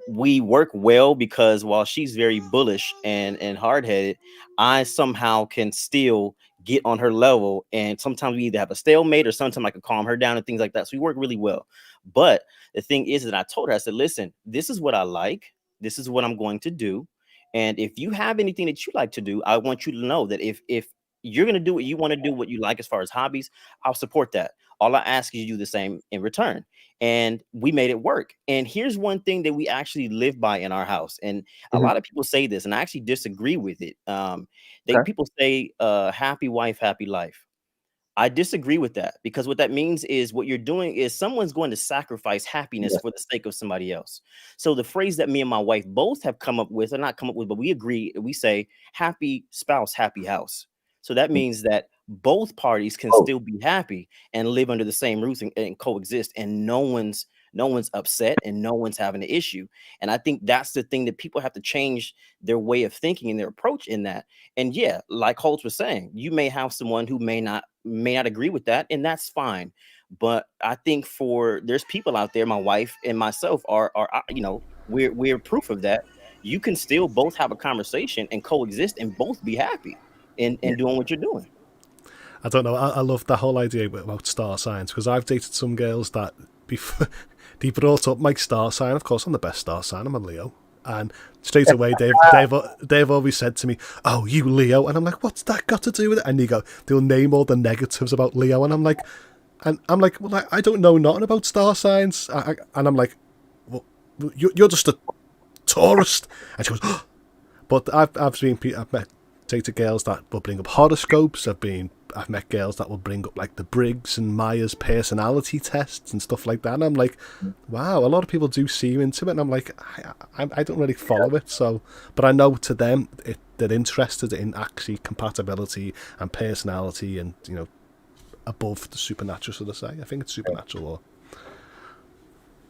G: We work well because while she's very bullish and hard-headed, I somehow can still get on her level, and sometimes we either have a stalemate or sometimes I can calm her down and things like that. So we work really well. But the thing is that I told her, I said, listen, this is what I like, this is what I'm going to do, and if you have anything that you like to do, I want you to know that if you're going to do what you want to do, what you like as far as hobbies, I'll support that. All I ask is you do the same in return. And we made it work. And here's one thing that we actually live by in our house. And a lot of people say this, and I actually disagree with it. People say, happy wife, happy life. I disagree with that, because what that means is what you're doing is someone's going to sacrifice happiness for the sake of somebody else. So the phrase that me and my wife both have come up with, or not come up with, but we agree, we say, happy spouse, happy house. So that means that both parties can still be happy and live under the same roof and coexist, and no one's upset and no one's having an issue. And I think that's the thing that people have to change their way of thinking and their approach in that. And yeah, like Hoults was saying, you may have someone who may not agree with that, and that's fine. But I think there's people out there, my wife and myself are we're proof of that. You can still both have a conversation and coexist and both be happy and doing what you're doing.
D: I don't know. I love the whole idea about star signs, because I've dated some girls that they brought up my star sign. Of course, I'm the best star sign. I'm a Leo. And straight away, Dave always said to me, "Oh, you Leo," and I'm like, "What's that got to do with it?" And they'll name all the negatives about Leo, and I'm like, "Well, I don't know nothing about star signs," and I'm like, "Well, you're just a tourist," and she goes, oh. But I've met dated girls that will bring up horoscopes. I've met girls that will bring up like the Briggs and Myers personality tests and stuff like that. And I'm like, wow, a lot of people do see you into it. And I'm like, I don't really follow it. So, but I know to them, they're interested in actually compatibility and personality and, above the supernatural, so to say. I think it's supernatural or.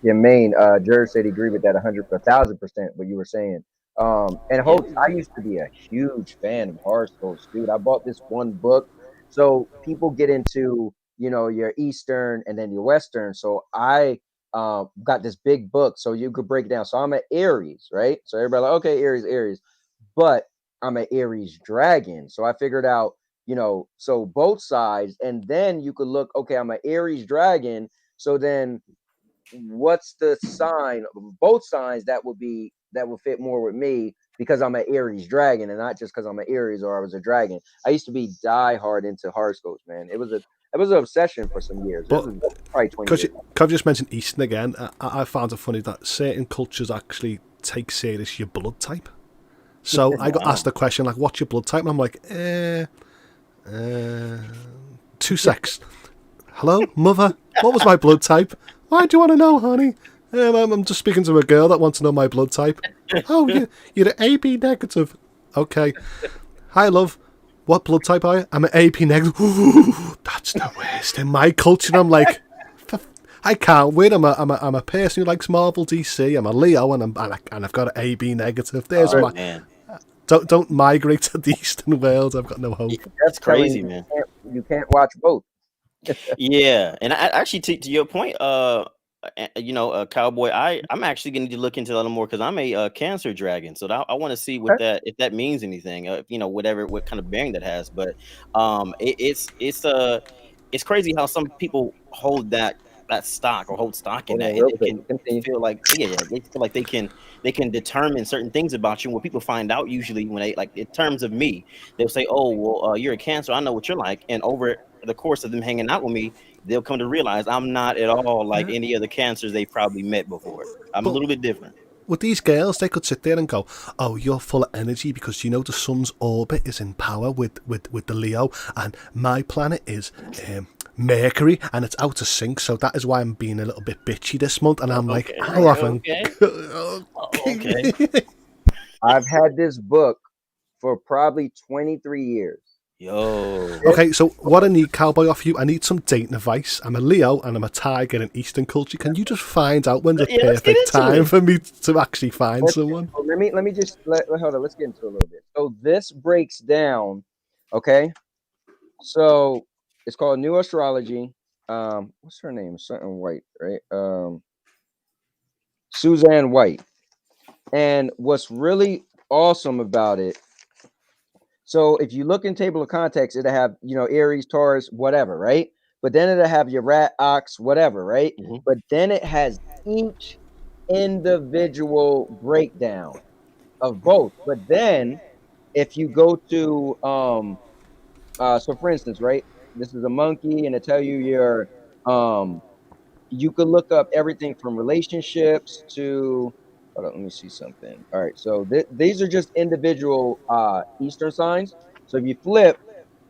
F: Yeah, Mayne, Jared said he agreed with that 1,000%, what you were saying. And Hoults, I used to be a huge fan of horoscopes, dude. I bought this one book. So people get into, your Eastern and then your Western. So I got this big book so you could break it down. So I'm an Aries, right? So everybody like, okay, Aries. But I'm an Aries dragon. So I figured out, so both sides. And then you could look, okay, I'm an Aries dragon. So then what's the sign of both signs that would fit more with me because I'm an Aries dragon and not just because I'm an Aries or I was a dragon. I used to be diehard into horoscopes, man. It was an obsession for some years.
D: But
F: probably 20 years.
D: Because I've just mentioned Eastern again, I found it funny that certain cultures actually take serious your blood type. So I got asked the question like, "What's your blood type?" And I'm like, 2 secs. Hello, mother. What was my blood type? Why do you want to know, honey? I'm just speaking to a girl that wants to know my blood type. Oh, you're an AB negative. Okay. Hi, love. What blood type are you? I'm an AB negative. Ooh, that's the worst. In my culture, I'm like, I can't win. I'm a person who likes Marvel, DC. I'm a Leo, and I've got an AB negative. There's
G: man.
D: Don't migrate to the Eastern world. I've got no hope.
G: That's crazy, man.
F: You can't watch both.
G: Yeah, and I actually to your point, Cowboy, I'm actually going to look into that a little more because I'm a Cancer dragon, so I want to see what that if that means anything, what kind of bearing that has. But it's crazy how some people hold that stock or hold stock in that, and they feel like they feel like they can determine certain things about you. When people find out, usually when they like in terms of me, they'll say, "Oh, well, you're a Cancer. I know what you're like," and over the course of them hanging out with me, they'll come to realize I'm not at all like any other Cancers they've probably met before. I'm a little bit different.
D: With these girls, they could sit there and go, "Oh, you're full of energy because the sun's orbit is in power with the Leo, and my planet is Mercury, and it's out of sync, so that is why I'm being a little bit bitchy this month." And I'm like, "I haven't."
G: Okay.
F: I've had this book for probably 23 years.
G: Yo.
D: Okay, so what I need, Cowboy, off you, I need some dating advice. I'm a Leo and I'm a Tiger in Eastern culture. Can you just find out when's the perfect time for me to actually find someone?
F: Let me just hold on. Let's get into it a little bit. So this breaks down. Okay, so it's called New Astrology. What's her name? Something White, right? Suzanne White. And what's really awesome about it. So if you look in table of contents, it'll have, Aries, Taurus, whatever, right? But then it'll have your rat, ox, whatever, right? Mm-hmm. But then it has each individual breakdown of both. But then if you go to, so for instance, right, this is a monkey and it tell you your, you could look up everything from relationships to, hold on, let me see something. All right, so these are just individual Eastern signs. So if you flip,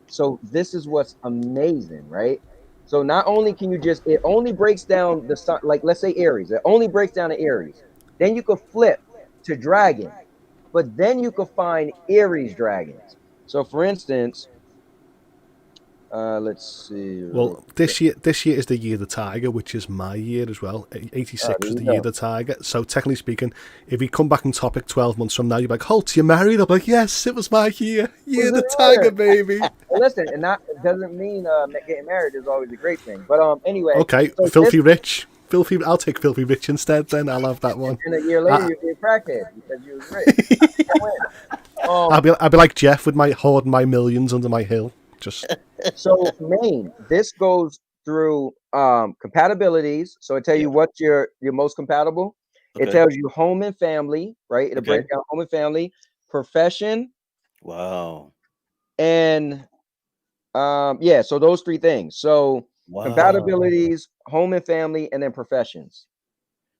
F: so this is what's amazing, right? So not only can you it only breaks down the sign, like let's say Aries, it only breaks down to Aries. Then you could flip to dragon, but then you could find Aries dragons. So for instance, let's see.
D: Well, this year is the year of the Tiger, which is my year as well. 86 was the year of the Tiger. So technically speaking, if we come back in topic 12 months from now, you're like, "Hoults, you're married?" I'm like, "Yes, it was my year of the Tiger, baby."
F: Well, listen, and that doesn't mean getting married is always a great thing. But anyway.
D: Okay, so filthy rich. I'll take filthy rich instead. Then I'll have that one.
F: And a year later, you'll be a crackhead because you was rich.
D: I'll be like Jeff with hoarding my millions under my hill. Just
F: so Mayne, this goes through compatibilities. So it tells you what's your most compatible. It tells you home and family, right? It'll break down home and family, profession.
G: Wow.
F: And so those 3 things. So compatibilities, home and family, and then professions.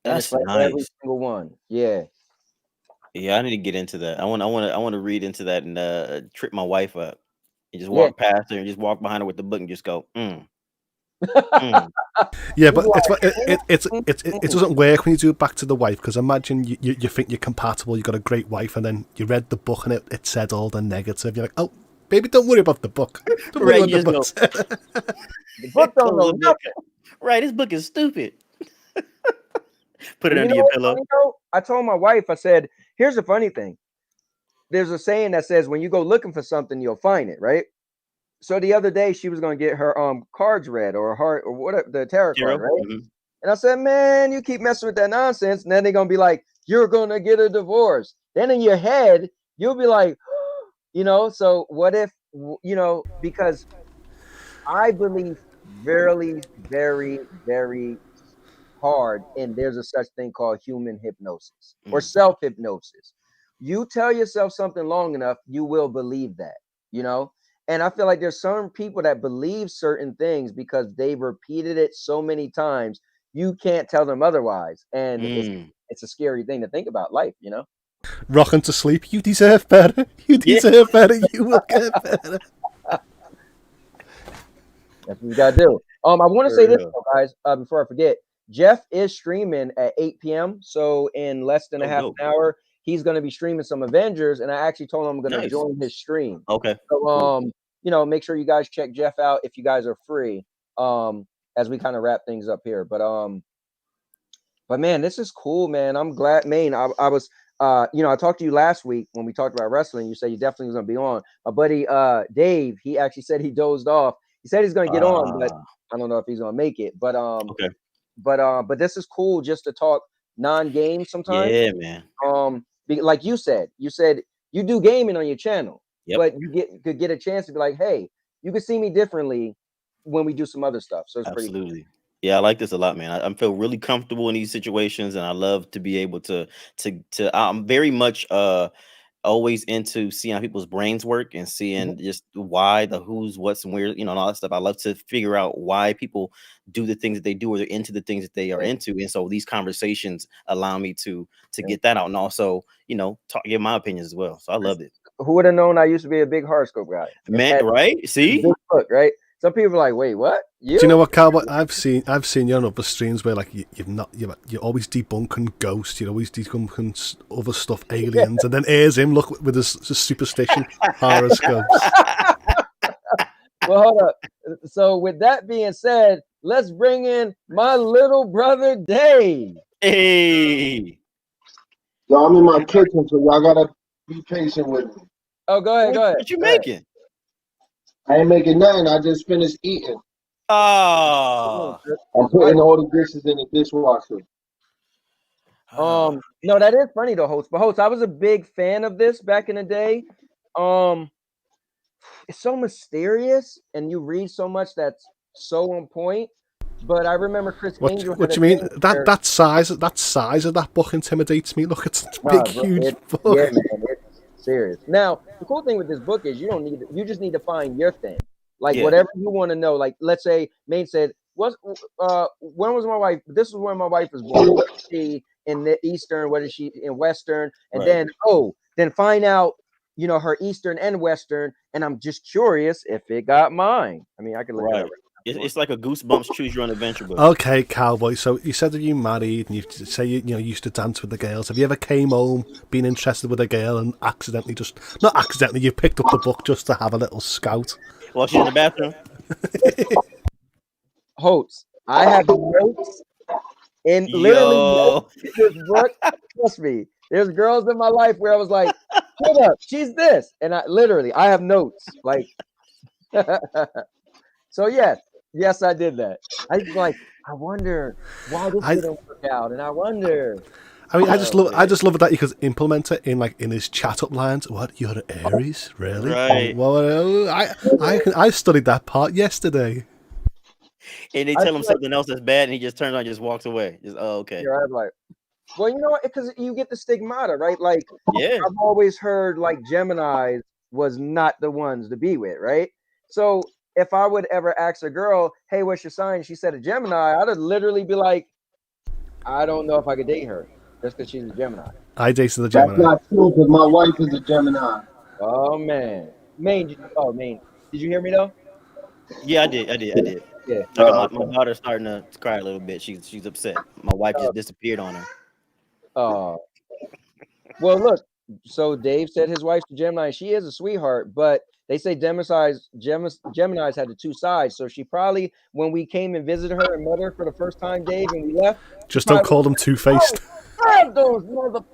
F: And
G: That's
F: it's like
G: nice.
F: every single one. Yeah.
G: Yeah, I need to get into that. I want to read into that and trip my wife up. And just walk past her and just walk behind her with the book and just go,
D: Yeah, but it doesn't work when you do it back to the wife, because imagine you think you're compatible, you've got a great wife, and then you read the book and it said all the negative. You're like, oh, baby, don't worry about the book. Don't worry about the book.
F: The book don't know nothing.
G: Right, this book is stupid. Put it under your pillow.
F: I told my wife, I said, here's the funny thing. There's a saying that says when you go looking for something, you'll find it, right? So the other day she was going to get her cards read or heart or whatever, the tarot card, right? Mm-hmm. And I said, man, you keep messing with that nonsense, and then they're going to be like, you're going to get a divorce. Then in your head, you'll be like, so what if, because I believe very, very, very hard, and there's a such thing called human hypnosis or self-hypnosis. You tell yourself something long enough, you will believe that, and I feel like there's some people that believe certain things because they've repeated it so many times, you can't tell them otherwise. And it's a scary thing to think about life,
D: Rocking to sleep, you deserve better. You deserve better. You will get better.
F: That's what you gotta do. I want to say this, guys, before I forget. Jeff is streaming at 8 p.m. So in less than a half an hour, he's going to be streaming some Avengers, and I actually told him I'm going to join his stream.
G: Okay.
F: So make sure you guys check Jeff out if you guys are free. As we kind of wrap things up here, but man, this is cool, man. I'm glad, Mayne. I was, I talked to you last week when we talked about wrestling. You said you definitely was going to be on. My buddy Dave, he actually said he dozed off. He said he's going to get on, but I don't know if he's going to make it. But But this is cool just to talk non-game sometimes.
G: Yeah, man.
F: Like you said you do gaming on your channel, but you could get a chance to be like, hey, you can see me differently when we do some other stuff. So it's
G: absolutely
F: pretty cool.
G: Yeah, I like this a lot, man. I feel really comfortable in these situations, and I love to be able to I'm very much always into seeing how people's brains work and seeing just why, the who's, what's, and where, and all that stuff. I love to figure out why people do the things that they do, or they're into the things that they are into. And so these conversations allow me to get that out, and also, give my opinions as well. So I love it.
F: Who would have known I used to be a big horoscope guy?
G: Man, right? See?
F: Book, right? Some people are like, wait, what?
D: Do you know what, Cowboy? I've seen you on other streams where like you're always debunking ghosts, you're always debunking other stuff, aliens, and then here's him look with his superstition horoscopes.
F: Well, hold up. So with that being said, let's bring in my little brother Dave.
G: Hey.
H: Yo, I'm in my kitchen, so y'all gotta be patient with me.
F: Oh, go ahead.
G: What you making?
H: I ain't making nothing. I just finished eating.
G: Oh.
H: I'm putting all the dishes in the dishwasher.
F: No, that is funny though, Hoults. But Hoults, I was a big fan of this back in the day. It's so mysterious, and you read so much that's so on point. But I remember Chris Angel.
D: What do you mean? That size of that book intimidates me. Look, it's a big, huge book.
F: Yeah, man, it's serious. Now, the cool thing with this book is you just need to find your thing. Like whatever you want to know. Like, let's say Mayne said, when was my wife? This is when my wife was born. What is she in the Eastern? What is she in Western? And then find out, her Eastern and Western. And I'm just curious if it got mine. I mean, I could look at it.
G: It's like a Goosebumps Choose Your Own Adventure book.
D: Okay, Cowboy. So you said that you married, and you say you used to dance with the girls. Have you ever came home, been interested with a girl, and accidentally you picked up the book just to have a little scout?
G: While she's in the bathroom.
F: Hoults, I have notes in literally this book. Trust me, there's girls in my life where I was like, "Hold up, she's this," and I have notes like. So yes, I did that. I was like, I wonder why this didn't work out, and I wonder.
D: I mean, I just love that you could implement it in his chat up lines. What, you're Aries, really?
G: Right.
D: Well, I studied that part yesterday.
G: And they
F: I
G: tell
F: feel
G: him
F: like
G: something else that's bad, and he just turns on and just walks away. Just okay.
F: you're right, like, well, you know what? Because you get the stigmata, right? Like
G: Yeah.
F: I've always heard like Gemini was not the ones to be with, right? So if I would ever ask a girl, "Hey, what's your sign?" She said a Gemini, I'd literally be like, I don't know if I could date her just because she's a Gemini.
D: I dated the
H: That's
D: Gemini.
H: not true because my wife is a Gemini.
F: Oh man, Mayne. Oh Mayne, did you hear me though?
G: Yeah, I did.
F: Yeah.
G: I got my
H: Okay.
G: daughter starting to cry a little bit. She's upset. My wife just disappeared on her.
F: Oh, well, look. So Dave said his wife's a Gemini. She is a sweetheart, but they say Gemini's had the two sides. So she probably, when we came and visited her and met her for the first time, Dave, and we left, she
D: Just don't
F: probably
D: call them two-faced.
F: grab those mother.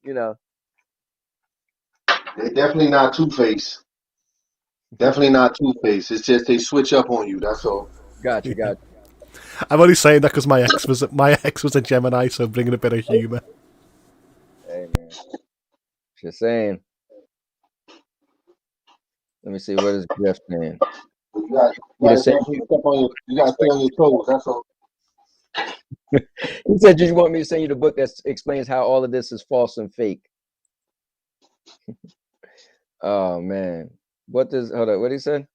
F: You know.
H: They're definitely not Two-Face. Definitely not Two-Face. It's just they switch up on you. That's all.
F: Gotcha.
D: I'm only saying that because my ex was a Gemini, so bringing a bit of humour.
F: Hey man, just saying. Let me see what is Jeff saying.
H: You got
F: He just said,
H: you gotta stay on your toes. That's all.
F: he said, "You want me to send you the book that explains how all of this is false and fake?" Oh man, hold on, what he said?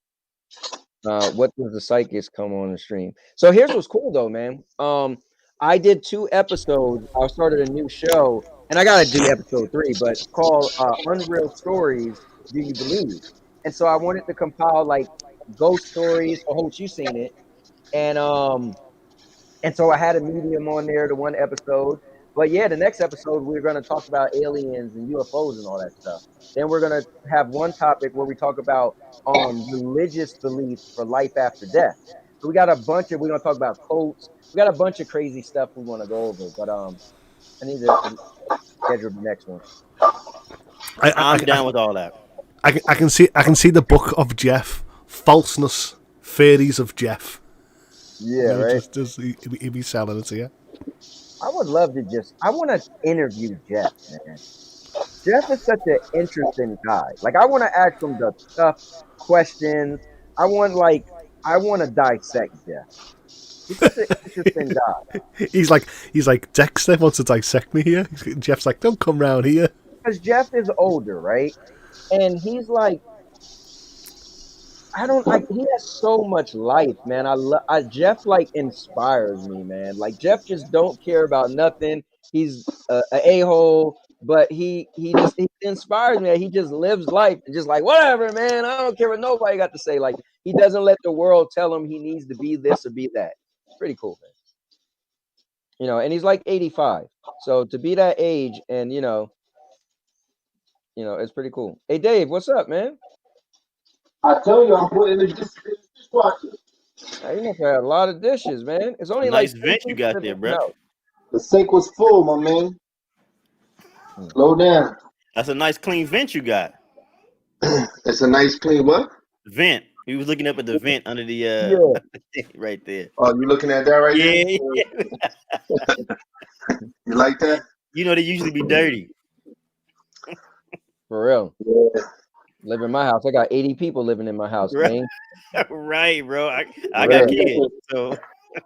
F: What does the psychics come on the stream? So here's what's cool though, man. I did 2 episodes. I started a new show, and I gotta do episode 3, but it's called Unreal Stories. Do you believe? And so I wanted to compile like ghost stories. So Hoults, you seen it, and so I had a medium on there, the one episode. But yeah, the next episode we're going to talk about aliens and UFOs and all that stuff. Then we're going to have one topic where we talk about religious beliefs for life after death. So we got a bunch of, we're going to talk about cults. We got a bunch of crazy stuff we want to go over. But I need to schedule the next one.
G: I'm down with all that.
D: I can see the book of Jeff, falseness, theories of Jeff.
F: Yeah, right.
D: He'd be selling it to you.
F: I would love to I want to interview Jeff, man. Jeff is such an interesting guy. Like, I want to ask him the tough questions. I want to dissect Jeff. He's such an interesting guy.
D: He's like Dexter wants to dissect me here. Jeff's like, don't come round here.
F: Because Jeff is older, right? And he's like, he has so much life, man. Jeff like inspires me, man. Like Jeff just don't care about nothing. He's an a-hole, but he inspires me. He just lives life and just like, whatever, man. I don't care what nobody got to say. Like, he doesn't let the world tell him he needs to be this or be that. It's pretty cool, man. You know, and he's like 85. So to be that age and you know, it's pretty cool. Hey Dave, what's up, man?
H: I tell you, I'm putting the dishwasher.
F: You must have had a lot of dishes, man. It's only
G: Nice
F: like
G: vent you got there, bro.
H: The sink was full, my man. Slow down.
G: That's a nice clean vent you got.
H: It's a nice clean what?
G: Vent. He was looking up at the vent under the right there.
H: Oh, you looking at that right
G: Yeah.
H: You like that?
G: You know they usually be dirty.
F: For real.
H: Yeah.
F: Live in my house. I got 80 people living in my house,
G: Right.
F: man.
G: Right, bro. I got kids. So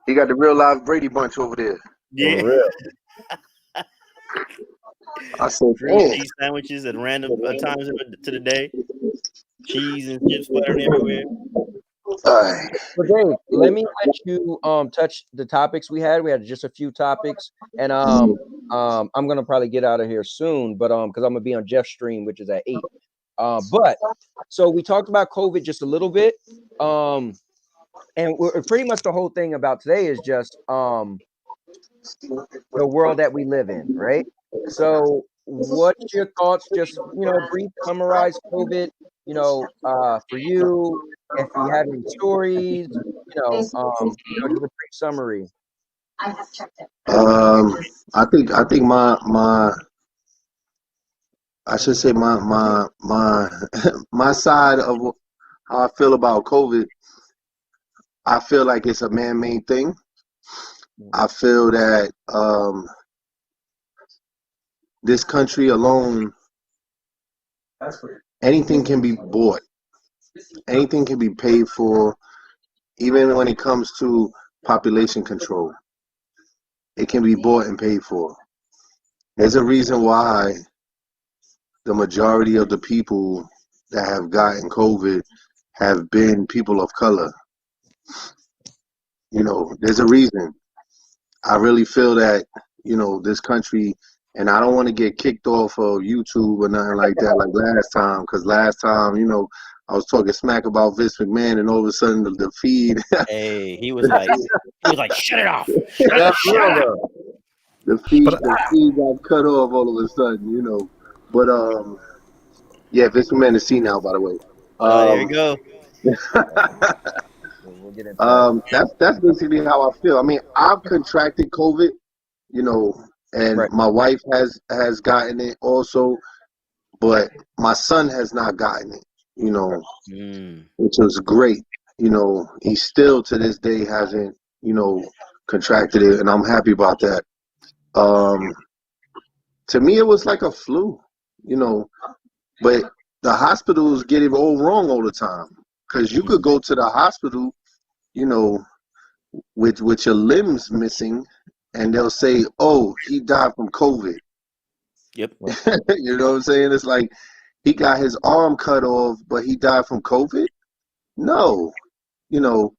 H: He got the real live Brady bunch over there.
G: yeah.
F: For real.
H: I said,
G: Green cheese sandwiches at random times to the day. Cheese and chips splattering everywhere.
H: Alright.
F: So Dave, let me let you touch the topics we had. We had just a few topics, and I'm gonna probably get out of here soon, but because I'm gonna be on Jeff's stream, which is at 8. But so we talked about COVID just a little bit, and pretty much the whole thing about today is just the world that we live in, right? So what's your thoughts? Just brief summarize COVID. For you, if you have any stories, just a brief summary.
H: I think my I should say my my side of how I feel about COVID. I feel like it's a man-made thing. I feel that this country alone, anything can be bought, anything can be paid for. even when it comes to population control, it can be bought and paid for. There's a reason why the majority of the people that have gotten COVID have been people of color. You know, there's a reason. I really feel that, you know, this country, and I don't want to get kicked off of YouTube or nothing like that like last time, because last time, you know, I was talking smack about Vince McMahon, and all of a sudden the feed.
G: Hey, he was like, shut it off.
H: That's
G: Shut
H: real,
G: it off.
H: though. The feed
D: But
H: got cut off all of a sudden, you know. But yeah, Vince McMahon is seen now, by the way.
G: There you go.
F: We'll get into that.
H: That's basically how I feel. I mean, I've contracted COVID, you know, and
F: Right.
H: my wife has gotten it also, but my son has not gotten it, you know, which was great. You know, he still to this day hasn't, you know, contracted it, and I'm happy about that. To me, it was like a flu, you know, but the hospitals get it all wrong all the time, because you could go to the hospital, you know, with your limbs missing, and they'll say, "Oh, he died from COVID."
G: Yep.
H: You know what I'm saying? It's like he got his arm cut off, but he died from COVID. No, you know,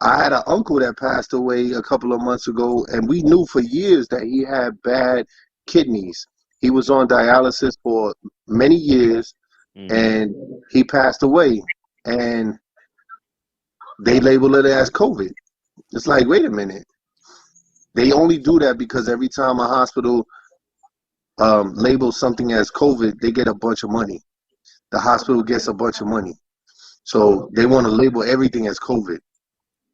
H: I had an uncle that passed away a couple of months ago, and we knew for years that he had bad kidneys. He was on dialysis for many years, and he passed away, and they labeled it as COVID. It's like, wait a minute. They only do that because every time a hospital labels something as COVID, they get a bunch of money. The hospital gets a bunch of money. So they want to label everything as COVID,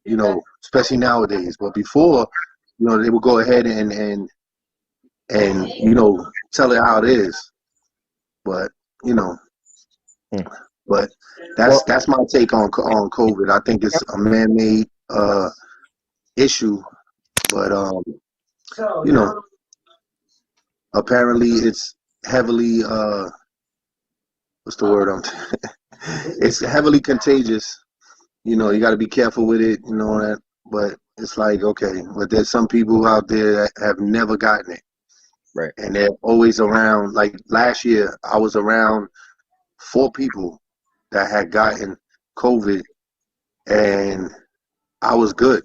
H: you know, especially nowadays. But before, you know, they would go ahead and you know, tell it how it is. But, you know, but that's my take on COVID. I think it's a man-made issue, but you know, apparently it's heavily what's the word? It's heavily contagious. You know, you got to be careful with it, you know that. But it's like, okay, but there's some people out there that have never gotten it,
F: Right.
H: and they're always around. Like last year, I was around 4 people that had gotten COVID, and I was good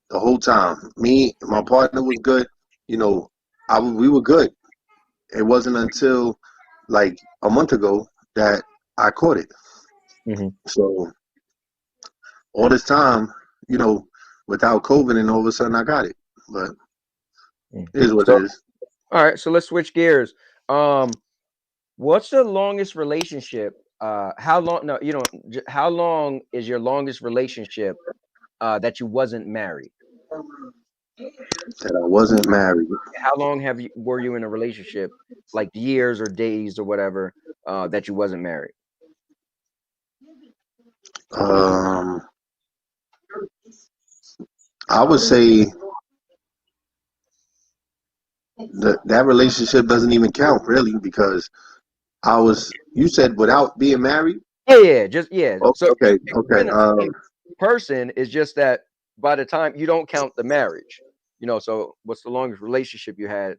H: the whole time. Me, my partner was good. You know, we were good. It wasn't until like a month ago that I caught it. So all this time, you know, without COVID, and all of a sudden I got it. But it is what it is.
F: All right, so let's switch gears. What's the longest relationship? How long? No, you know, how long is your longest relationship that you wasn't married?
H: That I wasn't married.
F: How long were you in a relationship, like years or days or whatever, that you wasn't married?
H: I would say that relationship doesn't even count really, because you said without being married?
F: Yeah, just yeah.
H: Oh,
F: So
H: okay.
F: Person is just that by the time you don't count the marriage, you know. So what's the longest relationship you had?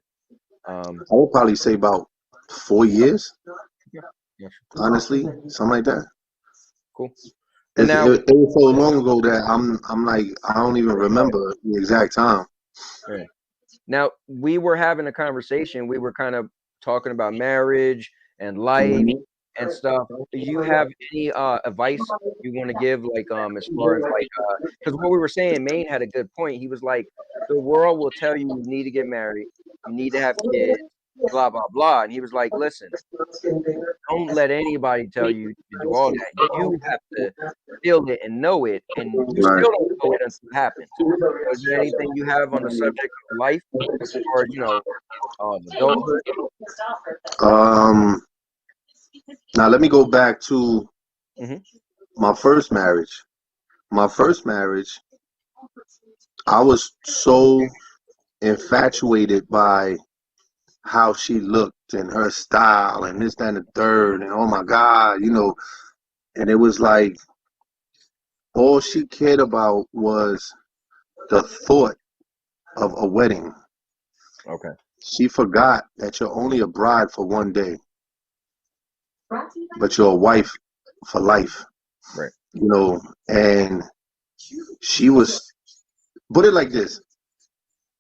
H: I would probably say about 4 years. Honestly, something like that.
F: Cool.
H: It was so long ago that I'm like, I don't even remember the exact time.
F: Right. Now, we were having a conversation. We were kind of talking about marriage and life and stuff. Do you have any advice you want to give, like as far as like because what we were saying, Mayne had a good point. He was like, the world will tell you you need to get married, you need to have kids, blah blah blah. And he was like, listen, don't let anybody tell you to do all that. You have to feel it and know it, and you still don't know it until it happens. Is there anything you have on the subject of life, or you know, adulthood?
H: Now let me go back to my first marriage. My first marriage, I was so infatuated by how she looked and her style and this, that, and the third, and oh my God, you know, and it was like all she cared about was the thought of a wedding.
F: Okay.
H: She forgot that you're only a bride for one day, but you're a wife for life.
F: Right.
H: You know, and she was, put it like this: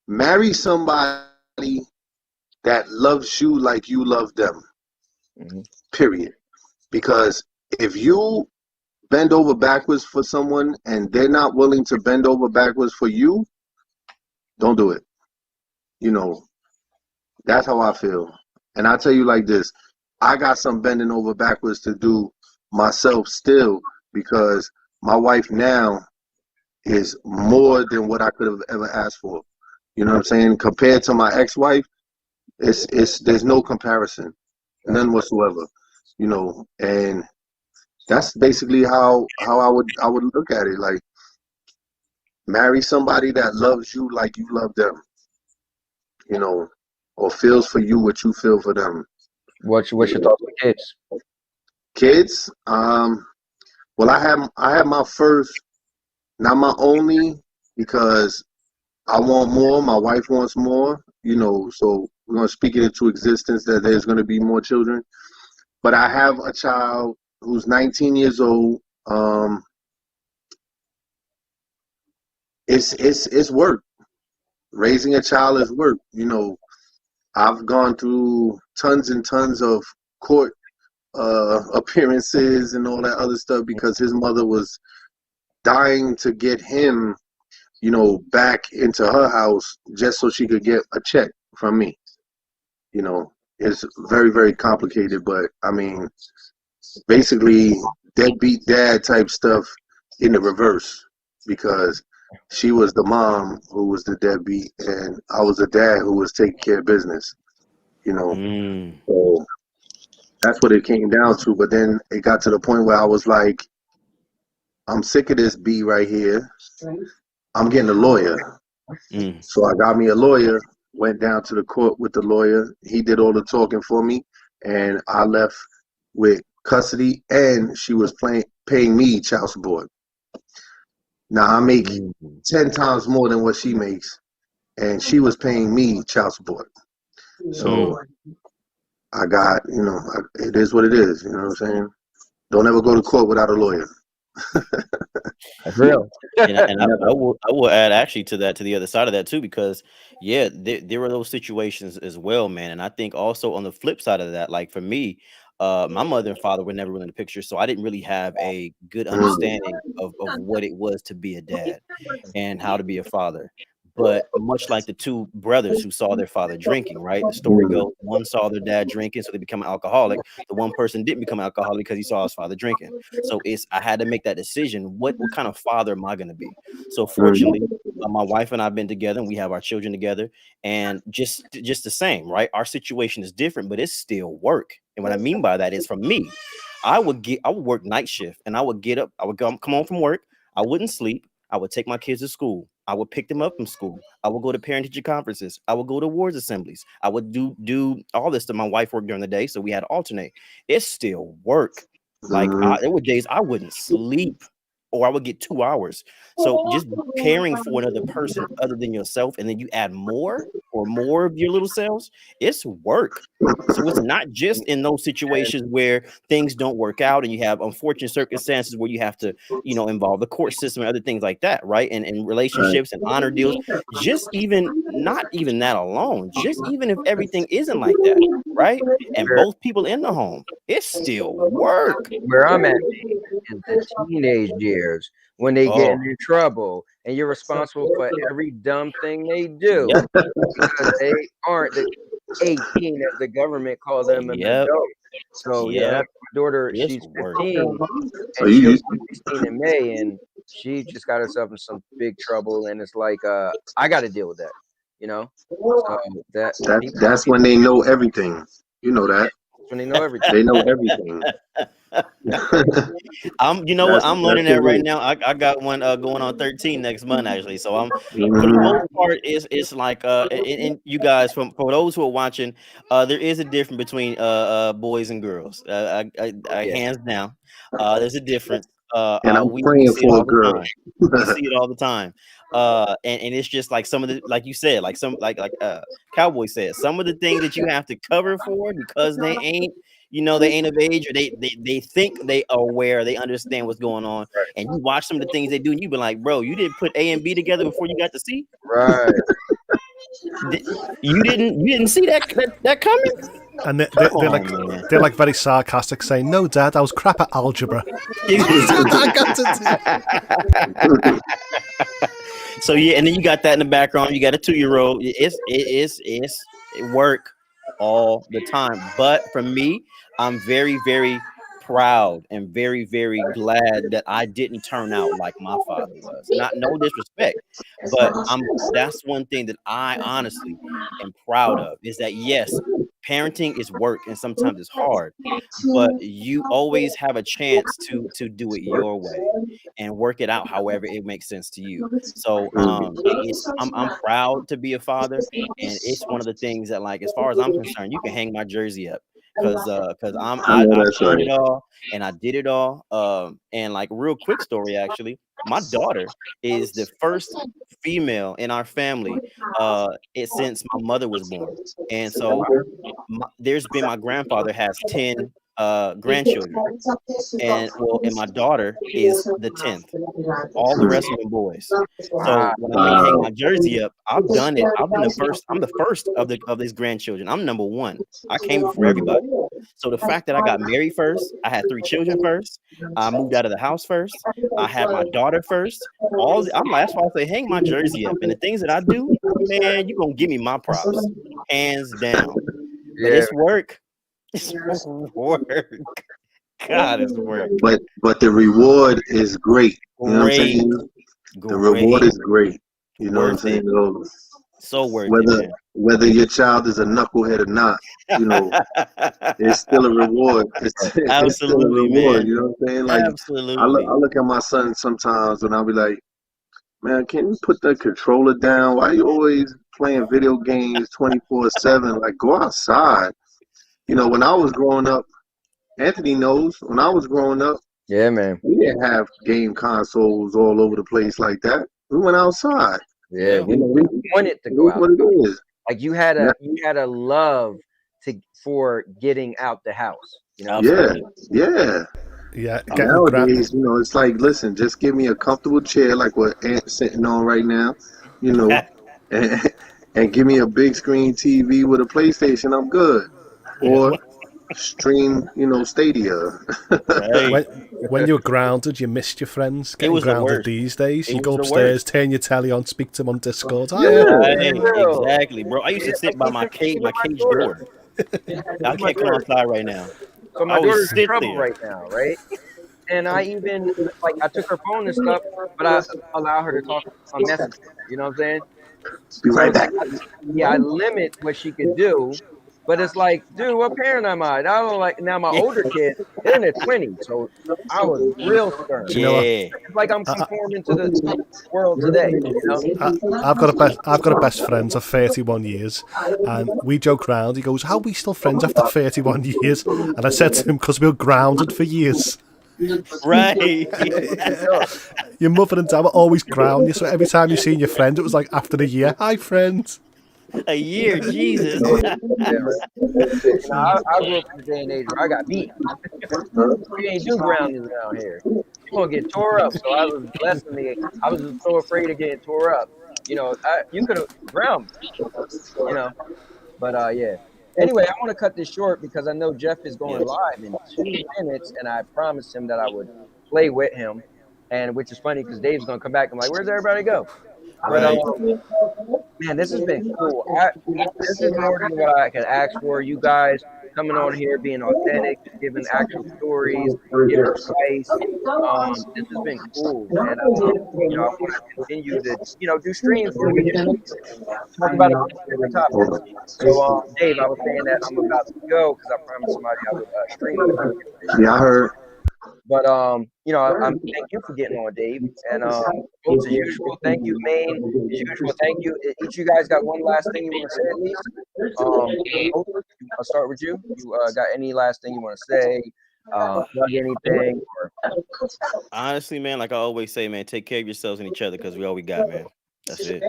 H: marry somebody that loves you like you love them. Period. Because if you bend over backwards for someone and they're not willing to bend over backwards for you, don't do it. You know, that's how I feel. And I tell you like this, I got some bending over backwards to do myself still, because my wife now is more than what I could have ever asked for. You know what I'm saying? Compared to my ex-wife, it's there's no comparison, none whatsoever. You know, and that's basically how I would look at it. Like, marry somebody that loves you like you love them. You know, or feels for you what you feel for them.
F: What's your thoughts on kids?
H: Kids, well, I have my first, not my only, because I want more. My wife wants more. You know, so we're gonna speak it into existence that there's gonna be more children. But I have a child who's 19 years old. It's work. Raising a child is work. You know, I've gone through tons and tons of court appearances and all that other stuff because his mother was dying to get him, you know, back into her house just so she could get a check from me. You know, it's very, very complicated, but I mean, basically deadbeat dad type stuff in the reverse, because she was the mom who was the deadbeat and I was the dad who was taking care of business, you know. So that's what it came down to. But then it got to the point where I was like, I'm sick of this B right here. I'm getting a lawyer. So I got me a lawyer, went down to the court with the lawyer. He did all the talking for me, and I left with custody, and she was paying me child support. Now I make 10 times more than what she makes, and she was paying me child support. So I got, you know, it is what it is. You know what I'm saying? Don't ever go to court without a lawyer.
F: That's real.
G: And I will add actually to the other side of that too, because yeah, there are those situations as well, man. And I think also on the flip side of that, like for me, my mother and father were never really in the picture, so I didn't really have a good understanding of what it was to be a dad and how to be a father. But much like the two brothers who saw their father drinking, right? The story goes, one saw their dad drinking, so they become an alcoholic. The one person didn't become an alcoholic because he saw his father drinking. So I had to make that decision. What kind of father am I going to be? So fortunately, my wife and I've been together, and we have our children together, and just the same, right? Our situation is different, but it's still work. And what I mean by that is, for me, I would work night shift, and I would get up, I would come home from work, I wouldn't sleep, I would take my kids to school, I would pick them up from school, I would go to parent-teacher conferences, I would go to awards assemblies, I would do all this stuff. My wife worked during the day, so we had to alternate. It's still work. Like there were days I wouldn't sleep, or I would get 2 hours. So just caring for another person other than yourself, and then you add more of your little selves, it's work. So it's not just in those situations where things don't work out and you have unfortunate circumstances where you have to, you know, involve the court system and other things like that, right? And relationships and honor deals. Just not even that alone. Just even if everything isn't like that, right? And both people in the home, it's still work.
F: Where I'm at is the teenage years, when they get in trouble and you're responsible for every dumb thing they do, because they aren't the 18 as the government calls them an adult. So yeah, that's my daughter. She's 15, and she'll be 16 in May, and she just got herself in some big trouble, and it's like I got to deal with that, you know. So
H: that's when they know everything. You know that.
F: When they know everything.
H: They know everything.
G: You know what? I'm learning that right now. I got one going on 13 next month actually. So I'm for the most part it's like and you guys, for those who are watching, there is a difference between boys and girls. I hands down, there's a difference.
H: And I'm
G: we
H: praying
G: see it
H: for a
G: all the
H: girl.
G: time. We see it all the time. And it's just like some of the, like you said, like some like Cowboy said, some of the things that you have to cover for because they ain't, they ain't of age, or they think they are aware, they understand what's going on. And you watch some of the things they do, and you be like, bro, you didn't put A and B together before you got to C.
F: Right.
G: You didn't see that coming.
D: And
G: Man.
D: they're like very sarcastic, saying, "No, Dad, I was crap at algebra." I got to
G: So yeah, and then you got that in the background. You got a 2-year-old. It's work all the time. But for me, I'm very, very proud and very, very glad that I didn't turn out like my father was. Not no disrespect, but that's one thing that I honestly am proud of, is that yes, parenting is work and sometimes it's hard, but you always have a chance to do it your way and work it out however it makes sense to you. So I'm proud to be a father, and it's one of the things that, like, as far as I'm concerned, you can hang my jersey up, because I done it all and I did it all. And like, real quick story, actually, my daughter is the first female in our family since my mother was born. And so there's been, my grandfather has 10 grandchildren, and my daughter is the 10th. All the rest of them boys. So when I hang my jersey up, I've done it. I've been the first. I'm the first of these grandchildren. I'm number one. I came before everybody. So the fact that I got married first, I had 3 children first, I moved out of the house first, I had my daughter first. I'm like, that's why I say hang my jersey up. And the things that I do, man, you're gonna give me my props, hands down. But it's work. It's work. God, it's work.
H: But the reward is great. You know what I'm saying? The reward is great. You know what I'm saying?
G: So worth it, man.
H: Whether your child is a knucklehead or not, it's still a reward. It's still a reward.
G: Man.
H: You know what I'm saying? Like,
G: absolutely.
H: I look at my son sometimes and I'll be like, man, can you put the controller down? Why are you always playing video games 24/7? Like, go outside. When I was growing up, Anthony knows, when I was growing up,
F: yeah, man,
H: we didn't have game consoles all over the place like that. We went outside.
F: Yeah, we wanted to go out.
H: What it is.
F: Like, you had a love for getting out the house.
H: Yeah.
D: Nowadays,
H: it's like, listen, just give me a comfortable chair like what Ant's sitting on right now, and give me a big screen TV with a PlayStation. I'm good. Or stream, Stadia.
G: Right.
D: When you're grounded, you missed your friends. Getting grounded these days, you go upstairs, turn your telly on, speak to them on Discord.
G: Exactly, bro. I used to sit by my cage door. I can't come outside right now.
F: So my daughter's in trouble right now, right? And I even, I took her phone and stuff, but I allow her to talk on Messenger. You know what I'm saying?
H: Be right back.
F: I limit what she could do. But it's like, dude, what parent am I? Now my older kids, they're in their 20s, so I was real stern. It's like I'm conforming to the world today.
D: I've got a best friend of 31 years, and we joke around. He goes, "How are we still friends after 31 years?" And I said to him, "Because we were grounded for years."
G: Right.
D: Your mother and dad were always ground you, so every time you seen your friend, it was like after a year, "Hi, friend."
G: A year, Jesus.
F: I grew up in the day and age where I got beat. We ain't do groundings around here. You're gonna get tore up. So I was blessed in the. I was so afraid of getting tore up. You could have ground me. But yeah. Anyway, I want to cut this short because I know Jeff is going live in 2 minutes, and I promised him that I would play with him, and which is funny because Dave's gonna come back. I'm like, where's everybody go? But man, this has been cool. This is more than what I could ask for. You guys coming on here, being authentic, giving actual stories, giving advice. This has been cool, and I want to continue to do streams where we just talk about a different topic. So, Dave, I was saying that I'm about to go because I promised somebody I would stream.
H: Yeah, I heard.
F: But I'm thank you for getting on, Dave. And as usual, thank you, Mayne. As usual, thank you. Each of you guys got one last thing you want to say at least. I'll start with you. You got any last thing you want to say? plug anything?
G: Honestly, man, like I always say, man, take care of yourselves and each other because we all we got, man. That's it.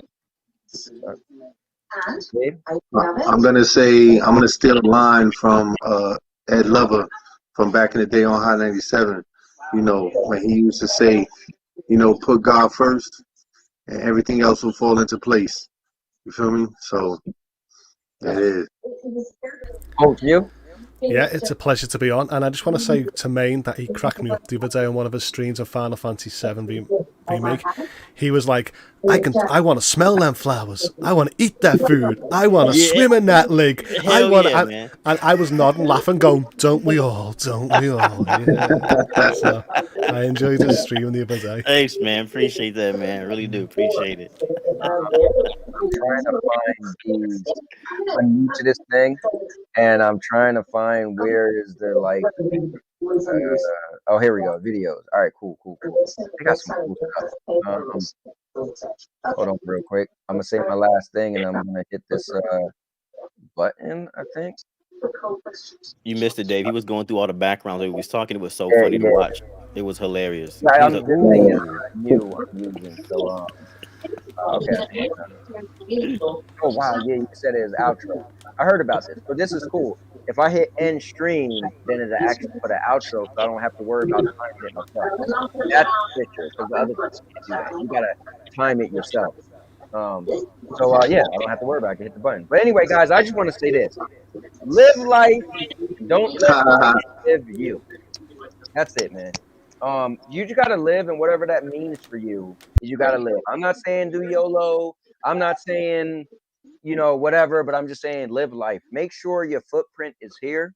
H: I'm gonna steal a line from Ed Lover from back in the day on Hot 97. You know, when he used to say, you know, put God first and everything else will fall into place. You feel me? So that is.
F: Oh, you?
D: Yeah, it's a pleasure to be on, and I just want to say to Mayne that he cracked me up the other day on one of his streams of Final Fantasy VII Remake. He was like, I want to smell them flowers. I want to eat that food. I want to swim in that lake.
G: Man.
D: And I was nodding, laughing, going, don't we all? Don't we all? Yeah. So I enjoyed his stream the other day.
G: Thanks, man. Appreciate that, man. I really do appreciate it.
F: I'm trying to find these. I'm new to this thing, and I'm trying to find where is the like. Oh, here we go. Videos. All right, cool. They got some cool stuff. Hold on real quick. I'm gonna say my last thing, and I'm gonna hit this button. I think.
G: You missed it, Dave. He was going through all the backgrounds. He was talking. It was so funny to watch. It was hilarious.
F: Yeah, this thing is new. I'm using so. Okay. Oh wow, yeah, you said it was outro. I heard about this, but this is cool. If I hit end stream, then it'll actually put an outro, so I don't have to worry about timing it myself. That's the picture, because the other things can't do that. You gotta time it yourself. Yeah, I don't have to worry about it. I can hit the button. But anyway, guys, I just want to say this: live life, don't let life live you. That's it, man. You just gotta live, and whatever that means for you, you gotta live. I'm not saying do YOLO. I'm not saying, you know, whatever, but I'm just saying live life. Make sure your footprint is here.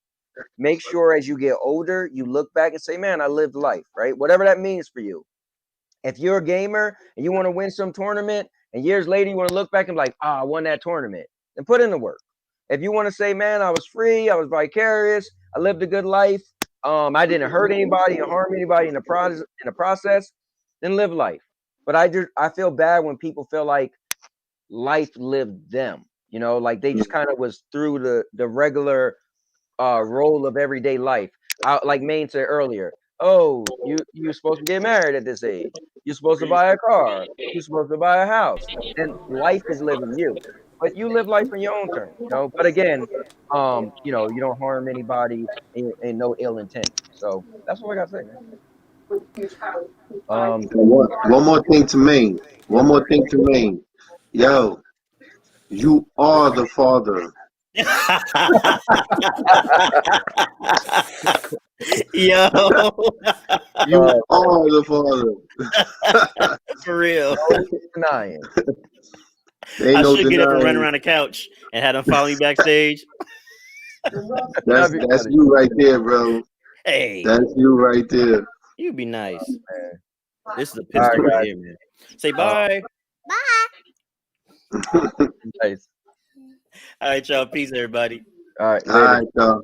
F: Make sure as you get older, you look back and say, man, I lived life, right? Whatever that means for you. If you're a gamer and you want to win some tournament, and years later you want to look back and be like, I won that tournament, then put in the work. If you want to say, man, I was free, I was vicarious, I lived a good life, I didn't hurt anybody and harm anybody in the process, then live life. But I feel bad when people feel like life lived them, you know, like they just kind of was through the regular role of everyday life. Like Mayne said earlier, oh, you're supposed to get married at this age, you're supposed to buy a car, you're supposed to buy a house, and life is living you. But you live life on your own terms, you know. But again, you know, you don't harm anybody and no ill intent. So that's what I gotta say, man.
H: One more thing to Mayne. Yo, you are the father.
G: Yo,
H: you are the father.
G: For real.
F: Denying.
G: I should get up and run around the couch and have them follow me backstage.
H: That's you right there, bro.
G: Hey,
H: that's you right there.
G: You'd be nice. This is a pistol right here, man. Say bye.
F: Bye. Nice.
G: All right, y'all. Peace, everybody.
F: All right. Later.
H: All right, y'all.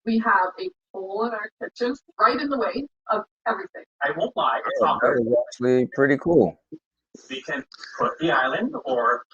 I: We have a pool in our kitchen, right in the way of everything. I won't lie, it's not
F: that is actually pretty cool.
I: We can put the island or